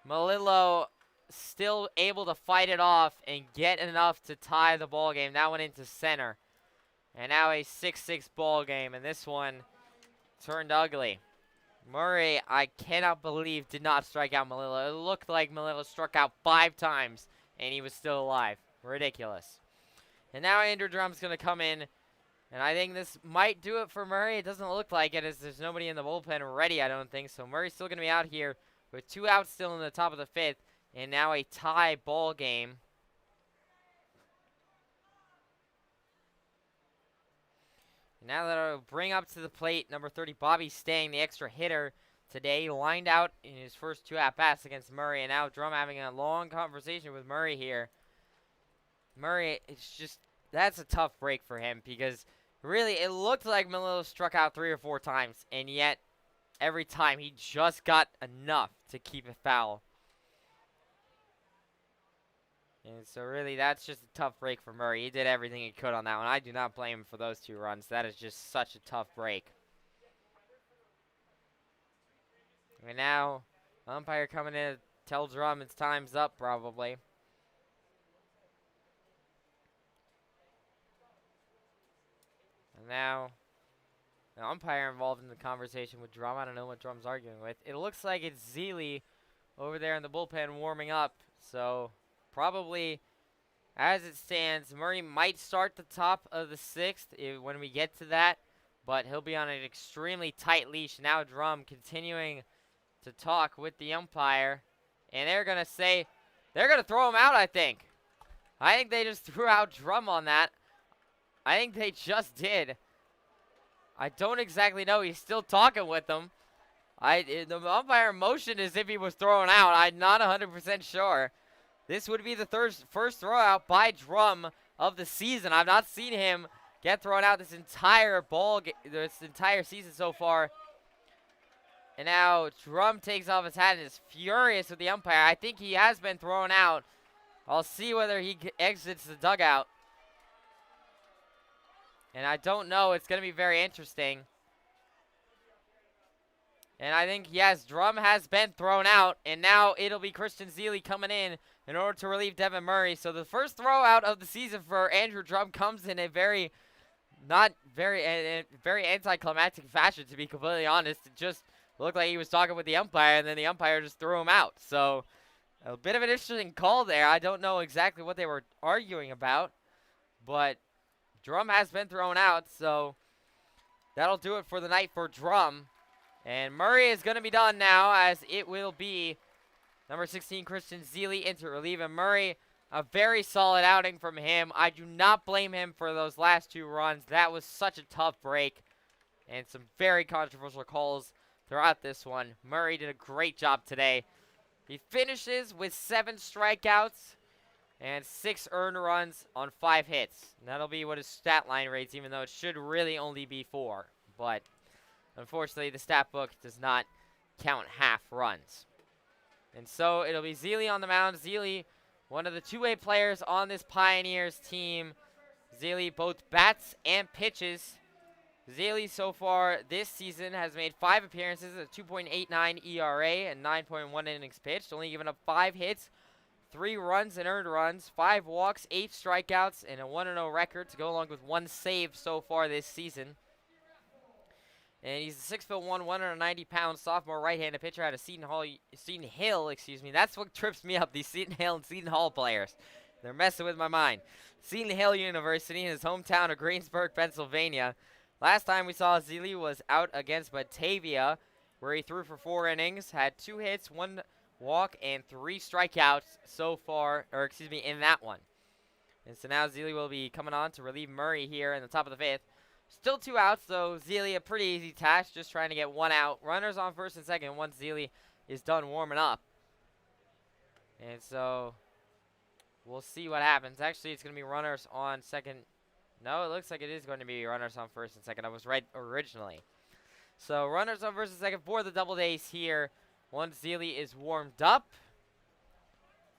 Melillo still able to fight it off and get enough to tie the ball game. That went into center. And now a 6-6 ball game, and this one turned ugly. Murray, I cannot believe, did not strike out Melillo. It looked like Melillo struck out 5 times, and he was still alive. Ridiculous. And now Andrew Drum's going to come in, and I think this might do it for Murray. It doesn't look like it, as there's nobody in the bullpen ready, I don't think. So Murray's still going to be out here with 2 outs still in the top of the 5th, and now a tie ball game. Now that I'll bring up to the plate, number 30, Bobby Stang, the extra hitter today, lined out in his first 2 at-bats against Murray, and now Drum having a long conversation with Murray here. Murray, it's just, that's a tough break for him, because really it looked like Melillo struck out 3 or 4 times, and yet every time he just got enough to keep it foul. And so really that's just a tough break for Murray. He did everything he could on that one. I do not blame him for those 2 runs. That is just such a tough break. And now, umpire coming in to tell Drum his time's up probably. And now, the umpire involved in the conversation with Drum. I don't know what Drum's arguing with. It looks like it's Zealy over there in the bullpen warming up. So probably, as it stands, Murray might start the top of the 6th when we get to that, but he'll be on an extremely tight leash. Now Drum continuing to talk with the umpire, and they're going to say They're going to throw him out, I think. I think they just threw out Drum on that. I think they just did. I don't exactly know. He's still talking with them. The umpire motioned as if he was thrown out. I'm not 100% sure. This would be the first throw out by Drum of the season. I've not seen him get thrown out this entire season so far. And now Drum takes off his hat and is furious with the umpire. I think he has been thrown out. I'll see whether he exits the dugout. And I don't know. It's going to be very interesting. And I think, yes, Drum has been thrown out. And now it'll be Christian Zeile coming in order to relieve Devin Murray. So the first throw out of the season for Andrew Drum comes in a very anticlimactic fashion, to be completely honest. It just looked like he was talking with the umpire, and then the umpire just threw him out. So a bit of an interesting call there. I don't know exactly what they were arguing about, but Drum has been thrown out, so that'll do it for the night for Drum. And Murray is going to be done now, as it will be number 16, Christian Zeile, in to relieve him. Murray, a very solid outing from him. I do not blame him for those last 2 runs. That was such a tough break, and some very controversial calls throughout this one. Murray did a great job today. He finishes with 7 strikeouts and 6 earned runs on 5 hits. And that'll be what his stat line rates, even though it should really only be 4. But unfortunately, the stat book does not count half runs. And so it'll be Zeile on the mound. Zeile, one of the two-way players on this Pioneers team. Zeile both bats and pitches. Zeile so far this season has made 5 appearances, a 2.89 ERA and 9.1 innings pitched, only given up 5 hits, 3 runs and earned runs, 5 walks, 8 strikeouts, and a 1-0 record to go along with 1 save so far this season. And he's a 6'1", 190-pound sophomore right-handed pitcher out of Seton Hill. That's what trips me up, these Seton Hill and Seton Hall players. They're messing with my mind. Seton Hill University in his hometown of Greensburg, Pennsylvania. Last time we saw Zeile was out against Batavia, where he threw for 4 innings, had 2 hits, 1 walk, and 3 strikeouts so far, in that one. And so now Zeile will be coming on to relieve Murray here in the top of the 5th. Still 2 outs, though. Zeile, a pretty easy task, just trying to get 1 out. Runners on first and second once Zeile is done warming up. And so we'll see what happens. Actually, it's going to be runners on second. No, it looks like it is going to be runners on first and second. I was right originally. So runners on first and second for the DoubleDays here. Once Zeile is warmed up.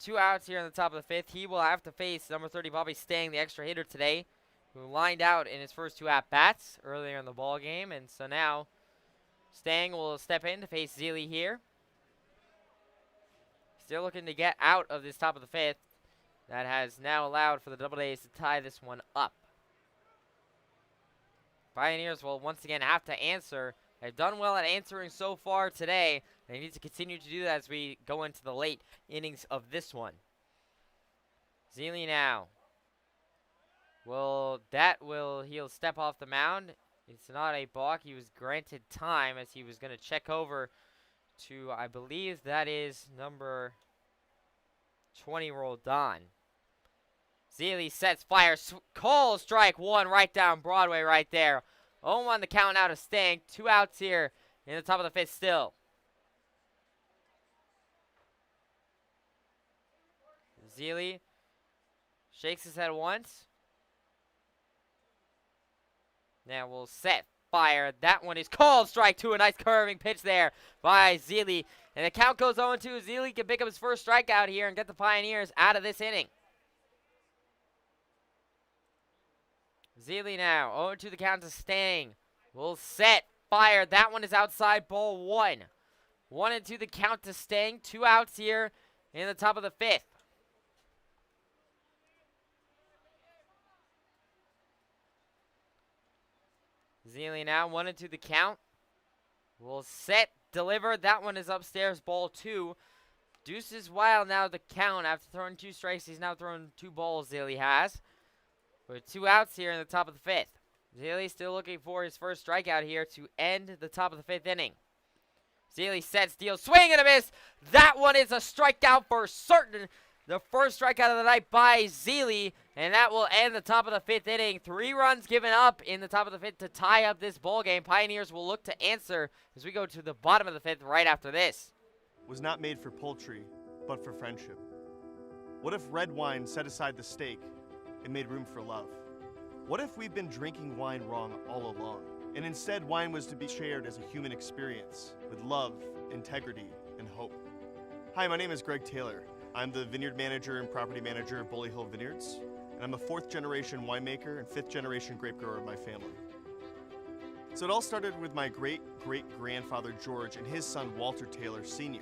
2 outs here in the top of the 5th. He will have to face number 30, Bobby Stang, the extra hitter today, who lined out in his first 2 at-bats earlier in the ball game. And so now Stang will step in to face Zeile here. Still looking to get out of this top of the 5th. That has now allowed for the DoubleDays to tie this one up. Pioneers will once again have to answer. They've done well at answering so far today. They need to continue to do that as we go into the late innings of this one. Zeile now. He'll step off the mound. It's not a balk. He was granted time as he was going to check over to, I believe that is number 20, Roldan. Zeile sets, fires, calls strike 1 right down Broadway right there. 0-1 the count out of Stang. 2 outs here in the top of the 5th still. Zeile shakes his head once. Now we'll set, fire. That one is called strike 2. A nice curving pitch there by Zeile. And the count goes 0-2. Zeile can pick up his first strikeout here and get the Pioneers out of this inning. Zeile now, 0-2 the count to Stang. Will set, fire. That one is outside, ball 1. 1-2 the count to Stang. 2 outs here in the top of the 5th. Zeile now, 1-2 the count. Will set, deliver. That one is upstairs, ball 2. Deuces Wild now the count. After throwing 2 strikes, he's now thrown 2 balls, Zeile has. With 2 outs here in the top of the 5th. Zeile still looking for his first strikeout here to end the top of the 5th inning. Zeile sets, deals, swing and a miss. That one is a strikeout for certain. the first strikeout of the night by Zeile, and that will end the top of the 5th inning. 3 runs given up in the top of the 5th to tie up this ball game. Pioneers will look to answer as we go to the bottom of the 5th right after this. Was not made for poultry, but for friendship. What if red wine set aside the steak and made room for love? What if we've been drinking wine wrong all along, and instead wine was to be shared as a human experience with love, integrity, and hope? Hi, my name is Greg Taylor. I'm the vineyard manager and property manager of Bully Hill Vineyards, and I'm a 4th generation winemaker and 5th generation grape grower of my family. So it all started with my great-great-grandfather George and his son Walter Taylor Sr.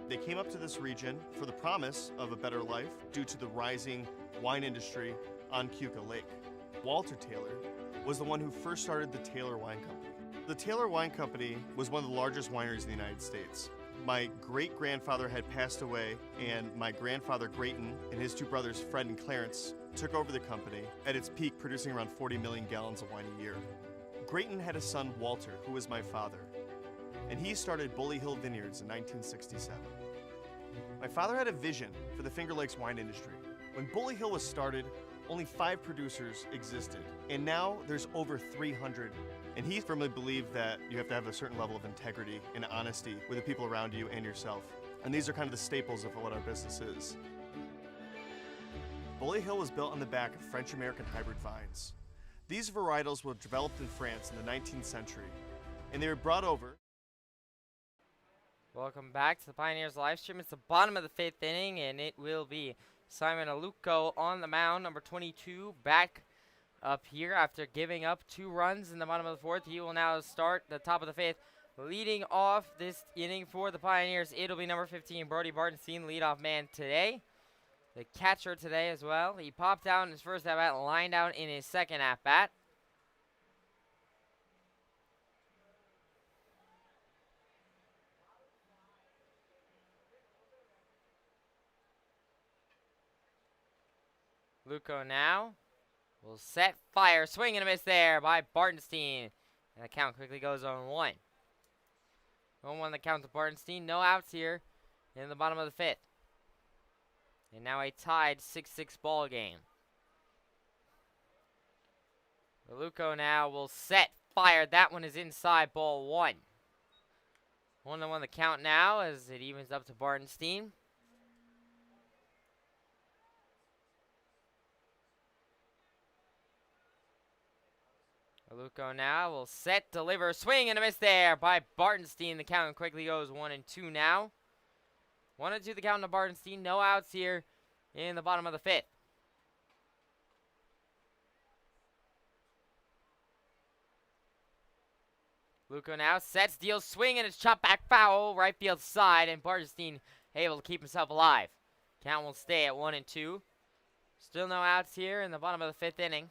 They came up to this region for the promise of a better life due to the rising wine industry on Keuka Lake. Walter Taylor was the one who first started the Taylor Wine Company. The Taylor Wine Company was one of the largest wineries in the United States. My great-grandfather had passed away, and my grandfather Grayton and his 2 brothers Fred and Clarence took over the company at its peak, producing around 40 million gallons of wine a year. Grayton had a son, Walter, who was my father, and he started Bully Hill Vineyards in 1967. My father had a vision for the Finger Lakes wine industry. When Bully Hill was started, only 5 producers existed, and now there's over 300. And he firmly believed that you have to have a certain level of integrity and honesty with the people around you and yourself. And these are kind of the staples of what our business is. Bully Hill was built on the back of French-American hybrid vines. These varietals were developed in France in the 19th century, and they were brought over. Welcome back to the Pioneers live stream. It's the bottom of the 5th inning, and it will be Simon Aluko on the mound, number 22, back up here after giving up 2 runs in the bottom of the 4th. He will now start the top of the 5th. Leading off this inning for the Pioneers, it'll be number 15, Brody Bartenstein, leadoff man today. The catcher today as well. He popped out in his first at-bat, lined out in his second at-bat. Luco now will set, fire, swing and a miss there by Bartenstein. And the count quickly goes 0-1. 0-1 the count to Bartenstein. No outs here in the bottom of the 5th. And now a tied 6-6 ball game. Luco now will set, fire. That one is inside, ball 1. 1-1 the count now as it evens up to Bartenstein. Luco now will set, deliver, swing, and a miss there by Bartenstein. The count quickly goes 1-2 now. 1-2 the count to Bartenstein. No outs here in the bottom of the 5th. Luco now sets, deals, swing, and it's chopped back foul, right field side, and Bartenstein able to keep himself alive. Count will stay at 1-2. Still no outs here in the bottom of the 5th inning.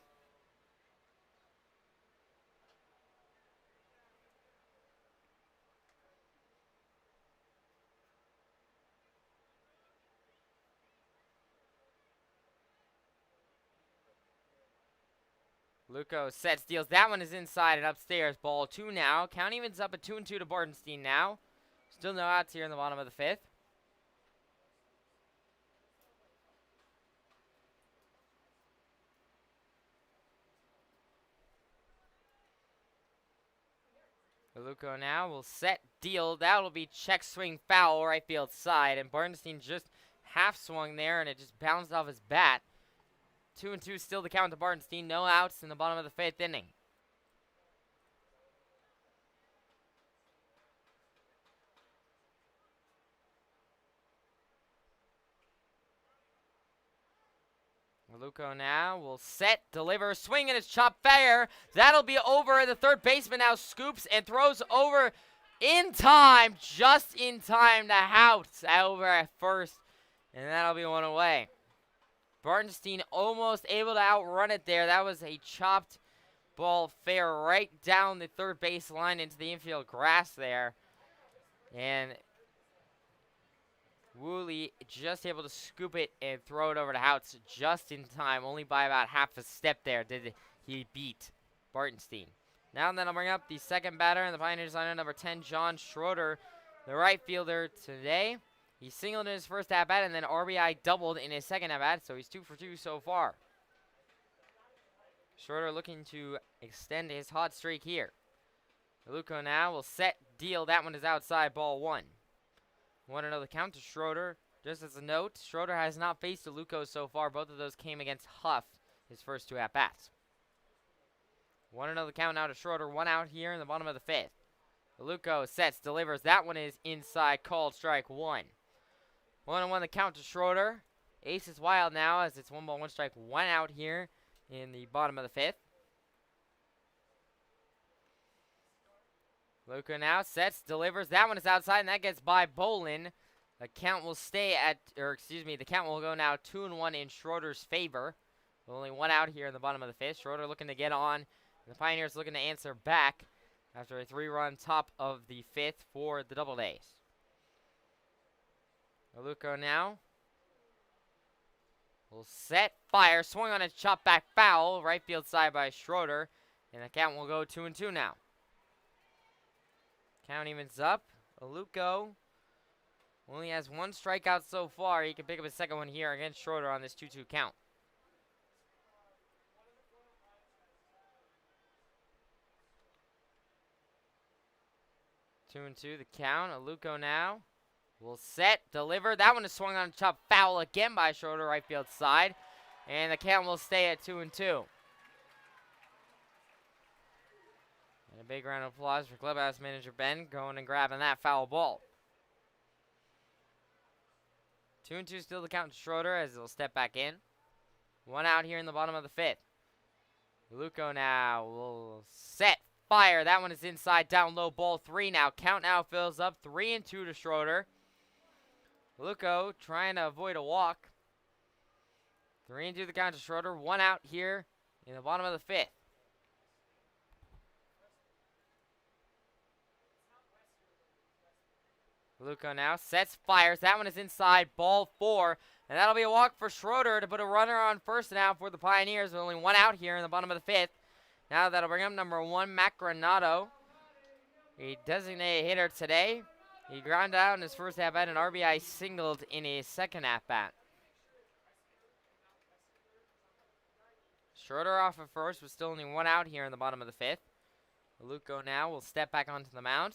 Luco sets, deals. That one is inside and upstairs. Ball 2 now. Count evens up at 2-2 to Bartenstein now. Still no outs here in the bottom of the 5th. Luco now will set, deal. That will be check, swing, foul, right field side. And Bartenstein just half swung there, and it just bounced off his bat. 2-2 still the count to Bartenstein. No outs in the bottom of the 5th inning. Luco now will set, deliver, swing, and it's chopped fair. That'll be over. The third baseman now scoops and throws over in time, just in time to House over at first. And that'll be one away. Bartenstein almost able to outrun it there. That was a chopped ball fair right down the third base line into the infield grass there. And Woolley just able to scoop it and throw it over to House just in time. Only by about half a step there did he beat Bartenstein. Now and then I'll bring up the second batter in the Pioneers lineup, number 10, John Schroeder, the right fielder today. He singled in his first at-bat and then RBI doubled in his second at-bat, so he's 2 for 2 so far. Schroeder looking to extend his hot streak here. Aluko now will set, deal. That one is outside, ball 1. 1-0 the count to Schroeder. Just as a note, Schroeder has not faced Aluko so far. Both of those came against Huff, his first 2 at-bats. 1-0 the count now to Schroeder. 1 out here in the bottom of the 5th. Aluko sets, delivers. That one is inside, called strike 1. 1-1 the count to Schroeder. Ace is wild now as it's 1 ball, 1 strike, 1 out here in the bottom of the 5th. Aluko now sets, delivers. That one is outside, and that gets by Bolin. The count will stay at, the count will go now 2-1 in Schroeder's favor. Only 1 out here in the bottom of the 5th. Schroeder looking to get on. The Pioneers looking to answer back after a 3-run top of the 5th for the Doubledays. Aluko now will set, fire, swung on a chop back foul, right field side by Schroeder, and the count will go 2-2 now. Count evens up. Aluko only has 1 strikeout so far. He can pick up his second one here against Schroeder on this 2-2 count. 2-2 the count. Aluko now will set, deliver. That one is swung on a chop foul again by Schroeder, right field side. And the count will stay at 2-2. And a big round of applause for clubhouse manager Ben going and grabbing that foul ball. 2-2 still the count to Schroeder as he'll step back in. 1 out here in the bottom of the 5th. Aluko now will set, fire. That one is inside, down low, ball 3 now. Count now fills up 3-2 to Schroeder. Aluko trying to avoid a walk. 3-2 the count to Schroeder. 1 out here in the bottom of the 5th. Aluko now sets, fires. That one is inside, ball 4. And that'll be a walk for Schroeder to put a runner on first now for the Pioneers. With only 1 out here in the bottom of the 5th. Now that'll bring up number 1, Mac Granato. A designated hitter today. He grounded out in his first at-bat and RBI singled in his second at-bat. Schroeder off at first with still only 1 out here in the bottom of the 5th. Aluko now will step back onto the mound.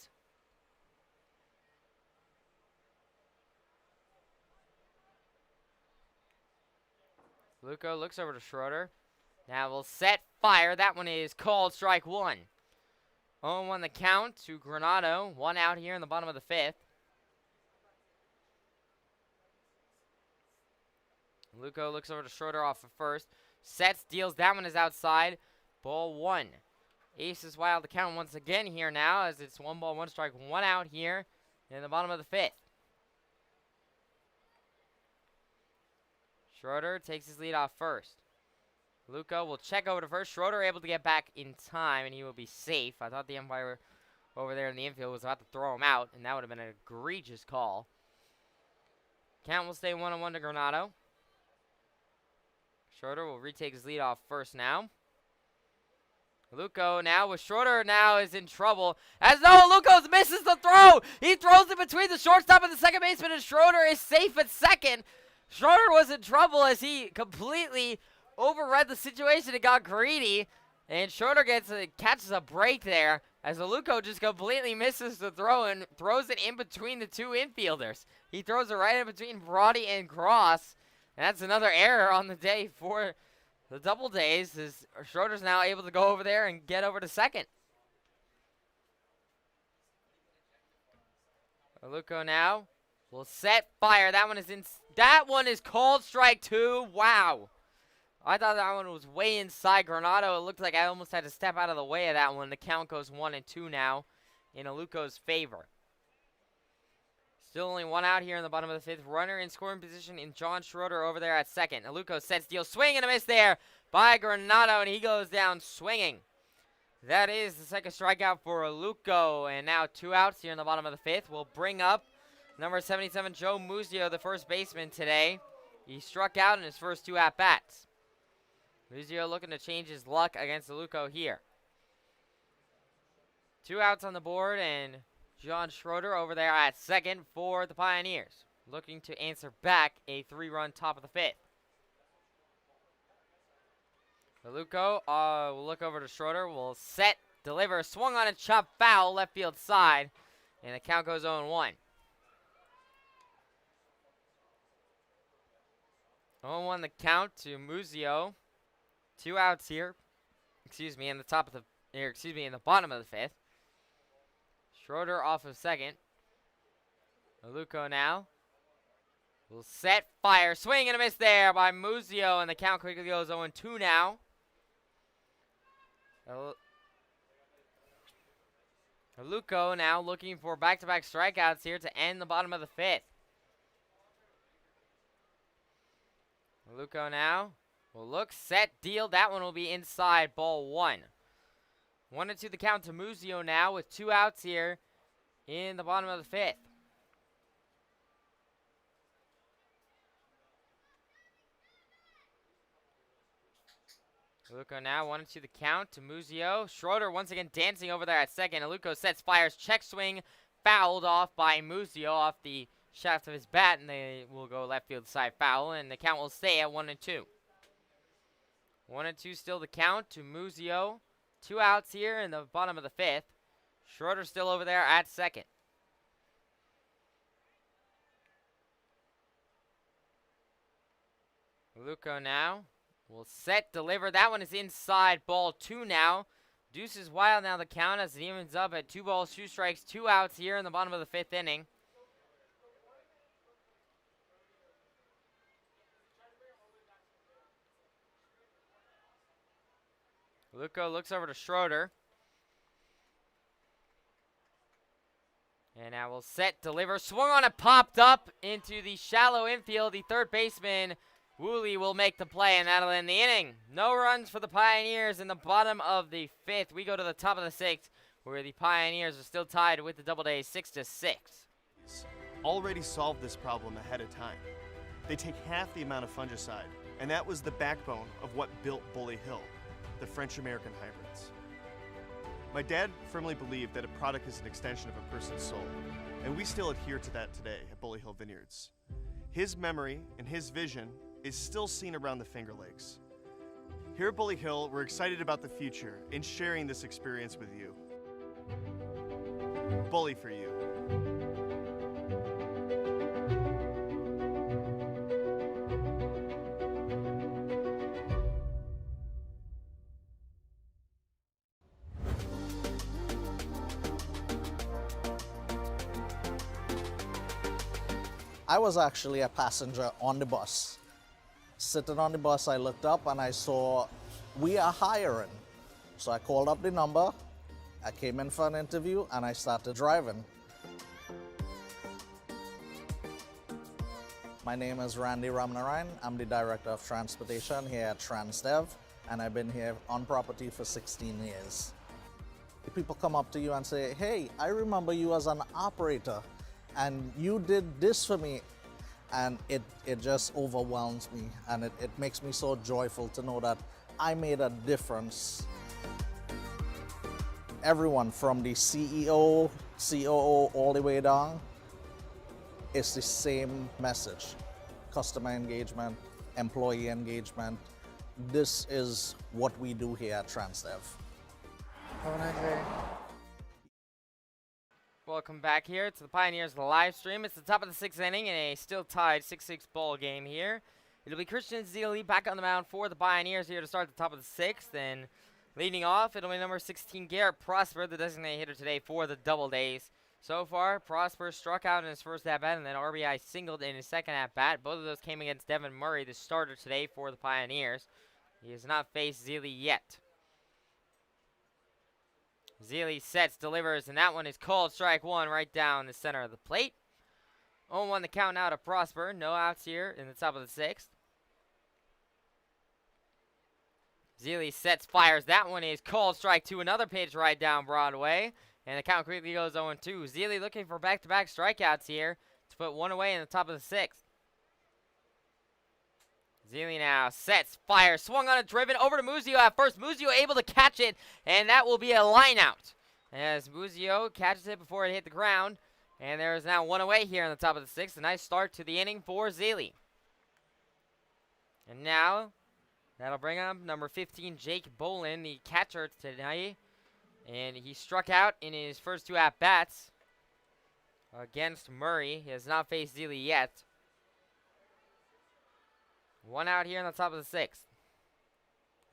Aluko looks over to Schroeder. Now will set, fire. That one is called strike 1. 0-1 the count to Granato. 1 out here in the bottom of the 5th. Aluko looks over to Schroeder off of first. Sets, deals. That one is outside. Ball 1. Ace is wild to count once again here now as it's 1 ball, 1 strike, 1 out here in the bottom of the 5th. Schroeder takes his lead off first. Aluko will check over to first. Schroeder able to get back in time, and he will be safe. I thought the umpire over there in the infield was about to throw him out, and that would have been an egregious call. Count will stay 1-1 to Granato. Schroeder will retake his lead off first now. Aluko now with Schroeder now is in trouble. As though Aluko misses the throw. He throws it between the shortstop and the second baseman, and Schroeder is safe at second. Schroeder was in trouble as he completely overread the situation and got greedy. And Schroeder catches a break there as Aluko just completely misses the throw and throws it in between the 2 infielders. He throws it right in between Brody and Cross. And that's another error on the day for the Doubledays as Schroeder's now able to go over there and get over to second. Aluko now will set, fire. That one is called strike 2. Wow. I thought that one was way inside Granato. It looked like I almost had to step out of the way of that one. The count goes 1-2 now in Aluko's favor. Still only 1 out here in the bottom of the 5th. Runner in scoring position in John Schroeder over there at second. Aluko sets, deal, swing and a miss there by Granato, and he goes down swinging. That is the second strikeout for Aluko, and now 2 outs here in the bottom of the 5th. We'll bring up number 77, Joe Muzio, the first baseman today. He struck out in his first 2 at-bats. Muzio looking to change his luck against Aluko here. 2 outs on the board, and John Schroeder over there at second for the Pioneers. looking to answer back a 3-run top of the 5th. Maluko will look over to Schroeder, will set, deliver, swung on a chop, foul, left field side, and the count goes 0-1. 0-1 the count to Muzio. 2 outs here. In the in the bottom of the 5th. Schroeder off of second. Maluko now will set, fire, swing and a miss there by Muzio, and the count quickly goes 0-2 now. Maluko now looking for back-to-back strikeouts here to end the bottom of the 5th. Maluko now will look, set, deal. That one will be inside, ball 1. 1-2 the count to Muzio now with 2 outs here in the bottom of the 5th. Maluko now 1-2 the count to Muzio. Schroeder once again dancing over there at second. Maluko sets, fires, check swing, fouled off by Muzio off the shaft of his bat, and they will go left field side foul, and the count will stay at 1-2. 1-2 still the count to Muzio. 2 outs here in the bottom of the 5th. Schroeder still over there at second. Maluko now will set, deliver. That one is inside, ball 2 now. Deuce is wild now the count as it evens up at 2 balls, 2 strikes, 2 outs here in the bottom of the 5th inning. Maluko looks over to Schroeder. And now will set, deliver, swung on it, popped up into the shallow infield. The third baseman, Woolley, will make the play, and that'll end the inning. No runs for the Pioneers in the bottom of the 5th. We go to the top of the 6th, where the Pioneers are still tied with the Doubledays 6-6. Already solved this problem ahead of time. They take half the amount of fungicide, and that was the backbone of what built Bully Hill, the French-American hybrids. My dad firmly believed that a product is an extension of a person's soul, and we still adhere to that today at Bully Hill Vineyards. His memory and his vision is still seen around the Finger Lakes. Here at Bully Hill, we're excited about the future and sharing this experience with you. Bully for you. I was actually a passenger on the bus. Sitting on the bus, I looked up and I saw, we are hiring. So I called up the number, I came in for an interview, and I started driving. My name is Randy Ramnarayan. I'm the Director of Transportation here at TransDev, and I've been here on property for 16 years. The people come up to you and say, hey, I remember you as an operator, and you did this for me. And it just overwhelms me, and it makes me so joyful to know that I made a difference. Everyone from the CEO, COO, all the way down, it's the same message. Customer engagement, employee engagement. This is what we do here at TransDev. Have a nice day. Welcome back here to the Pioneers live stream. It's the top of the 6th inning in a still tied 6-6 ball game here. It'll be Christian Zeile back on the mound for the Pioneers here to start the top of the 6th. And leading off, it'll be number 16, Garrett Prosper, the designated hitter today for the Doubledays. So far, Prosper struck out in his first at-bat and then RBI singled in his second at-bat. Both of those came against Devin Murray, the starter today for the Pioneers. He has not faced Zeile yet. Zeile sets, delivers, and that one is called strike 1 right down the center of the plate. 0-1 the count now to Prosper. No outs here in the top of the 6th. Zeile sets, fires. That one is called strike 2. Another pitch right down Broadway. And the count quickly goes 0-2. Zeile looking for back-to-back strikeouts here to put one away in the top of the 6th. Zeile now sets, fires, swung on a driven over to Muzio at first. Muzio able to catch it, and that will be a line out. As Muzio catches it before it hit the ground, And there is now one away here in the top of the sixth. A nice start to the inning for Zeile. And now, that'll bring up number 15, Jake Bolin, the catcher tonight. And he struck out in his first 2 at-bats against Murray. He has not faced Zeile yet. 1 out here in the top of the sixth.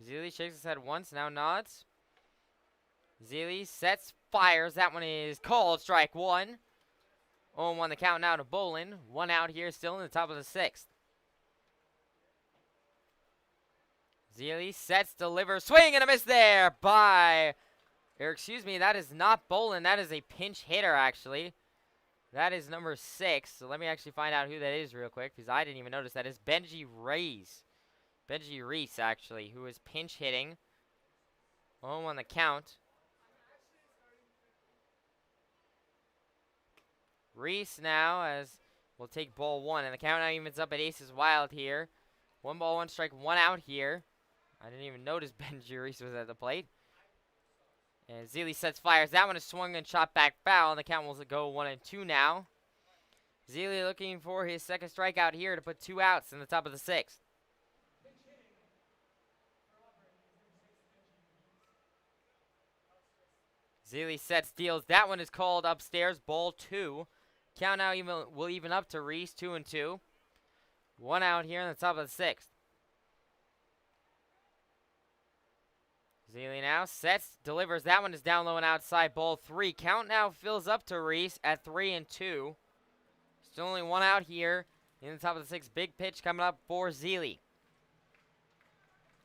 Zeile shakes his head once, now nods. Zeile sets, fires. That one is called. Strike 1. 0-1 the count now to Bolin. 1 out here still in the top of the sixth. Zeile sets, delivers, swing and a miss there by, or excuse me, that is not Bolin. That is a pinch hitter, actually. That is number 6. So let me actually find out who that is real quick, because I didn't even notice that. It's Benji Reese, actually, who is pinch hitting. 0-1 the count. Reese now as we'll take ball 1, and the count now evens up at aces wild here. 1 ball, 1 strike, 1 out here. I didn't even notice Benji Reese was at the plate. And Zeile sets, fires. That one is swung and shot back foul, and the count will go 1-2 now. Zeile looking for his second strikeout here to put 2 outs in the top of the sixth. Zeile sets, deals. That one is called upstairs, ball 2. Count now will even up to Reese, 2-2. 1 out here in the top of the sixth. Zeile now sets, delivers. That one is down low and outside, ball 3. Count now fills up to Reese at 3-2. Still only 1 out here in the top of the sixth. Big pitch coming up for Zeile.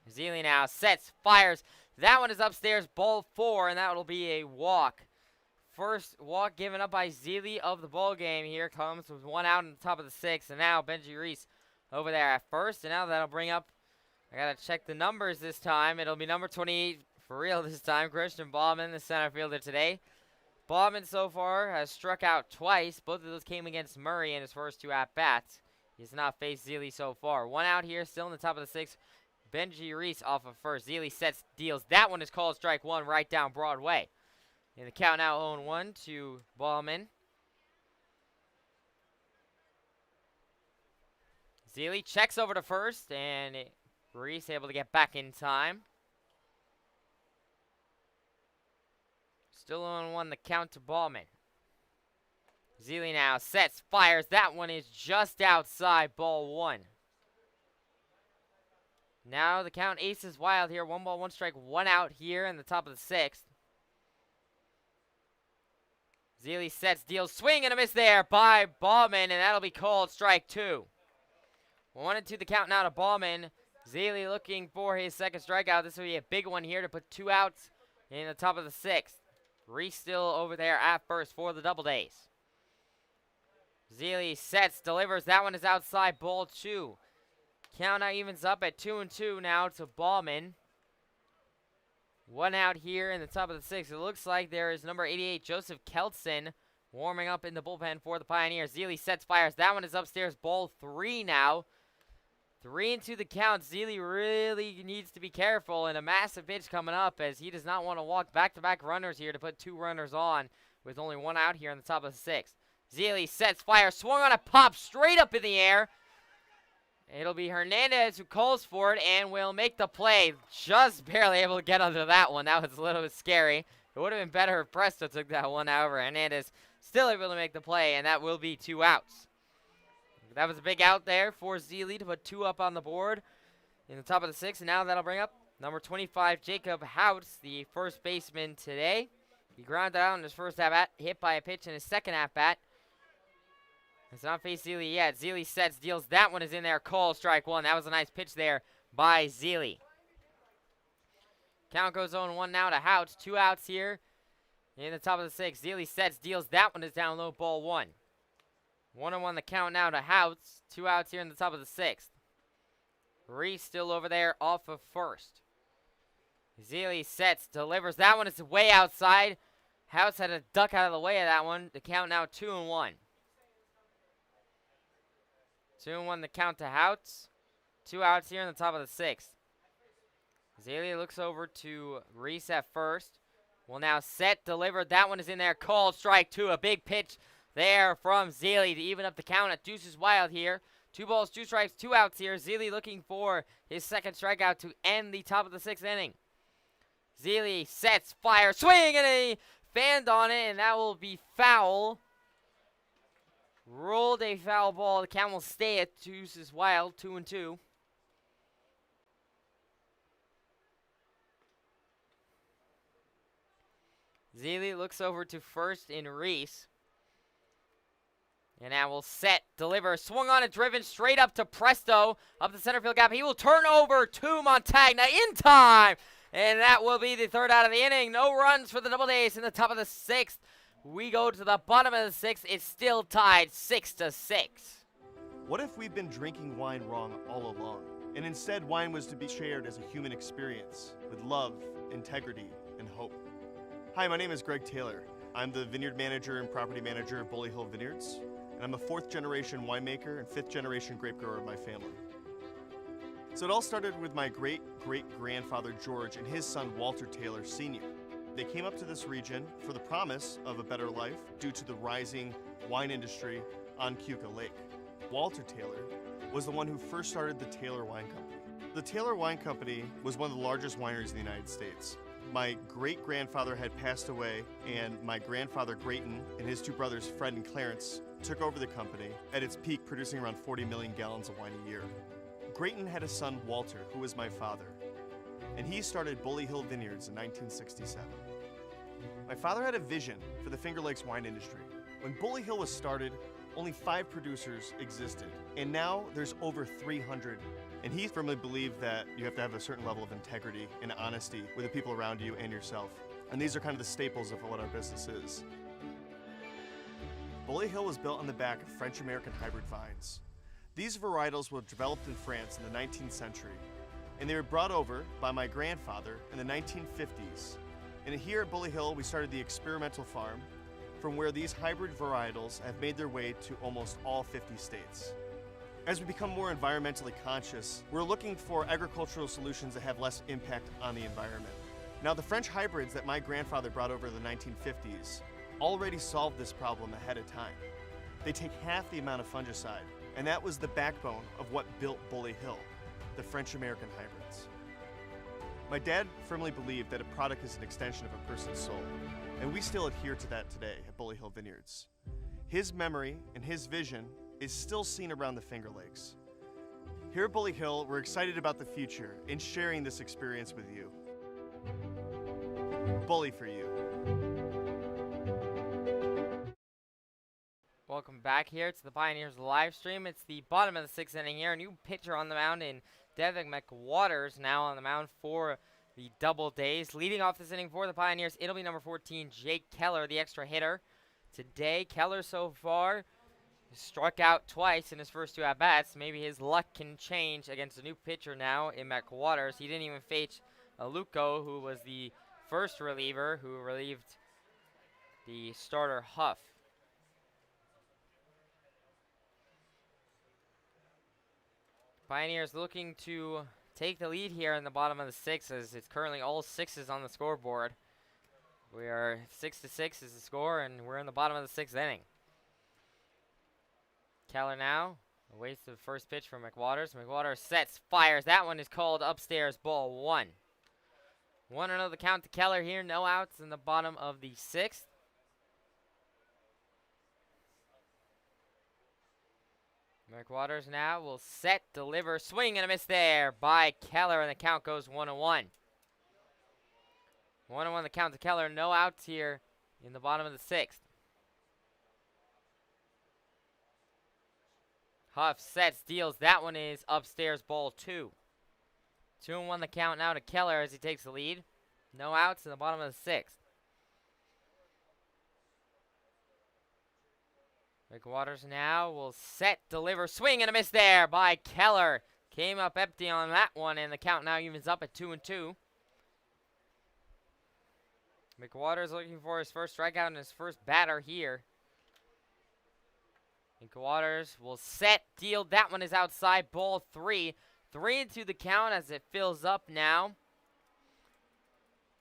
Zeile now sets, fires. That one is upstairs, ball 4, and that will be a walk. First walk given up by Zeile of the ball game here comes with 1 out in the top of the sixth, and now Benji Reese over there at first, and now that'll bring up, I gotta check the numbers this time. It'll be number 28 for real this time, Christian Bauman, the center fielder today. Bauman so far has struck out twice. Both of those came against Murray in his first 2 at-bats. He's not faced Zeile so far. 1 out here, still in the top of the sixth. Benji Reese off of first. Zeile sets, deals. That one is called strike 1 right down Broadway. And the count now 0-1 to Bauman. Zeile checks over to first, and Reese able to get back in time. Still 0-1 the count to Bauman. Zeile now sets, fires. That one is just outside, ball 1. Now the count aces wild here. 1 ball, 1 strike, 1 out here in the top of the sixth. Zeile sets, deals, swing and a miss there by Bauman, and that'll be called strike 2. 1-2 the count now to Bauman. Zeile looking for his second strikeout. This will be a big one here to put 2 outs in the top of the sixth. Reese still over there at first for the DoubleDays. Zeile sets, delivers. That one is outside, ball 2. Count now evens up at 2-2 now to Bauman. 1 out here in the top of the sixth. It looks like there is number 88, Joseph Keltson, warming up in the bullpen for the Pioneers. Zeile sets, fires. That one is upstairs, ball 3 now. 3-2 the count. Zeile really needs to be careful, and a massive pitch coming up as he does not want to walk back-to-back runners here to put 2 runners on with only 1 out here in the top of the sixth. Zeile sets, fires, swung on a pop straight up in the air. It'll be Hernandez who calls for it and will make the play. Just barely able to get under that one. That was a little bit scary. It would have been better if Presto took that one. However, Hernandez still able to make the play, and that will be 2 outs. That was a big out there for Zeile to put 2 up on the board in the top of the sixth. And now that'll bring up number 25, Jacob Houts, the first baseman today. He grounded out in his first at-bat, hit by a pitch in his second at-bat. It's not faced Zeile yet. Zeile sets, deals. That one is in there. Call strike 1. That was a nice pitch there by Zeile. Count goes 0-1 now to Houts. 2 outs here in the top of the sixth. Zeile sets, deals. That one is down low, ball 1. 1-1 the count now to Houts. 2 outs here in the top of the sixth. Reese still over there off of first. Zeile sets, delivers. That one is way outside. Houts had to duck out of the way of that one. The count now 2-1. 2-1 the count to Houts. 2 outs here in the top of the sixth. Zeile looks over to Reese at first. Will now set, deliver. That one is in there. Called strike 2. A big pitch there from Zealy to even up the count at Deuces Wild here. 2 balls, 2 strikes, 2 outs here. Zealy looking for his second strikeout to end the top of the 6th inning. Zealy sets, fire, swing, and he fanned on it, and that will be foul. Rolled a foul ball. The count will stay at Deuces Wild, 2-2. Zealy looks over to first in Reese. And now will set, deliver, swung on and driven straight up to Presto, up the center field gap. He will turn over to Montagna in time. And that will be the 3rd out of the inning. No runs for the Doubledays in the top of the 6th. We go to the bottom of the 6th. It's still tied 6-6. What if we've been drinking wine wrong all along, and instead wine was to be shared as a human experience with love, integrity, and hope? Hi, my name is Greg Taylor. I'm the vineyard manager and property manager of Bully Hill Vineyards, and I'm a 4th generation winemaker and 5th generation grape grower of my family. So it all started with my great-great-grandfather George and his son Walter Taylor Sr. They came up to this region for the promise of a better life due to the rising wine industry on Keuka Lake. Walter Taylor was the one who first started the Taylor Wine Company. The Taylor Wine Company was one of the largest wineries in the United States. My great-grandfather had passed away, and my grandfather Grayton and his 2 brothers Fred and Clarence took over the company at its peak, producing around 40 million gallons of wine a year. Grayton had a son, Walter, who was my father, and he started Bully Hill Vineyards in 1967. My father had a vision for the Finger Lakes wine industry. When Bully Hill was started, only 5 producers existed, and now there's over 300. And he firmly believed that you have to have a certain level of integrity and honesty with the people around you and yourself. And these are kind of the staples of what our business is. Bully Hill was built on the back of French-American hybrid vines. These varietals were developed in France in the 19th century, and they were brought over by my grandfather in the 1950s. And here at Bully Hill, we started the experimental farm, from where these hybrid varietals have made their way to almost all 50 states. As we become more environmentally conscious, we're looking for agricultural solutions that have less impact on the environment. Now, the French hybrids that my grandfather brought over in the 1950s already solved this problem ahead of time. They take half the amount of fungicide, and that was the backbone of what built Bully Hill, the French-American hybrids. My dad firmly believed that a product is an extension of a person's soul, and we still adhere to that today at Bully Hill Vineyards. His memory and his vision is still seen around the Finger Lakes. Here at Bully Hill, we're excited about the future and sharing this experience with you. Bully for you. Welcome back here to the Pioneers live stream. It's the bottom of the 6th inning here. A new pitcher on the mound in Devin McWaters now on the mound for the Doubledays. Leading off this inning for the Pioneers, it'll be number 14, Jake Keller, the extra hitter. Today, Keller so far struck out twice in his first 2 at-bats. Maybe his luck can change against a new pitcher now in McWaters. He didn't even face Aluko, who was the first reliever who relieved the starter Huff. Pioneers looking to take the lead here in the bottom of the 6th, as it's currently all 6s on the scoreboard. We are 6-6 is the score, and we're in the bottom of the 6th inning. Keller now awaits the first pitch from McWaters. McWaters sets, fires. That one is called upstairs, ball 1. 1-0 the count to Keller here. No outs in the bottom of the 6th. McWaters now will set, deliver, swing and a miss there by Keller, and the count goes 1-1. 1-1 the count to Keller. No outs here in the bottom of the 6th. Huff sets, deals. That one is upstairs, ball 2. 2-1 the count now to Keller as he takes the lead. No outs in the bottom of the 6th. McWaters now will set, deliver, swing and a miss there by Keller. Came up empty on that one, and the count now evens up at 2-2. McWaters looking for his first strikeout and his first batter here. McWaters will set, deal. That one is outside, ball 3. 3-2 the count as it fills up now.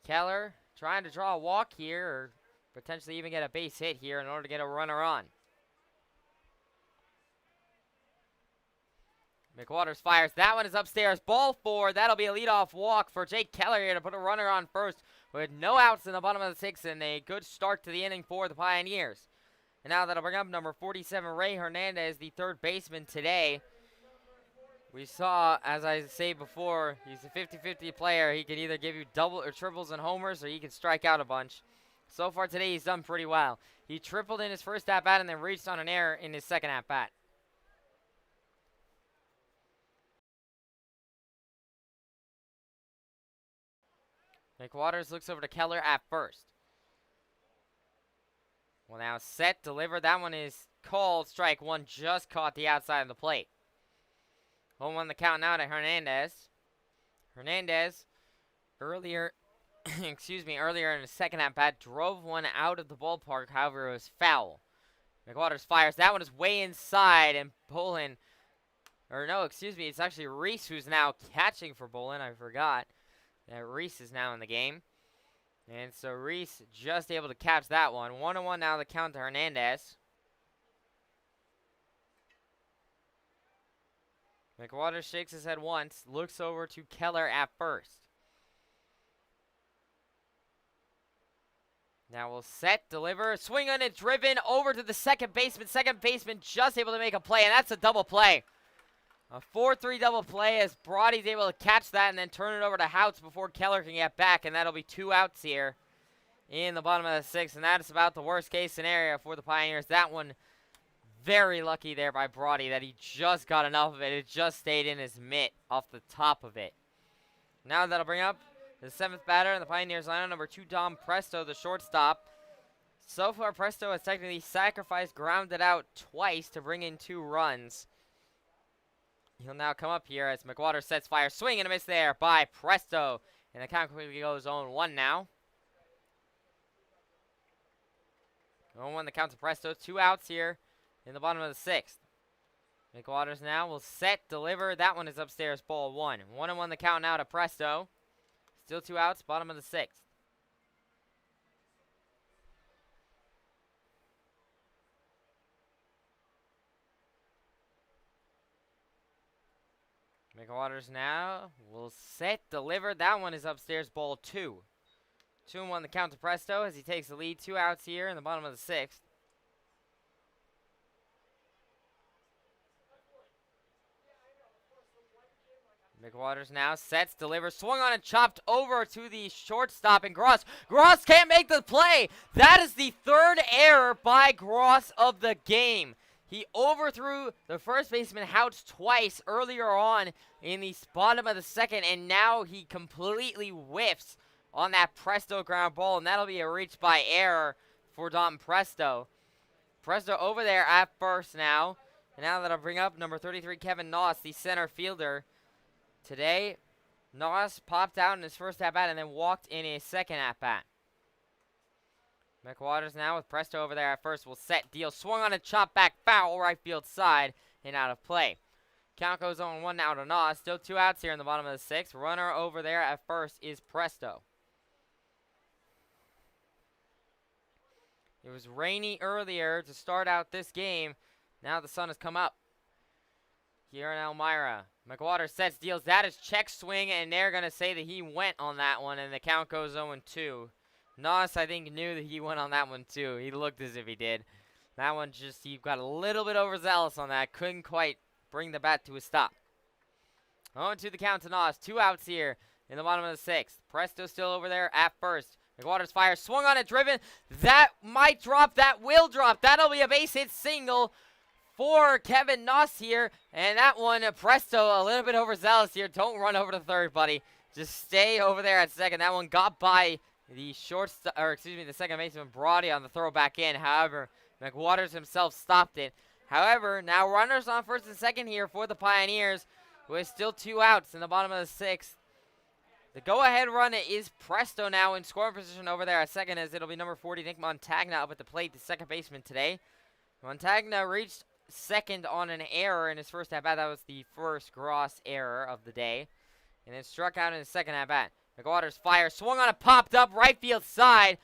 Keller trying to draw a walk here, or potentially even get a base hit here in order to get a runner on. McWaters fires. That one is upstairs. Ball 4. That'll be a leadoff walk for Jake Keller here to put a runner on first with no outs in the bottom of the 6th and a good start to the inning for the Pioneers. And now that'll bring up number 47, Ray Hernandez, the third baseman today. We saw, as I say before, he's a 50-50 player. He can either give you double or triples and homers, or he can strike out a bunch. So far today, he's done pretty well. He tripled in his first at-bat and then reached on an error in his second at-bat. McWaters looks over to Keller at first. Well, now set, delivered. That one is called. Strike 1 just caught the outside of the plate. 0-1 the count now to Hernandez. Hernandez, earlier earlier in the second at-bat, drove one out of the ballpark. However, it was foul. McWaters fires. That one is way inside, and Bolin, it's actually Reese who's now catching for Bolin. I forgot that Reese is now in the game. And so Reese just able to catch that one. 1-1 now the count to Hernandez. McWaters shakes his head once, looks over to Keller at first. Now we'll set, deliver, swing on it, driven over to the second baseman. Second baseman just able to make a play, and that's a double play. A 4-3 double play as Brody's able to catch that and then turn it over to Houts before Keller can get back, and that'll be 2 outs here in the bottom of the 6th, and that is about the worst case scenario for the Pioneers. That one, very lucky there by Brody that he just got enough of it. It just stayed in his mitt off the top of it. Now that'll bring up the 7th batter in the Pioneers lineup, number 2, Dom Presto, the shortstop. So far, Presto has technically sacrificed, grounded out twice to bring in 2 runs. He'll now come up here as McWaters sets fire. Swing and a miss there by Presto. And the count quickly goes 0-1 now. 0-1 the count to Presto. 2 outs here in the bottom of the 6th. McWaters now will set, deliver. That one is upstairs, ball 1. 1-1 the count now to Presto. Still 2 outs, bottom of the 6th. McWaters now will set, deliver. That one is upstairs, ball 2. 2-1 the count to Presto as he takes the lead. 2 outs here in the bottom of the 6th. McWaters now sets, delivers, swung on and chopped over to the shortstop, and Gross can't make the play. That is the 3rd error by Gross of the game. He overthrew the first baseman Houts twice earlier on in the bottom of the 2nd, and now he completely whiffs on that Presto ground ball, and that'll be a reach by error for Dom Presto. Presto over there at first now, and now that'll bring up number 33, Kevin Noss, the center fielder. Today, Noss popped out in his first at-bat and then walked in his second at-bat. McWaters now with Presto over there at first will set, deal, swung on a chop back, foul, right field side, and out of play. Count goes 0-1 now to Noss. Still 2 outs here in the bottom of the 6th. Runner over there at first is Presto. It was rainy earlier to start out this game. Now the sun has come up here in Elmira. McWaters sets, deals. That is check swing, and they're going to say that he went on that one, and the count goes 0-2. Noss, I think, knew that he went on that one, too. He looked as if he did. That one just, he got a little bit overzealous on that. Couldn't quite bring the bat to a stop. 0-2 the count to Noss. 2 outs here in the bottom of the 6th. Presto still over there at first. McWaters fires, swung on it, driven. That might drop. That will drop. That'll be a base hit single for Kevin Noss here. And that one, Presto, a little bit overzealous here. Don't run over to third, buddy. Just stay over there at second. That one got by the the second baseman Brody on the throw back in. However, McWaters himself stopped it. However, now runners on first and second here for the Pioneers, with still 2 outs in the bottom of the 6th. The go-ahead run is Presto now in scoring position over there at second, as it'll be number 40, Nick Montagna, up at the plate, the second baseman today. Montagna reached second on an error in his first at-bat. That was the first Gross error of the day. And then struck out in his second at-bat. McWaters fire, swung on it, popped up, right field side.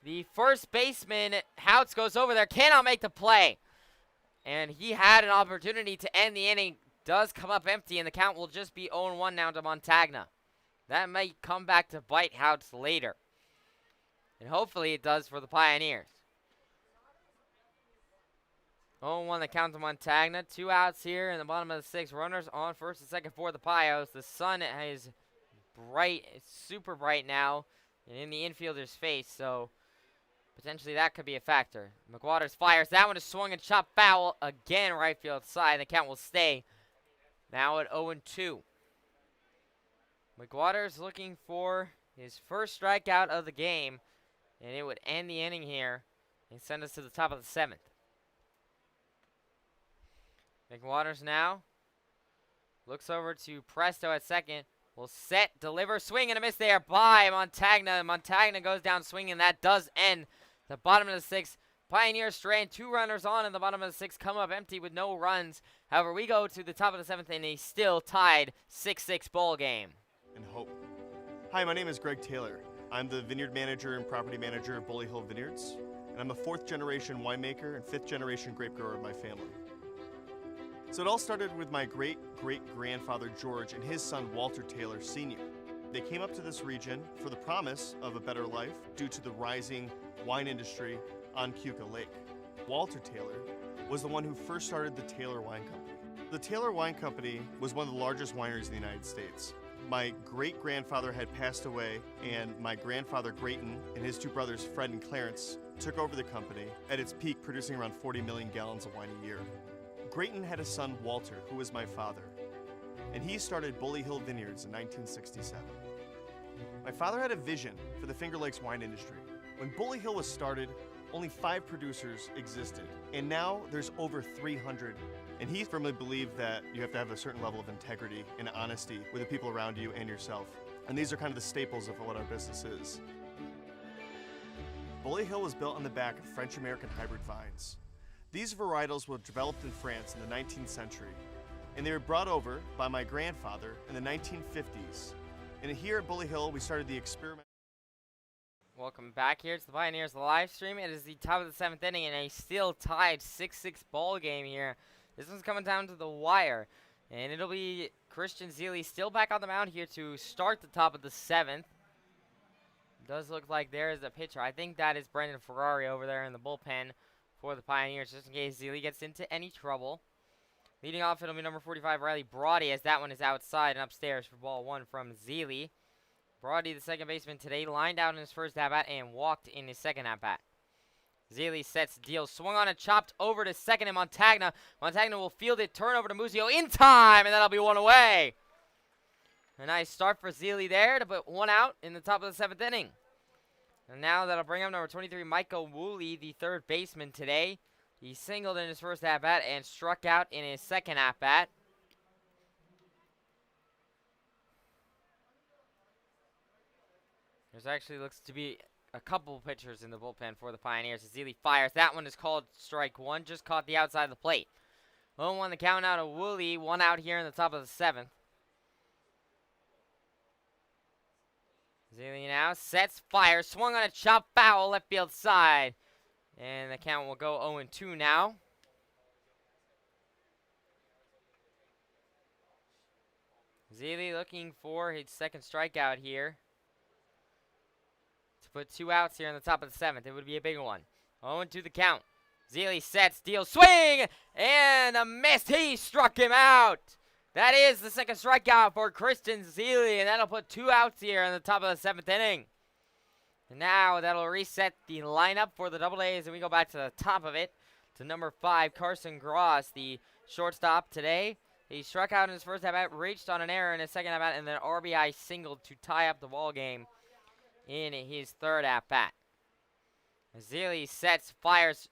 The first baseman, Houts, goes over there, cannot make the play. And he had an opportunity to end the inning. does come up empty, and the count will just be 0-1 now to Montagna. That might come back to bite Houts later. And hopefully it does for the Pioneers. 0-1 the count to Montagna. 2 outs here in the bottom of the 6th. Runners on first and second for the Pios. The sun is bright. It's super bright now. And in the infielder's face, so potentially that could be a factor. McWaters fires. That one is swung and chopped foul. Again, right field side. The count will stay now at 0-2. McWaters looking for his first strikeout of the game, and it would end the inning here and send us to the top of the 7th. McWaters now looks over to Presto at second. Will set, deliver, swing, and a miss there by Montagna. Montagna goes down swinging. That does end the bottom of the 6th. Pioneers strand 2 runners on in the bottom of the 6th. Come up empty with no runs. However, we go to the top of the 7th in a still tied 6-6 ball game. And hope. Hi, my name is Greg Taylor. I'm the vineyard manager and property manager of Bully Hill Vineyards, and I'm a 4th generation winemaker and 5th generation grape grower of my family. So it all started with my great-great-grandfather George and his son Walter Taylor Sr. They came up to this region for the promise of a better life due to the rising wine industry on Keuka Lake. Walter Taylor was the one who first started the Taylor Wine Company. The Taylor Wine Company was one of the largest wineries in the United States. My great-grandfather had passed away, and my grandfather Grayton and his 2 brothers Fred and Clarence took over the company at its peak, producing around 40 million gallons of wine a year. Grayton had a son, Walter, who was my father, and he started Bully Hill Vineyards in 1967. My father had a vision for the Finger Lakes wine industry. When Bully Hill was started, only 5 producers existed, and now there's over 300. And he firmly believed that you have to have a certain level of integrity and honesty with the people around you and yourself. And these are kind of the staples of what our business is. Bully Hill was built on the back of French-American hybrid vines. These varietals were developed in France in the 19th century, and they were brought over by my grandfather in the 1950s. And here at Bully Hill, we started the experiment. Welcome back here to the Pioneers live stream. It is the top of the 7th inning in a still tied 6-6 ball game here. This one's coming down to the wire, and it'll be Christian Zeile still back on the mound here to start the top of the 7th. Does look like there is a pitcher. I think that is Brendan Ferrari over there in the bullpen for the Pioneers, just in case Zeile gets into any trouble. Leading off, it'll be number 45, Riley Brody, as that one is outside and upstairs for ball 1 from Zeile. Brody, the second baseman today, lined out in his first at-bat and walked in his second at-bat. Zeile sets, deals, swung on and chopped over to second, and Montagna. Montagna will field it, turn over to Muzio in time, and that'll be 1 away. A nice start for Zeile there to put 1 out in the top of the 7th inning. And now that'll bring up number 23, Michael Woolley, the third baseman today. He singled in his first at-bat and struck out in his second at-bat. There's actually looks to be a couple pitchers in the bullpen for the Pioneers. Zeile fires. That one is called strike 1. Just caught the outside of the plate. 0-1 the count out of Woolley. 1 out here in the top of the 7th. Zeile now sets, fires, swung on a chop foul left field side. And the count will go 0-2 now. Zeile looking for his second strikeout here to put 2 outs here in the top of the 7th. It would be a big one. 0-2 the count. Zeile sets, deals, swing, and a miss. He struck him out. That is the second strikeout for Christian Zeile, and that'll put 2 outs here in the top of the 7th inning. And now that'll reset the lineup for the DoubleDays, and we go back to the top of it to number 5, Carson Gross, the shortstop today. He struck out in his first at-bat, reached on an error in his second at-bat, and then RBI singled to tie up the ball game in his third at-bat. Zeile sets, fires.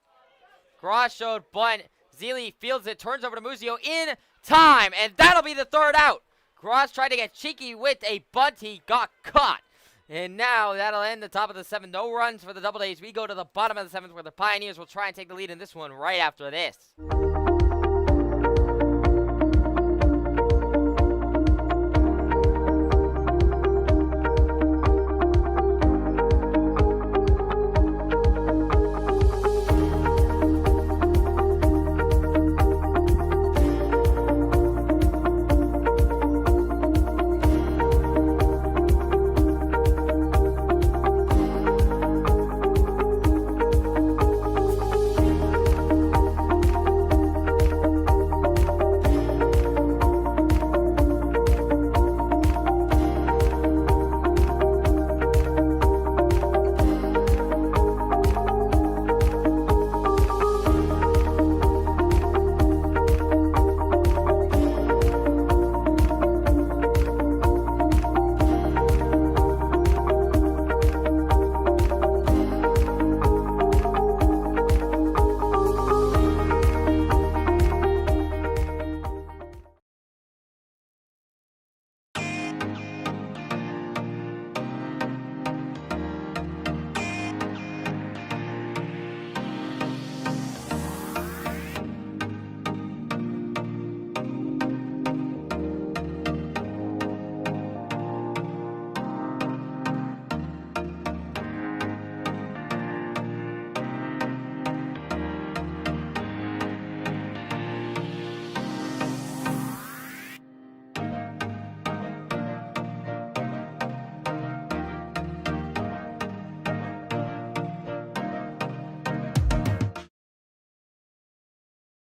Gross showed bunt. Zeile fields it, turns over to Muzio in time, and that'll be the 3rd out. Gross tried to get cheeky with a bunt. He got caught. And now that'll end the top of the 7th. No runs for the DoubleDays. We go to the bottom of the 7th where the Pioneers will try and take the lead in this one right after this.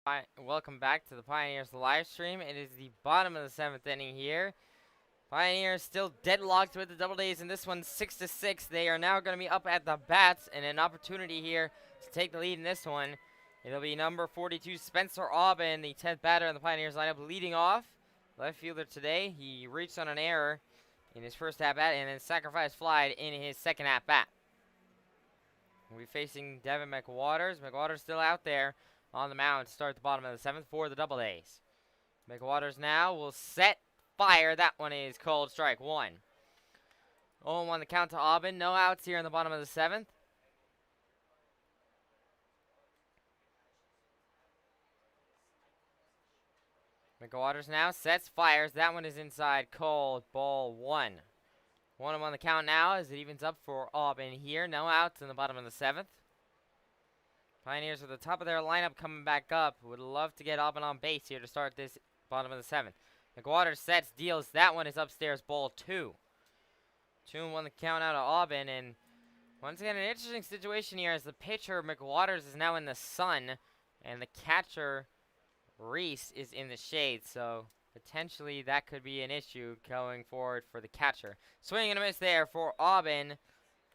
Hi, welcome back to the Pioneers live stream. It is the bottom of the 7th inning here. Pioneers still deadlocked with the Doubledays in this one, 6-6. They are now going to be up at the bats and an opportunity here to take the lead in this one. It'll be number 42, Spencer Auburn, the 10th batter in the Pioneers lineup, leading off. Left fielder today. He reached on an error in his first at-bat and then sacrificed fly in his second at-bat. We'll be facing Devin McWaters. McWaters still out there on the mound to start the bottom of the 7th for the Doubledays. McWaters now will set, fire. That one is called strike one. 0-1 the count to Auburn. No outs here in the bottom of the 7th. McWaters now sets, fires. That one is inside, called ball one. 1-1 the count now as it evens up for Auburn here. No outs in the bottom of the 7th. Pioneers at the top of their lineup coming back up. Would love to get Auburn on base here to start this bottom of the 7th. McWaters sets, deals. That one is upstairs, ball two. 2-1 the count out of Auburn. And once again, an interesting situation here as the pitcher, McWaters, is now in the sun. And the catcher, Reese, is in the shade. So potentially that could be an issue going forward for the catcher. Swing and a miss there for Auburn.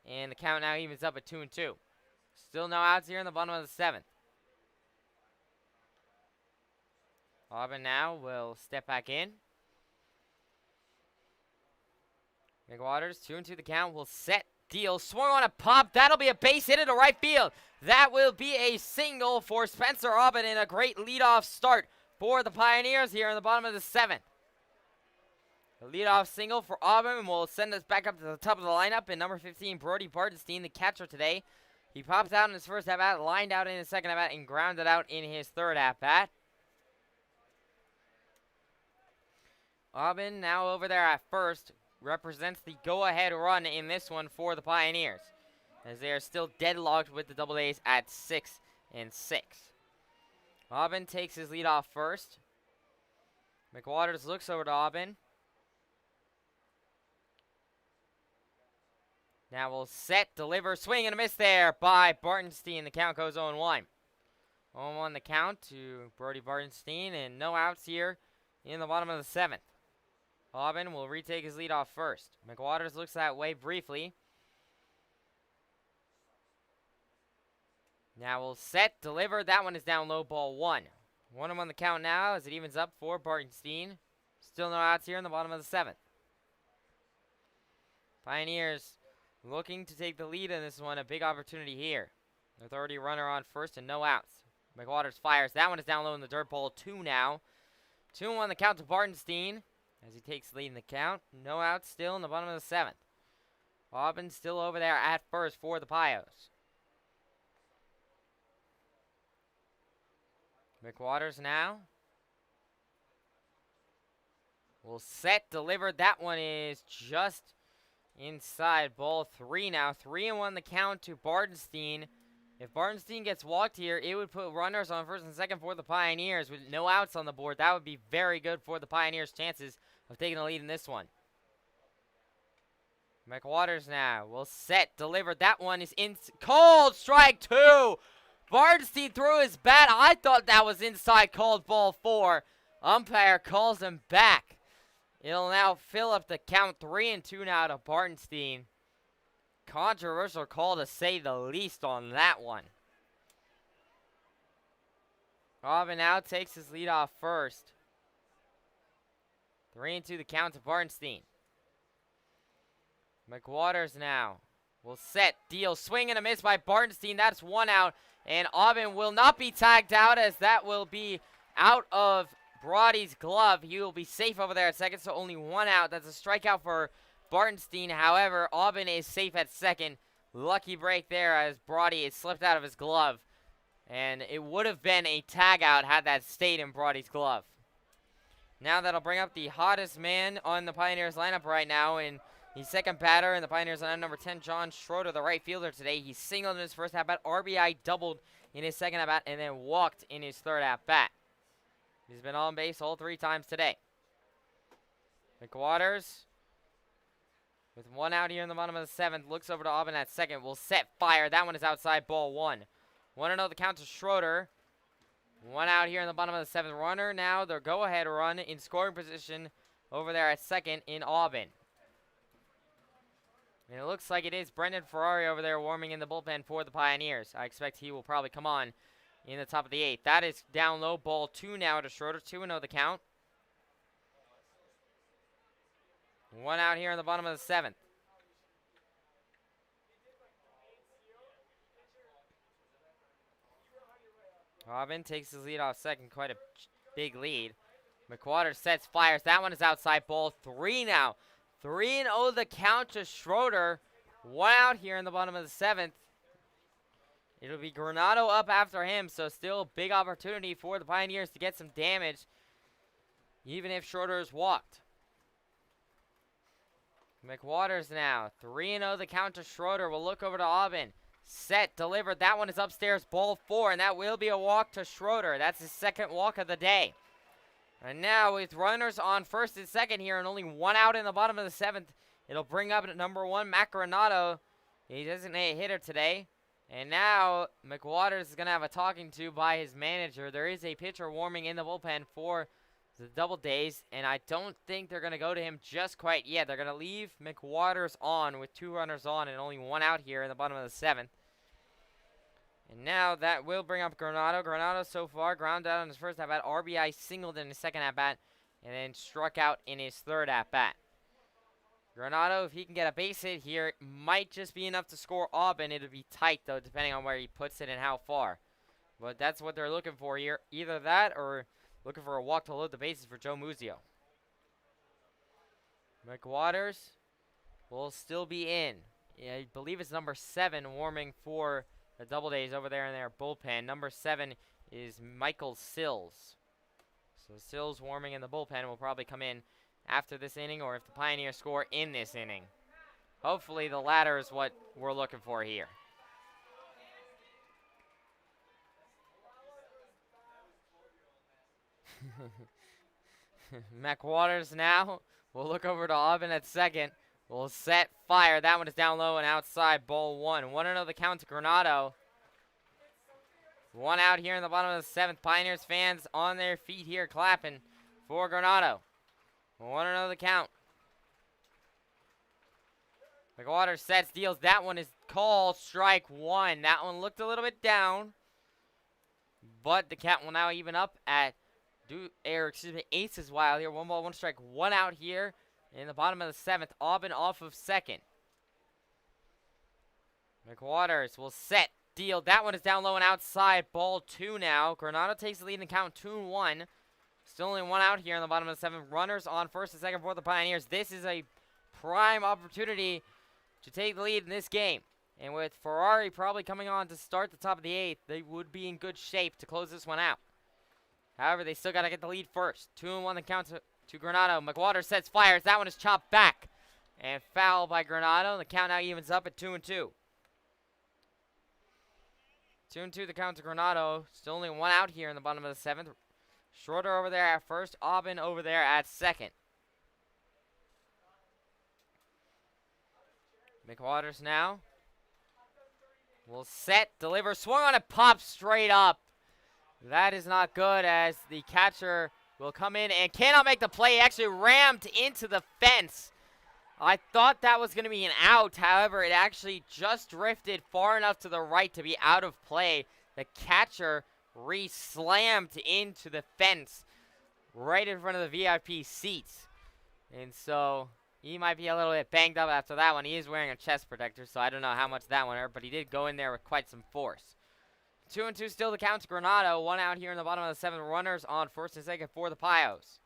And the count now evens up at 2-2. Still no outs here in the bottom of the 7th. Auburn now will step back in. McWaters, 2-2 the count, will set, deal, swung on a pop. That'll be a base hit into right field. That will be a single for Spencer Auburn and a great leadoff start for the Pioneers here in the bottom of the 7th. The leadoff single for Auburn will send us back up to the top of the lineup. And number 15, Brody Bartenstein, the catcher today. He popped out in his first at-bat, lined out in his second at-bat, and grounded out in his third at-bat. Auburn now over there at first represents the go-ahead run in this one for the Pioneers, as they are still deadlocked with the Doubledays at 6-6. Auburn takes his lead off first. McWaters looks over to Auburn. Now we'll set, deliver, swing and a miss there by Bartenstein. The count goes 0-1. 0-1 the count to Brody Bartenstein, and no outs here in the bottom of the 7th. Auburn will retake his lead off first. McWaters looks that way briefly. Now we'll set, deliver. That one is down low, ball one. 1-1 the count now as it evens up for Bartenstein. Still no outs here in the bottom of the 7th. Pioneers looking to take the lead in this one. A big opportunity here. There's already a runner on first and no outs. McWaters fires. That one is down low in the dirt, ball two now. 2-1 the count to Bartenstein as he takes the lead in the count. No outs still in the bottom of the 7th. Auburn still over there at first for the Pios. McWaters now will set, deliver. That one is just inside, ball three now. 3-1 the count to Bartenstein. If Bartenstein gets walked here, it would put runners on first and second for the Pioneers with no outs on the board. That would be very good for the Pioneers' chances of taking the lead in this one. McWaters now will set, deliver. That one is in, called strike two. Bartenstein threw his bat. I thought that was inside, called ball four. Umpire calls him back. It'll now fill up the count 3-2 now to Bartenstein. Controversial call to say the least on that one. Auburn now takes his lead off first. 3-2 the count to Bartenstein. McWaters now will set, deal, swing and a miss by Bartenstein. That's one out. And Auburn will not be tagged out as that will be out of Brody's glove. He will be safe over there at second, so only one out. That's a strikeout for Bartenstein. However, Auburn is safe at second. Lucky break there as Brody is slipped out of his glove. And it would have been a tag out had that stayed in Brody's glove. Now that'll bring up the hottest man on the Pioneers lineup right now, and the second batter in the Pioneers lineup, number 10, John Schroeder, the right fielder today. He singled in his first at-bat, RBI doubled in his second at-bat, and then walked in his third at-bat. He's been on base all three times today. McWaters, with one out here in the bottom of the 7th, looks over to Auburn at second. Will set, fire. That one is outside, ball one. 1-0 the count to Schroeder. One out here in the bottom of the 7th. Runner now, their go-ahead run in scoring position over there at second in Auburn. And it looks like it is Brendan Ferrari over there warming in the bullpen for the Pioneers. I expect he will probably come on in the top of the 8th. That is down low. Ball 2 now to Schroeder. 2-0 the count. One out here in the bottom of the 7th. Auburn takes his lead off second. Quite a big lead. McWaters sets, fires. That one is outside. Ball 3 now. 3-0 the count to Schroeder. One out here in the bottom of the 7th. It'll be Granado up after him, so still a big opportunity for the Pioneers to get some damage, even if Schroeder is walked. McWaters now. 3-0 the count to Schroeder. We'll look over to Auburn. Set, delivered. That one is upstairs. Ball 4, and that will be a walk to Schroeder. That's his second walk of the day. And now with runners on first and second here and only one out in the bottom of the 7th, it'll bring up number 1, Matt Granado. He doesn't a hitter today. And now McWaters is going to have a talking to by his manager. There is a pitcher warming in the bullpen for the DoubleDays, and I don't think they're going to go to him just quite yet. They're going to leave McWaters on with 2 runners on and only 1 out here in the bottom of the 7th. And now that will bring up Granado. Granado so far ground out in his first at-bat, RBI singled in his second at-bat, and then struck out in his third at-bat. Granado, if he can get a base hit here, might just be enough to score Auburn. It'll be tight, though, depending on where he puts it and how far. But that's what they're looking for here. Either that or looking for a walk to load the bases for Joe Muzio. McWaters will still be in. Yeah, I believe it's number 7 warming for the DoubleDays over there in their bullpen. Number 7 is Michael Sills. So Sills warming in the bullpen will probably come in after this inning, or if the Pioneers score in this inning. Hopefully the latter is what we're looking for here. McWaters now. We'll look over to Auburn at second. We'll set, fire. That one is down low and outside. Ball 1. 1-0 the count to Granado. One out here in the bottom of the 7th. Pioneers fans on their feet here clapping for Granado. 1-0 the count. McWaters sets, deals. That one is called strike 1. That one looked a little bit down, but the count will now even up at Aces Wild here. 1 ball, 1 strike, 1 out here in the bottom of the 7th. Auburn off of second. McWaters will set, deal. That one is down low and outside. Ball 2 now. Granado takes the lead in the count 2-1. Still only 1 out here in the bottom of the 7th. Runners on first and second for the Pioneers. This is a prime opportunity to take the lead in this game. And with Ferrari probably coming on to start the top of the 8th, they would be in good shape to close this one out. However, they still got to get the lead first. 2-1 the count to Granado. McWaters sets, fires. That one is chopped back and foul by Granado. The count now evens up at 2-2. 2-2 the count to Granado. Still only 1 out here in the bottom of the 7th. Schroeder over there at first. Auburn over there at second. McWaters now will set, deliver, swung on it, pop straight up. That is not good, as the catcher will come in and cannot make the play. He actually rammed into the fence. I thought that was going to be an out. However, it actually just drifted far enough to the right to be out of play. The catcher re-slammed into the fence right in front of the VIP seats. And so he might be a little bit banged up after that one. He is wearing a chest protector, so I don't know how much that one hurt, but he did go in there with quite some force. 2-2 still the count to Granado. 1 out here in the bottom of the 7th. Runners on first and second for the Pios.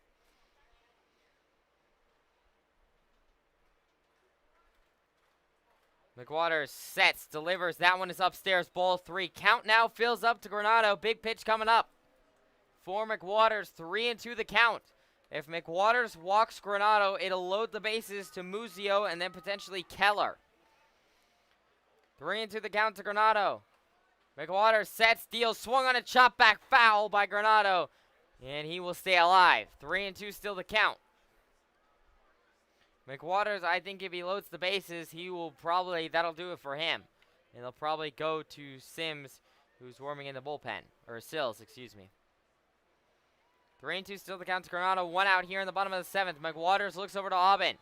McWaters sets, delivers. That one is upstairs. Ball 3. Count now fills up to Granado. Big pitch coming up for McWaters. 3-2 the count. If McWaters walks Granado, it'll load the bases to Muzio and then potentially Keller. 3-2 the count to Granado. McWaters sets, deals, swung on a chop back, foul by Granado, and he will stay alive. 3-2 still the count. McWaters, I think if he loads the bases, he will probably, that'll do it for him. And they'll probably go to Sims, who's warming in the bullpen. Or Sills, excuse me. 3-2 still the count to Granado. 1 out here in the bottom of the 7th. McWaters looks over to Auburn.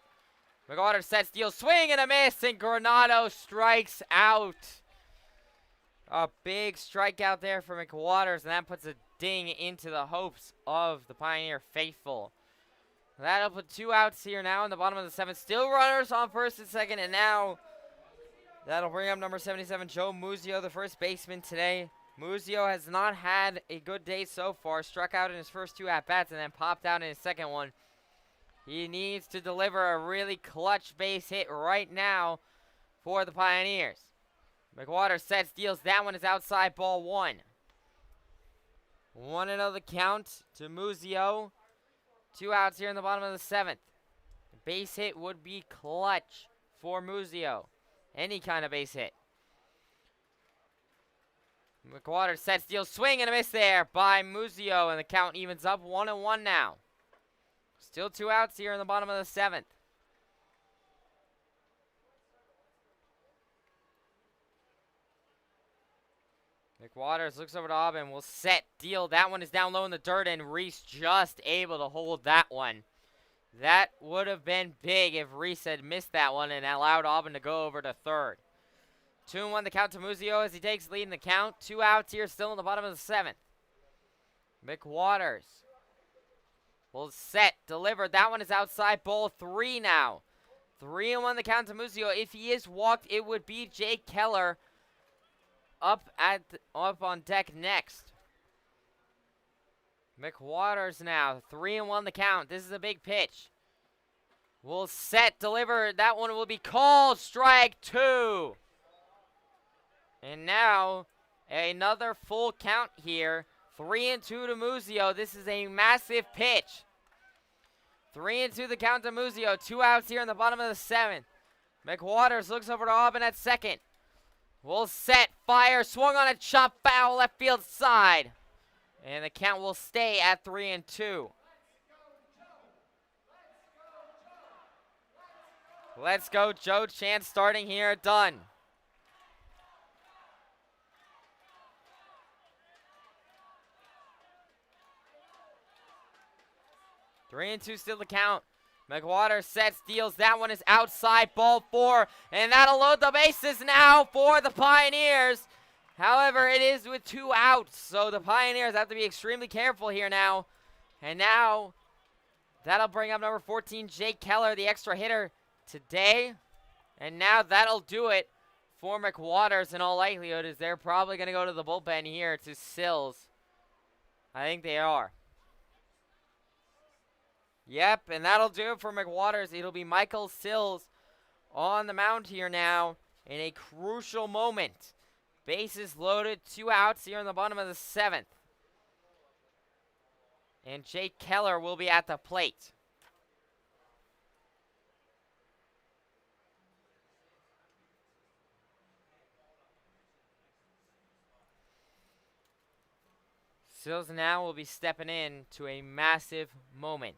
McWaters sets, deals, swing and a miss, and Granado strikes out. A big strikeout there for McWaters, and that puts a ding into the hopes of the Pioneer faithful. That'll put 2 outs here now in the bottom of the 7th. Still runners on first and second, and now that'll bring up number 77, Joe Muzio, the first baseman today. Muzio has not had a good day so far. Struck out in his first 2 at-bats and then popped out in his second one. He needs to deliver a really clutch base hit right now for the Pioneers. McWaters sets, deals. That one is outside, ball 1. 1-0 the count to Muzio. 2 outs here in the bottom of the 7th. The base hit would be clutch for Muzio. Any kind of base hit. McWaters sets, deals, swing and a miss there by Muzio, and the count evens up 1-1 now. Still 2 outs here in the bottom of the 7th. McWaters looks over to Auburn, will set, deal. That one is down low in the dirt, and Reese just able to hold that one. That would have been big if Reese had missed that one and allowed Auburn to go over to third. 2-1 the count to Muzio as he takes lead in the count. 2 outs here still in the bottom of the 7th. McWaters will set, deliver. That one is outside, ball 3 now. 3-1 the count to Muzio. If he is walked, it would be Jake Keller up on deck next. McWaters now, 3-1 the count. This is a big pitch. Will set, deliver. That one will be called strike 2. And now another full count here. 3-2 to Muzio. This is a massive pitch. 3-2 the count to Muzio. 2 outs here in the bottom of the 7th. McWaters looks over to Auburn at second. Will set, fire, swung on a chop, foul left field side. And the count will stay at 3-2. Let's go, Joe chant starting here at Dunn. Three and two still the count. McWaters sets, deals. That one is outside, ball 4. And that'll load the bases now for the Pioneers. However, it is with 2 outs, so the Pioneers have to be extremely careful here now. And now, that'll bring up number 14, Jake Keller, the extra hitter today. And now that'll do it for McWaters in all likelihood, as they're probably going to go to the bullpen here to Sills. I think they are. Yep, and that'll do it for McWaters. It'll be Michael Sills on the mound here now in a crucial moment. Bases loaded, 2 outs here in the bottom of the 7th. And Jake Keller will be at the plate. Sills now will be stepping in to a massive moment.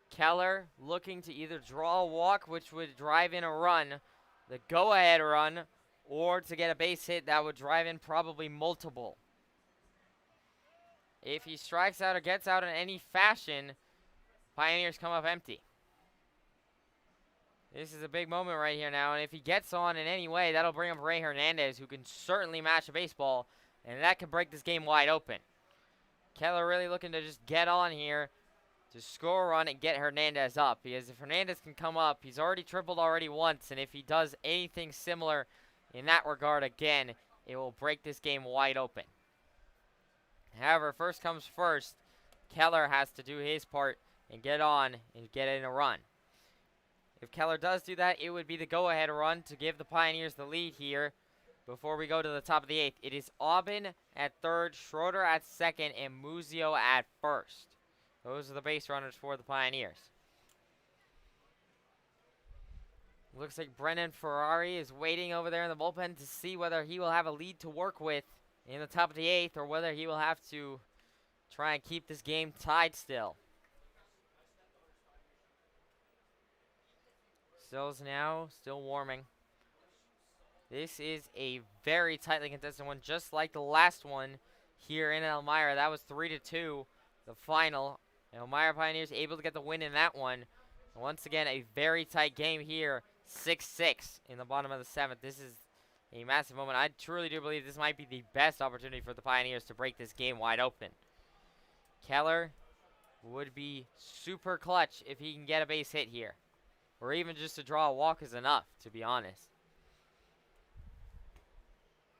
Keller looking to either draw a walk, which would drive in a run, the go-ahead run, or to get a base hit that would drive in probably multiple. If he strikes out or gets out in any fashion, Pioneers come up empty. This is a big moment right here now, and if he gets on in any way, that'll bring up Ray Hernandez, who can certainly match a baseball, and that could break this game wide open. Keller really looking to just get on here to score a run and get Hernandez up, because if Hernandez can come up, he's already tripled already once, and if he does anything similar in that regard again, it will break this game wide open. However, first comes first, Keller has to do his part and get on and get in a run. If Keller does do that, it would be the go-ahead run to give the Pioneers the lead here before we go to the top of the 8th. It is Auburn at third, Schroeder at second, and Muzio at first. Those are the base runners for the Pioneers. Looks like Brennan Ferrari is waiting over there in the bullpen to see whether he will have a lead to work with in the top of the 8th, or whether he will have to try and keep this game tied still. Sills now still warming. This is a very tightly contested one, just like the last one here in Elmira. That was 3-2 the final. Elmira Pioneers able to get the win in that one. Once again, a very tight game here. 6-6 in the bottom of the 7th. This is a massive moment. I truly do believe this might be the best opportunity for the Pioneers to break this game wide open. Keller would be super clutch if he can get a base hit here. Or even just to draw a walk is enough, to be honest.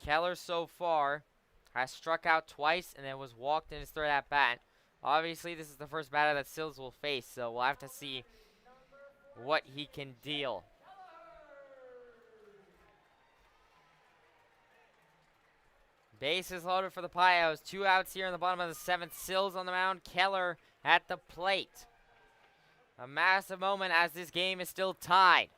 Keller so far has struck out twice and then was walked in his third at bat. Obviously, this is the first batter that Sills will face, so we'll have to see what he can deal. Bases loaded for the Pios. 2 outs here in the bottom of the 7th. Sills on the mound. Keller at the plate. A massive moment as this game is still tied.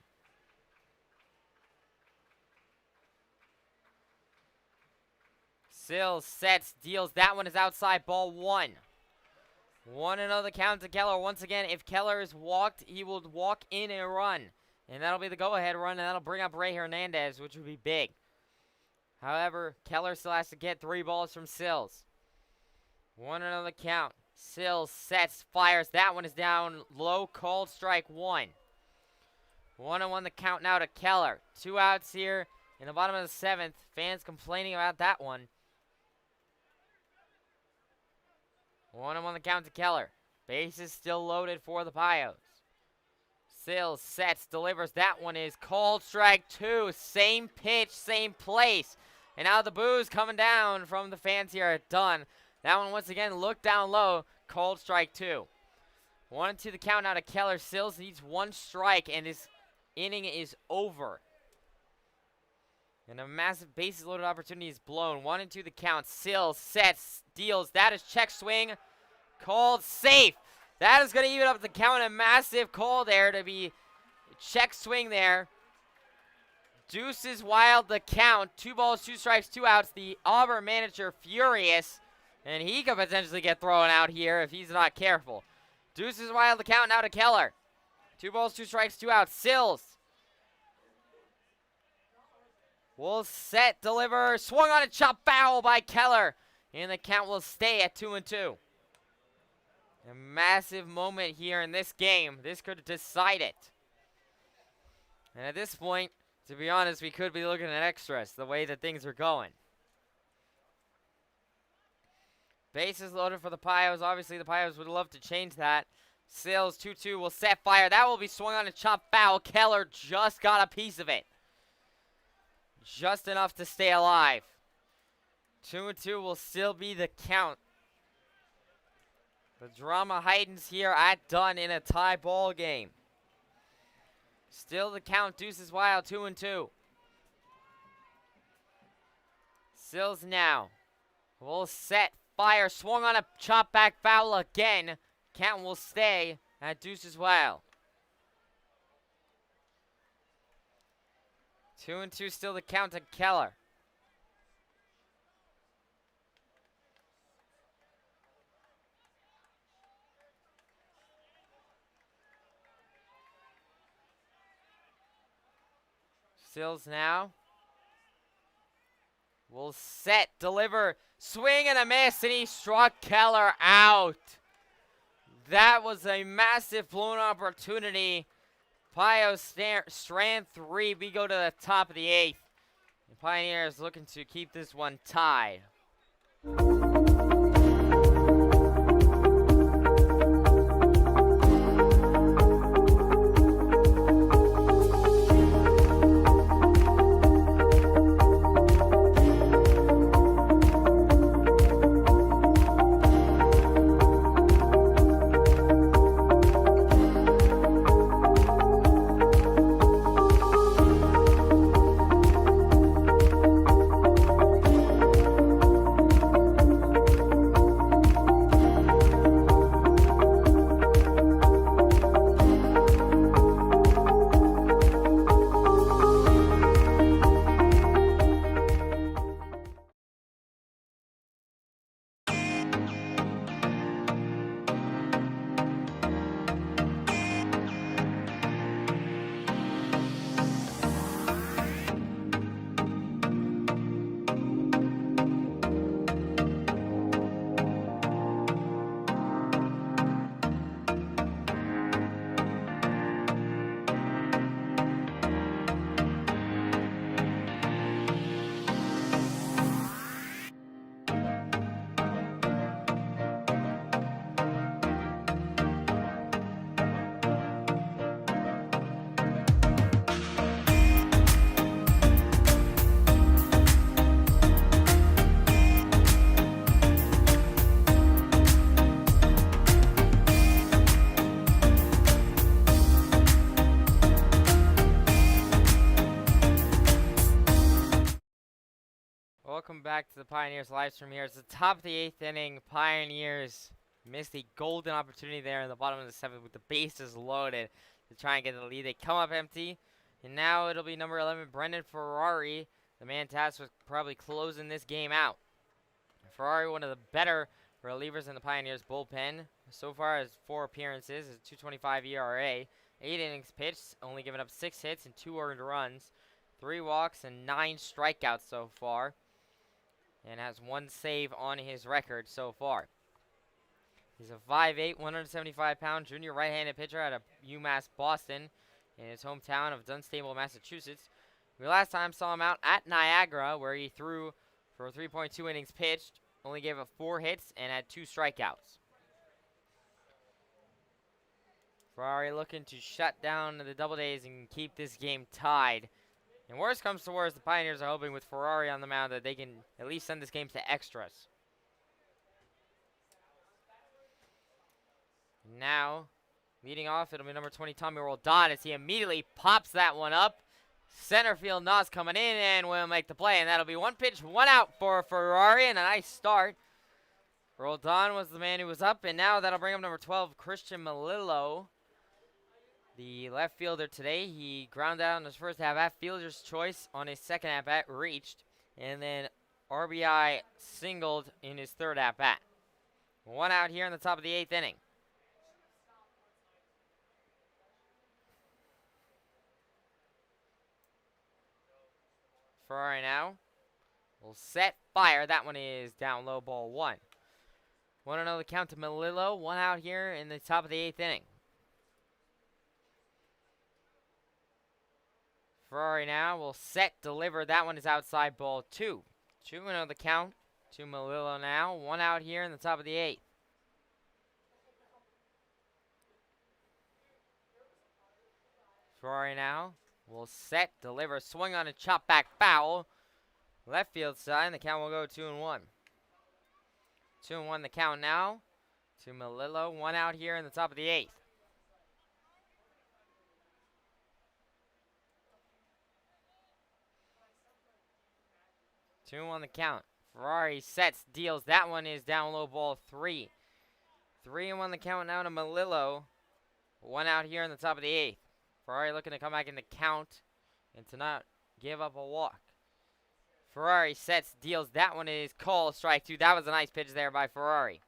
Sills sets, deals. That one is outside, ball 1. 1-0 the count to Keller. Once again, if Keller is walked, he will walk in a run. And that'll be the go-ahead run, and that'll bring up Ray Hernandez, which would be big. However, Keller still has to get 3 balls from Sills. 1-0 the count. Sills sets, fires. That one is down low, called strike 1. 1-1 the count now to Keller. 2 outs here in the bottom of the 7th. Fans complaining about that one. 1-1 the count to Keller. Bases still loaded for the Pios. Sills sets, delivers. That one is called strike 2. Same pitch, same place. And now the boos coming down from the fans here at Dunn. That one once again looked down low. Called strike 2. 1-2 the count now to Keller. Sills needs 1 strike and his inning is over. And a massive bases loaded opportunity is blown. 1-2 the count. Sills sets, deals. That is check swing. Called safe. That is going to even up the count. A massive call there to be check swing there. Deuces wild the count. 2 balls, 2 strikes, 2 outs. The Auburn manager furious. And he could potentially get thrown out here if he's not careful. Deuces wild the count now to Keller. 2 balls, 2 strikes, 2 outs. Sills will set, deliver. Swung on a chop foul by Keller. And the count will stay at 2-2. A massive moment here in this game. This could decide it. And at this point, to be honest, we could be looking at extras the way that things are going. Bases loaded for the Pios. Obviously, the Pios would love to change that. Sills 2-2 will set fire. That will be swung on a chop foul. Keller just got a piece of it. Just enough to stay alive. 2-2 will still be the count. The drama heightens here at Dunn in a tie ball game. Still the count, deuces wild, 2-2. Sills now will set, fire, swung on a chop back foul again. Count will stay at deuces wild. 2-2 still the count to Keller. Sills now will set, deliver, swing and a miss, and he struck Keller out. That was a massive blown opportunity. Pios strand 3. We go to the top of the 8th. The Pioneers looking to keep this one tied. welcome back to the Pioneers live stream here. It's the top of the 8th inning. Pioneers missed a golden opportunity there in the bottom of the 7th with the bases loaded to try and get the lead. They come up empty, and now it'll be number 11, Brendan Ferrari, the man tasked with probably closing this game out. Ferrari, one of the better relievers in the Pioneers bullpen. So far as 4 appearances, a 2.25 ERA, 8 innings pitched, only giving up 6 hits and 2 earned runs, 3 walks and 9 strikeouts so far, and has 1 save on his record so far. He's a 5'8", 175-pound junior right-handed pitcher out of UMass Boston in his hometown of Dunstable, Massachusetts. We last time saw him out at Niagara, where he threw for 3.2 innings pitched, only gave up 4 hits and had 2 strikeouts. Ferrari looking to shut down the DoubleDays and keep this game tied. And worst comes to worst, the Pioneers are hoping with Ferrari on the mound that they can at least send this game to extras. Now, leading off, it'll be number 20, Tommy Roldan, as he immediately pops that one up. Center field Nas coming in and will make the play, and that'll be 1 pitch, 1 out for Ferrari, and a nice start. Roldan was the man who was up, and now that'll bring up number 12, Christian Melillo, the left fielder today. He grounded out in his first at-bat, fielder's choice on his second at-bat, reached, and then RBI singled in his third at-bat. 1 out here in the top of the 8th inning. Ferrari now will set, fire. That one is down low, ball 1. 1-0 the count to Melillo. 1 out here in the top of the 8th inning. Ferrari now will set, deliver. That one is outside, ball 2. 2-0 the count to Melillo now. 1 out here in the top of the 8th. Ferrari now will set, deliver, swing on a chop back foul. Left field side, the count will go 2-1. 2-1 the count now to Melillo. 1 out here in the top of the 8th. Two on the count. Ferrari sets, deals. That one is down low, ball 3. 3-1 the count now to Melillo. 1 out here in the top of the 8th. Ferrari looking to come back in the count and to not give up a walk. Ferrari sets, deals. That one is called strike 2. That was a nice pitch there by Ferrari.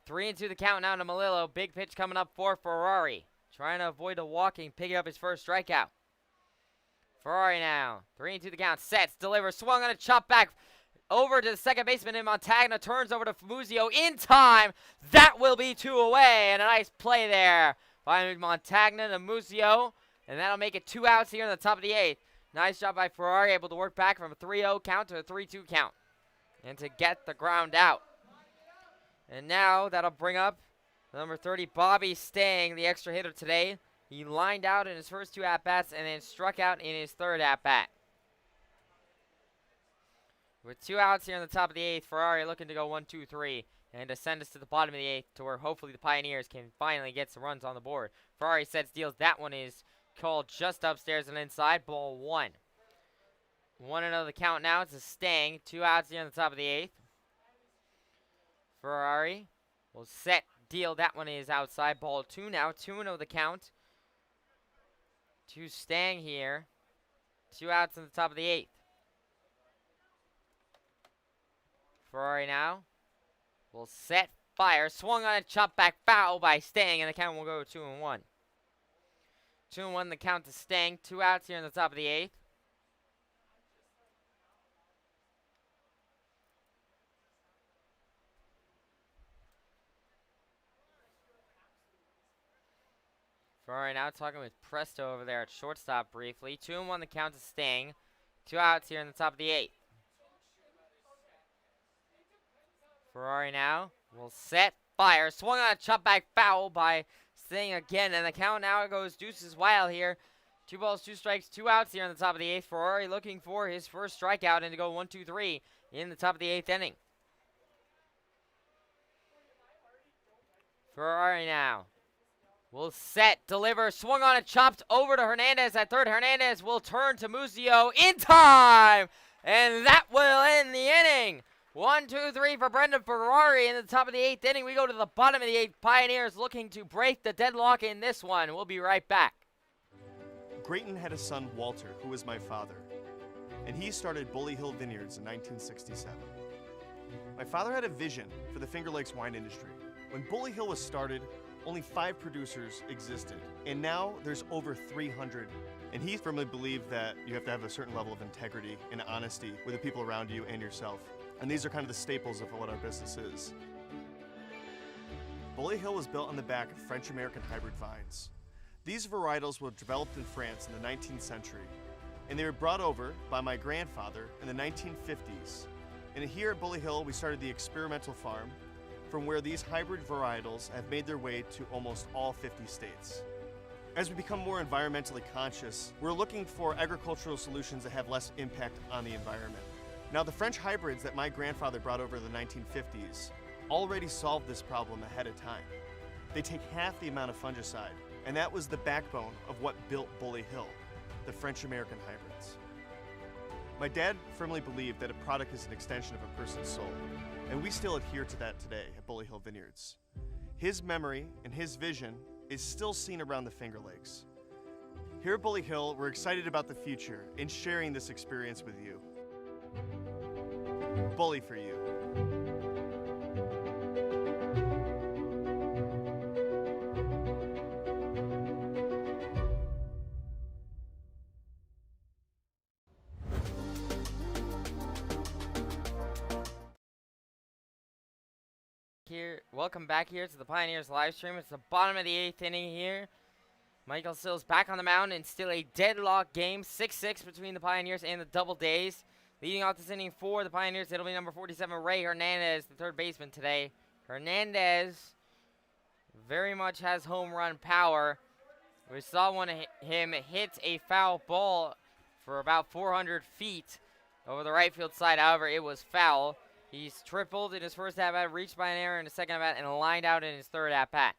3-2 the count now to Melillo. Big pitch coming up for Ferrari. Trying to avoid a walking, picking up his first strikeout. Ferrari now. 3-2 the count. Sets, delivers, swung on a chop back over to the second baseman in Montagna. Turns over to Muzio in time. That will be 2 away. And a nice play there by Montagna to Muzio. And that'll make it 2 outs here in the top of the 8th. Nice job by Ferrari, able to work back from a 3-0 count to a 3-2 count. And to get the ground out. And now that'll bring up number 30, Bobby Stang, the extra hitter today. He lined out in his first 2 at-bats and then struck out in his third at-bat. With 2 outs here in the top of the 8th, Ferrari looking to go 1-2-3 and to send us to the bottom of the 8th to where hopefully the Pioneers can finally get some runs on the board. Ferrari sets, deals. That one is called just upstairs and inside, ball 1. 1-0 the count now. It's a Stang. 2 outs here in the top of the 8th. Ferrari will set, deal. That one is outside, ball 2 now. 2-0 the count to Stang here. 2 outs in the top of the 8th. Ferrari now will set, fire. Swung on a chop back foul by Stang, and the count will go 2-1. 2-1 the count to Stang. 2 outs here in the top of the 8th. Ferrari now talking with Presto over there at shortstop briefly. 2-1 the count to Stang. 2 outs here in the top of the 8th. Ferrari now will set, fire. Swung on a chop back foul by Stang again, and the count now goes deuces wild here. 2 balls, 2 strikes, 2 outs here in the top of the 8th. Ferrari looking for his first strikeout and to go 1-2-3 in the top of the 8th inning. Ferrari now will set, deliver, swung on it, chopped over to Hernandez at third. Hernandez will turn to Muzio in time. And that will end the inning. 1, 2, 3 for Brendan Ferrari in the top of the 8th inning. We go to the bottom of the 8th. Pioneers looking to break the deadlock in this one. We'll be right back. Grayton had a son, Walter, who was my father, and he started Bully Hill Vineyards in 1967. My father had a vision for the Finger Lakes wine industry. When Bully Hill was started, only 5 producers existed, and now there's over 300. And he firmly believed that you have to have a certain level of integrity and honesty with the people around you and yourself. And these are kind of the staples of what our business is. Bully Hill was built on the back of French-American hybrid vines. These varietals were developed in France in the 19th century, and they were brought over by my grandfather in the 1950s. And here at Bully Hill, we started the experimental farm, from where these hybrid varietals have made their way to almost all 50 states. As we become more environmentally conscious, we're looking for agricultural solutions that have less impact on the environment. Now, the French hybrids that my grandfather brought over in the 1950s already solved this problem ahead of time. They take half the amount of fungicide, and that was the backbone of what built Bully Hill, the French-American hybrids. My dad firmly believed that a product is an extension of a person's soul, and we still adhere to that today at Bully Hill Vineyards. His memory and his vision is still seen around the Finger Lakes. Here at Bully Hill, we're excited about the future and sharing this experience with you. Bully for you. Welcome back here to the Pioneers live stream. It's the bottom of the 8th inning here. Michael Sills back on the mound, and still a deadlock game, 6-6 between the Pioneers and the DoubleDays. Leading off this inning for the Pioneers, it'll be number 47, Ray Hernandez, the third baseman today. Hernandez very much has home run power. We saw him hit a foul ball for about 400 feet over the right field side. However, it was foul. He's tripled in his first at-bat, reached by an error in his second at-bat, and lined out in his third at-bat.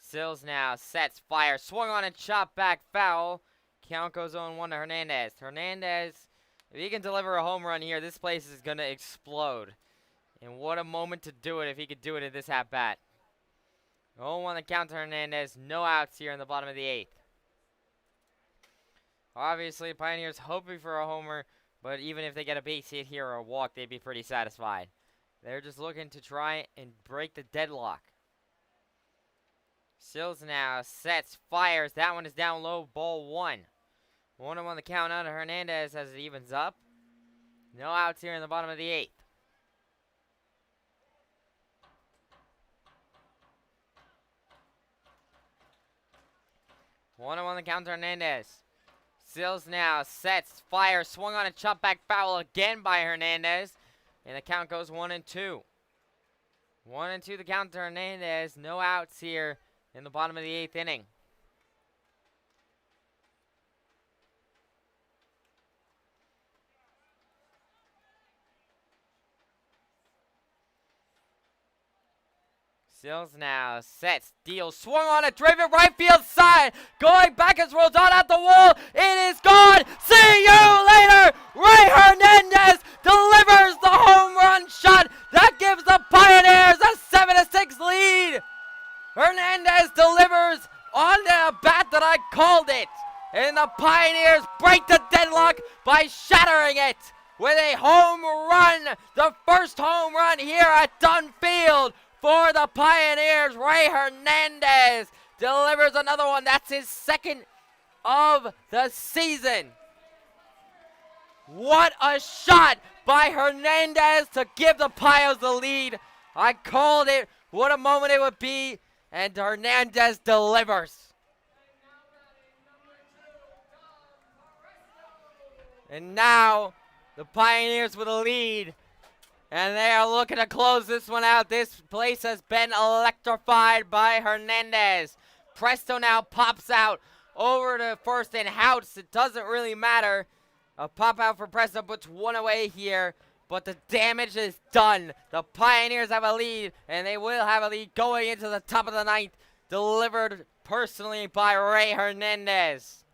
Sills now sets, fire, swung on and chopped back, foul. Count goes 0-1 to Hernandez. Hernandez, if he can deliver a home run here, this place is going to explode. And what a moment to do it if he could do it in this at-bat. 0-1 the count to Hernandez. No outs here in the bottom of the 8th. Obviously, Pioneers hoping for a homer, but even if they get a base hit here or a walk, they'd be pretty satisfied. They're just looking to try and break the deadlock. Sills now sets, fires. That one is down low, ball 1. 1-1 the count out to Hernandez as it evens up. No outs here in the bottom of the 8th. One on the count to Hernandez. Sills now sets, fires, swung on a chop back foul again by Hernandez. And the count goes 1-2. 1-2 the count to Hernandez. No outs here in the bottom of the 8th inning. Sills now sets, deals, swung on a driven right field side, going back as rolls on at the wall. It is gone. See you later. Ray Hernandez delivers the home run shot that gives the Pioneers a 7-6 lead. Hernandez delivers on the bat that I called it, and the Pioneers break the deadlock by shattering it with a home run. The first home run here at Dunn Field. For the Pioneers, Ray Hernandez delivers another one. That's his second of the season. What a shot by Hernandez to give the Pios the lead. I called it. What a moment it would be. And Hernandez delivers. And now the Pioneers with a lead. And they are looking to close this one out. This place has been electrified by Hernandez. Presto now pops out over to first and outs. It doesn't really matter. A pop out for Presto puts one away here. But the damage is done. The Pioneers have a lead. And they will have a lead going into the top of the 9th. Delivered personally by Ray Hernandez.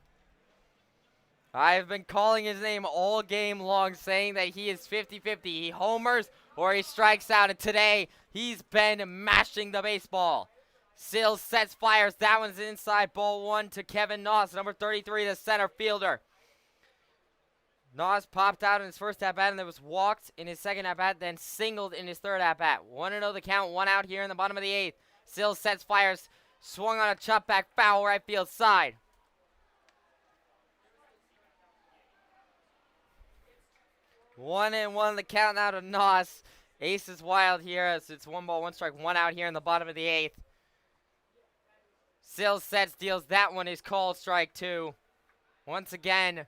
I've been calling his name all game long, saying that he is 50-50. He homers or he strikes out, and today he's been mashing the baseball. Sills sets, fires. That one's inside. Ball 1 to Kevin Noss, number 33, the center fielder. Noss popped out in his first at-bat and then was walked in his second at-bat, then singled in his third at-bat. 1-0 the count, 1 out here in the bottom of the 8th. Sills sets, fires. Swung on a chop back foul right field side. One and one the count now to Noss. Ace is wild here as it's 1 ball, 1 strike, 1 out here in the bottom of the 8th. Sills sets, deals. That one is called strike 2. Once again,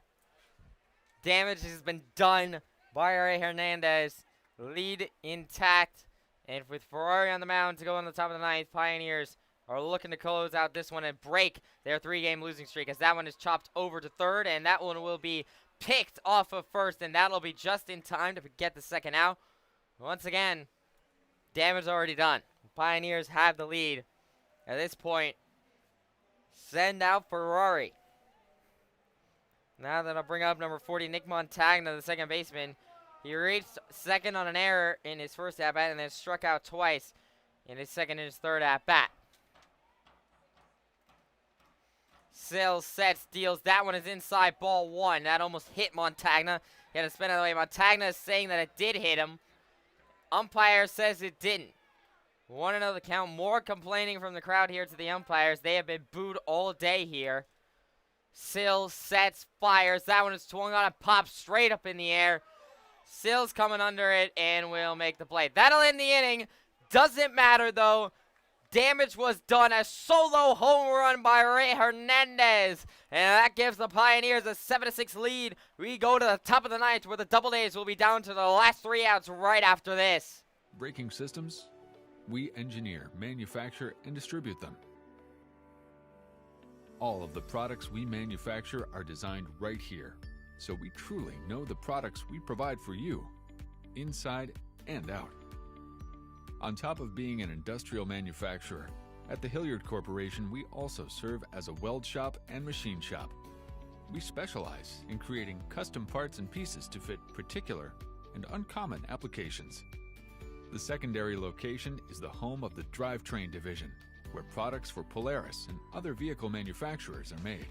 damage has been done by Ray Hernandez. Lead intact. And with Ferrari on the mound to go on the top of the 9th, Pioneers are looking to close out this one and break their 3-game losing streak, as that one is chopped over to third, and that one will be picked off of first, and that'll be just in time to get the second out. Once again, damage already done. Pioneers have the lead. At this point, send out Ferrari. Now that I'll bring up number 40, Nick Montagna, the second baseman. He reached second on an error in his first at-bat and then struck out twice in his second and his third at-bat. Sills sets, deals. That one is inside, ball 1. That almost hit Montagna. He had to spin out of the way. Montagna is saying that it did hit him. Umpire says it didn't. 1-0 the count. More complaining from the crowd here to the umpires. They have been booed all day here. Sills sets, fires. That one is swung on and pops straight up in the air. Sills coming under it and will make the play. That'll end the inning. Doesn't matter, though. Damage was done. A solo home run by Ray Hernandez. And that gives the Pioneers a 7-6 lead. We go to the top of the 9th where the DoubleDays will be down to the last 3 outs right after this. Braking systems? We engineer, manufacture, and distribute them. All of the products we manufacture are designed right here, so we truly know the products we provide for you, inside and out. On top of being an industrial manufacturer, at the Hilliard Corporation we also serve as a weld shop and machine shop. We specialize in creating custom parts and pieces to fit particular and uncommon applications. The secondary location is the home of the drivetrain division, where products for Polaris and other vehicle manufacturers are made.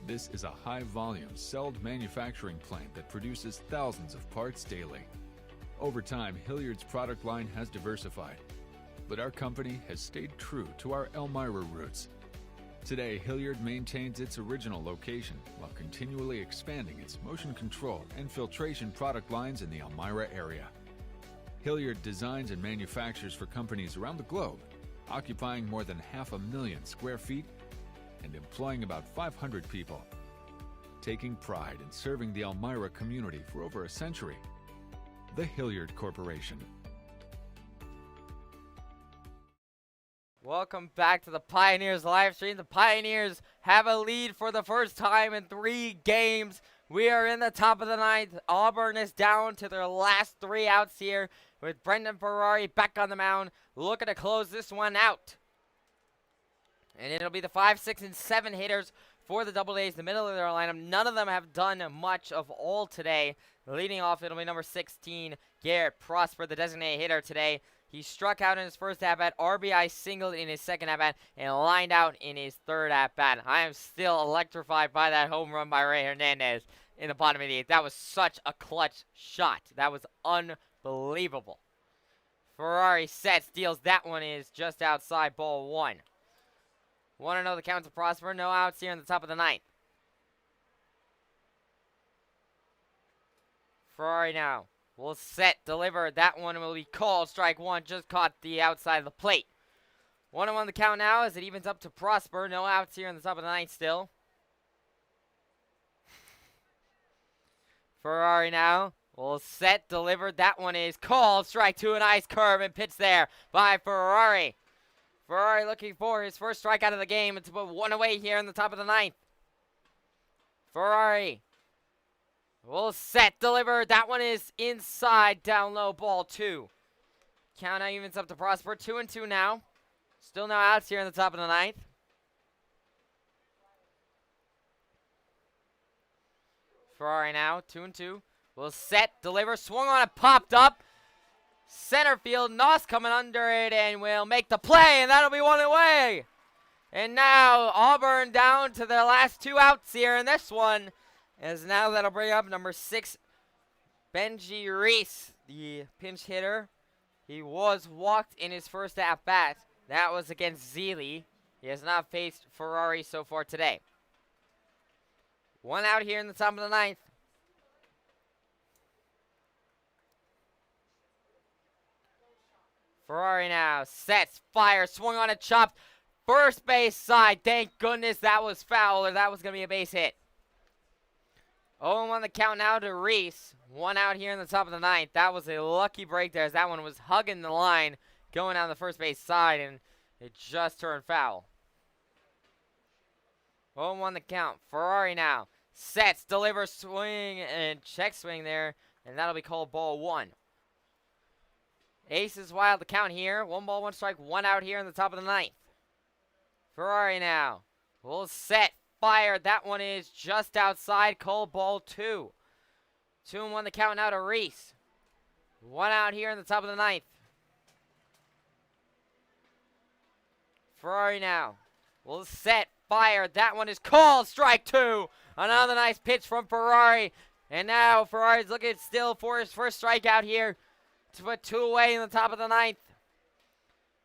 This is a high-volume, celled manufacturing plant that produces thousands of parts daily. Over time, Hilliard's product line has diversified, but our company has stayed true to our Elmira roots. Today, Hilliard maintains its original location while continually expanding its motion control and filtration product lines in the Elmira area. Hilliard designs and manufactures for companies around the globe, occupying more than 500,000 square feet and employing about 500 people. Taking pride in serving the Elmira community for over a century, the Hilliard Corporation. Welcome back to the Pioneers live stream. The Pioneers have a lead for the first time in 3 games. We are in the top of the 9th. Auburn is down to their last 3 outs here with Brendan Ferrari back on the mound, looking to close this one out. And it'll be the 5, 6, and 7 hitters for the DoubleDays, the middle of their lineup. None of them have done much of all today. Leading off, it'll be number 16, Garrett Prosper, the designated hitter today. He struck out in his first at-bat, RBI singled in his second at-bat, and lined out in his third at-bat. I am still electrified by that home run by Ray Hernandez in the bottom of the 8th. That was such a clutch shot. That was unbelievable. Ferrari sets, deals. That one is just outside, ball 1. 1-0 the count to Prosper. No outs here in the top of the 9th. Ferrari now will set, deliver. That one will be called. Strike 1, just caught the outside of the plate. 1-1 the count now as it evens up to Prosper. No outs here in the top of the 9th still. Ferrari now will set, deliver. That one is called. Strike 2, a nice curve and pitch there by Ferrari. Ferrari looking for his first strikeout of the game and to put 1 away here in the top of the 9th. Ferrari will set, deliver. That one is inside, down low, ball 2. Count now evens up to Prosper. 2-2 now. Still no outs here in the top of the 9th. Ferrari now, 2-2. Will set, deliver, swung on it, popped up. Center field, Noss coming under it and will make the play, and that'll be one away. And now Auburn down to their last 2 outs here in this one. As now that'll bring up number 6, Benji Reese, the pinch hitter. He was walked in his first at-bat. That was against Zealy. He has not faced Ferrari so far today. 1 out here in the top of the 9th. Ferrari now sets, fires, swung on a chopped. First base side. Thank goodness that was foul, or that was going to be a base hit. 0-1 the count now to Reese. 1 out here in the top of the 9th. That was a lucky break there, as that one was hugging the line, going down the first base side, and it just turned foul. 0-1 the count. Ferrari now sets, delivers, swing, and check swing there, and that'll be called ball 1. Ace is wild the count here. 1 ball, 1 strike, 1 out here in the top of the 9th. Ferrari now will set, fire. That one is just outside, called ball 2. 2-1 the count now to Reese. 1 out here in the top of the 9th. Ferrari now will set, fire. That one is called strike 2. Another nice pitch from Ferrari. And now Ferrari's looking still for his first strikeout here to put 2 away in the top of the 9th.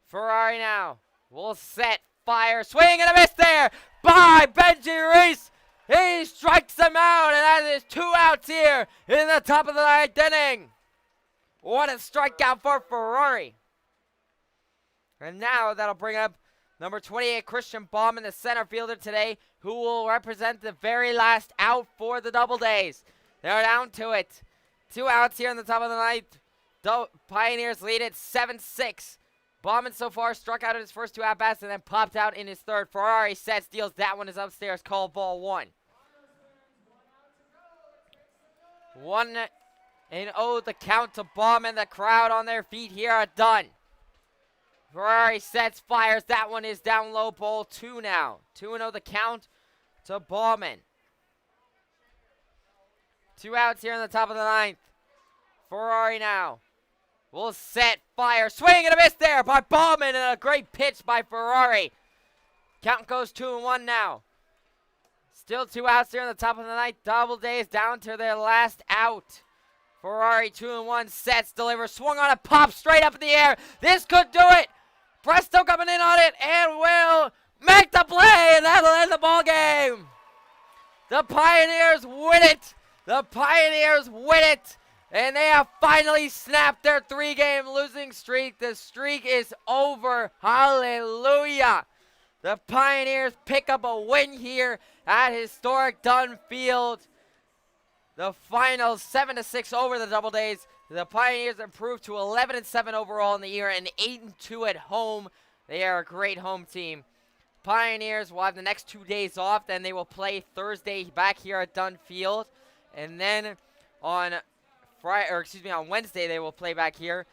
Ferrari now will set, fire, swing and a miss there by Benji Reese. He strikes him out, and that is 2 outs here in the top of the 9th inning. What a strikeout for Ferrari. And now that'll bring up number 28, Christian Bauman, the center fielder today, who will represent the very last out for the DoubleDays. They're down to it. 2 outs here in the top of the 9th. Pioneers lead it 7-6. Bauman so far struck out in his first 2 at-bats and then popped out in his third. Ferrari sets, deals. That one is upstairs, called ball 1. 1-0 the count to Bauman. The crowd on their feet here are done. Ferrari sets, fires. That one is down low, ball 2 now. 2-0 the count to Bauman. 2 outs here in the top of the 9th. Ferrari now will set, fire, swing and a miss there by Bauman, and a great pitch by Ferrari. Count goes 2-1 now. Still 2 outs here in the top of the 9th. DoubleDays down to their last out. Ferrari 2-1, sets, delivers, swung on a pop straight up in the air. This could do it. Presto coming in on it and will make the play, and that'll end the ball game. The Pioneers win it. The Pioneers win it. And they have finally snapped their 3-game losing streak. The streak is over. Hallelujah. The Pioneers pick up a win here at historic Dunn Field. The final 7-6 over the DoubleDays. The Pioneers improved to 11-7 overall in the year and 8-2 at home. They are a great home team. Pioneers will have the next 2 days off. Then they will play Thursday back here at Dunn Field. And then on on Wednesday they will play back here,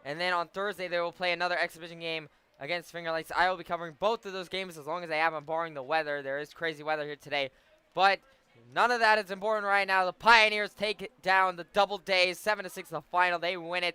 and then on Thursday they will play another exhibition game against Finger Lakes. I will be covering both of those games as long as I have them, barring the weather. There is crazy weather here today, but none of that is important right now. The Pioneers take it down the DoubleDays 7-6 in the final. They win it.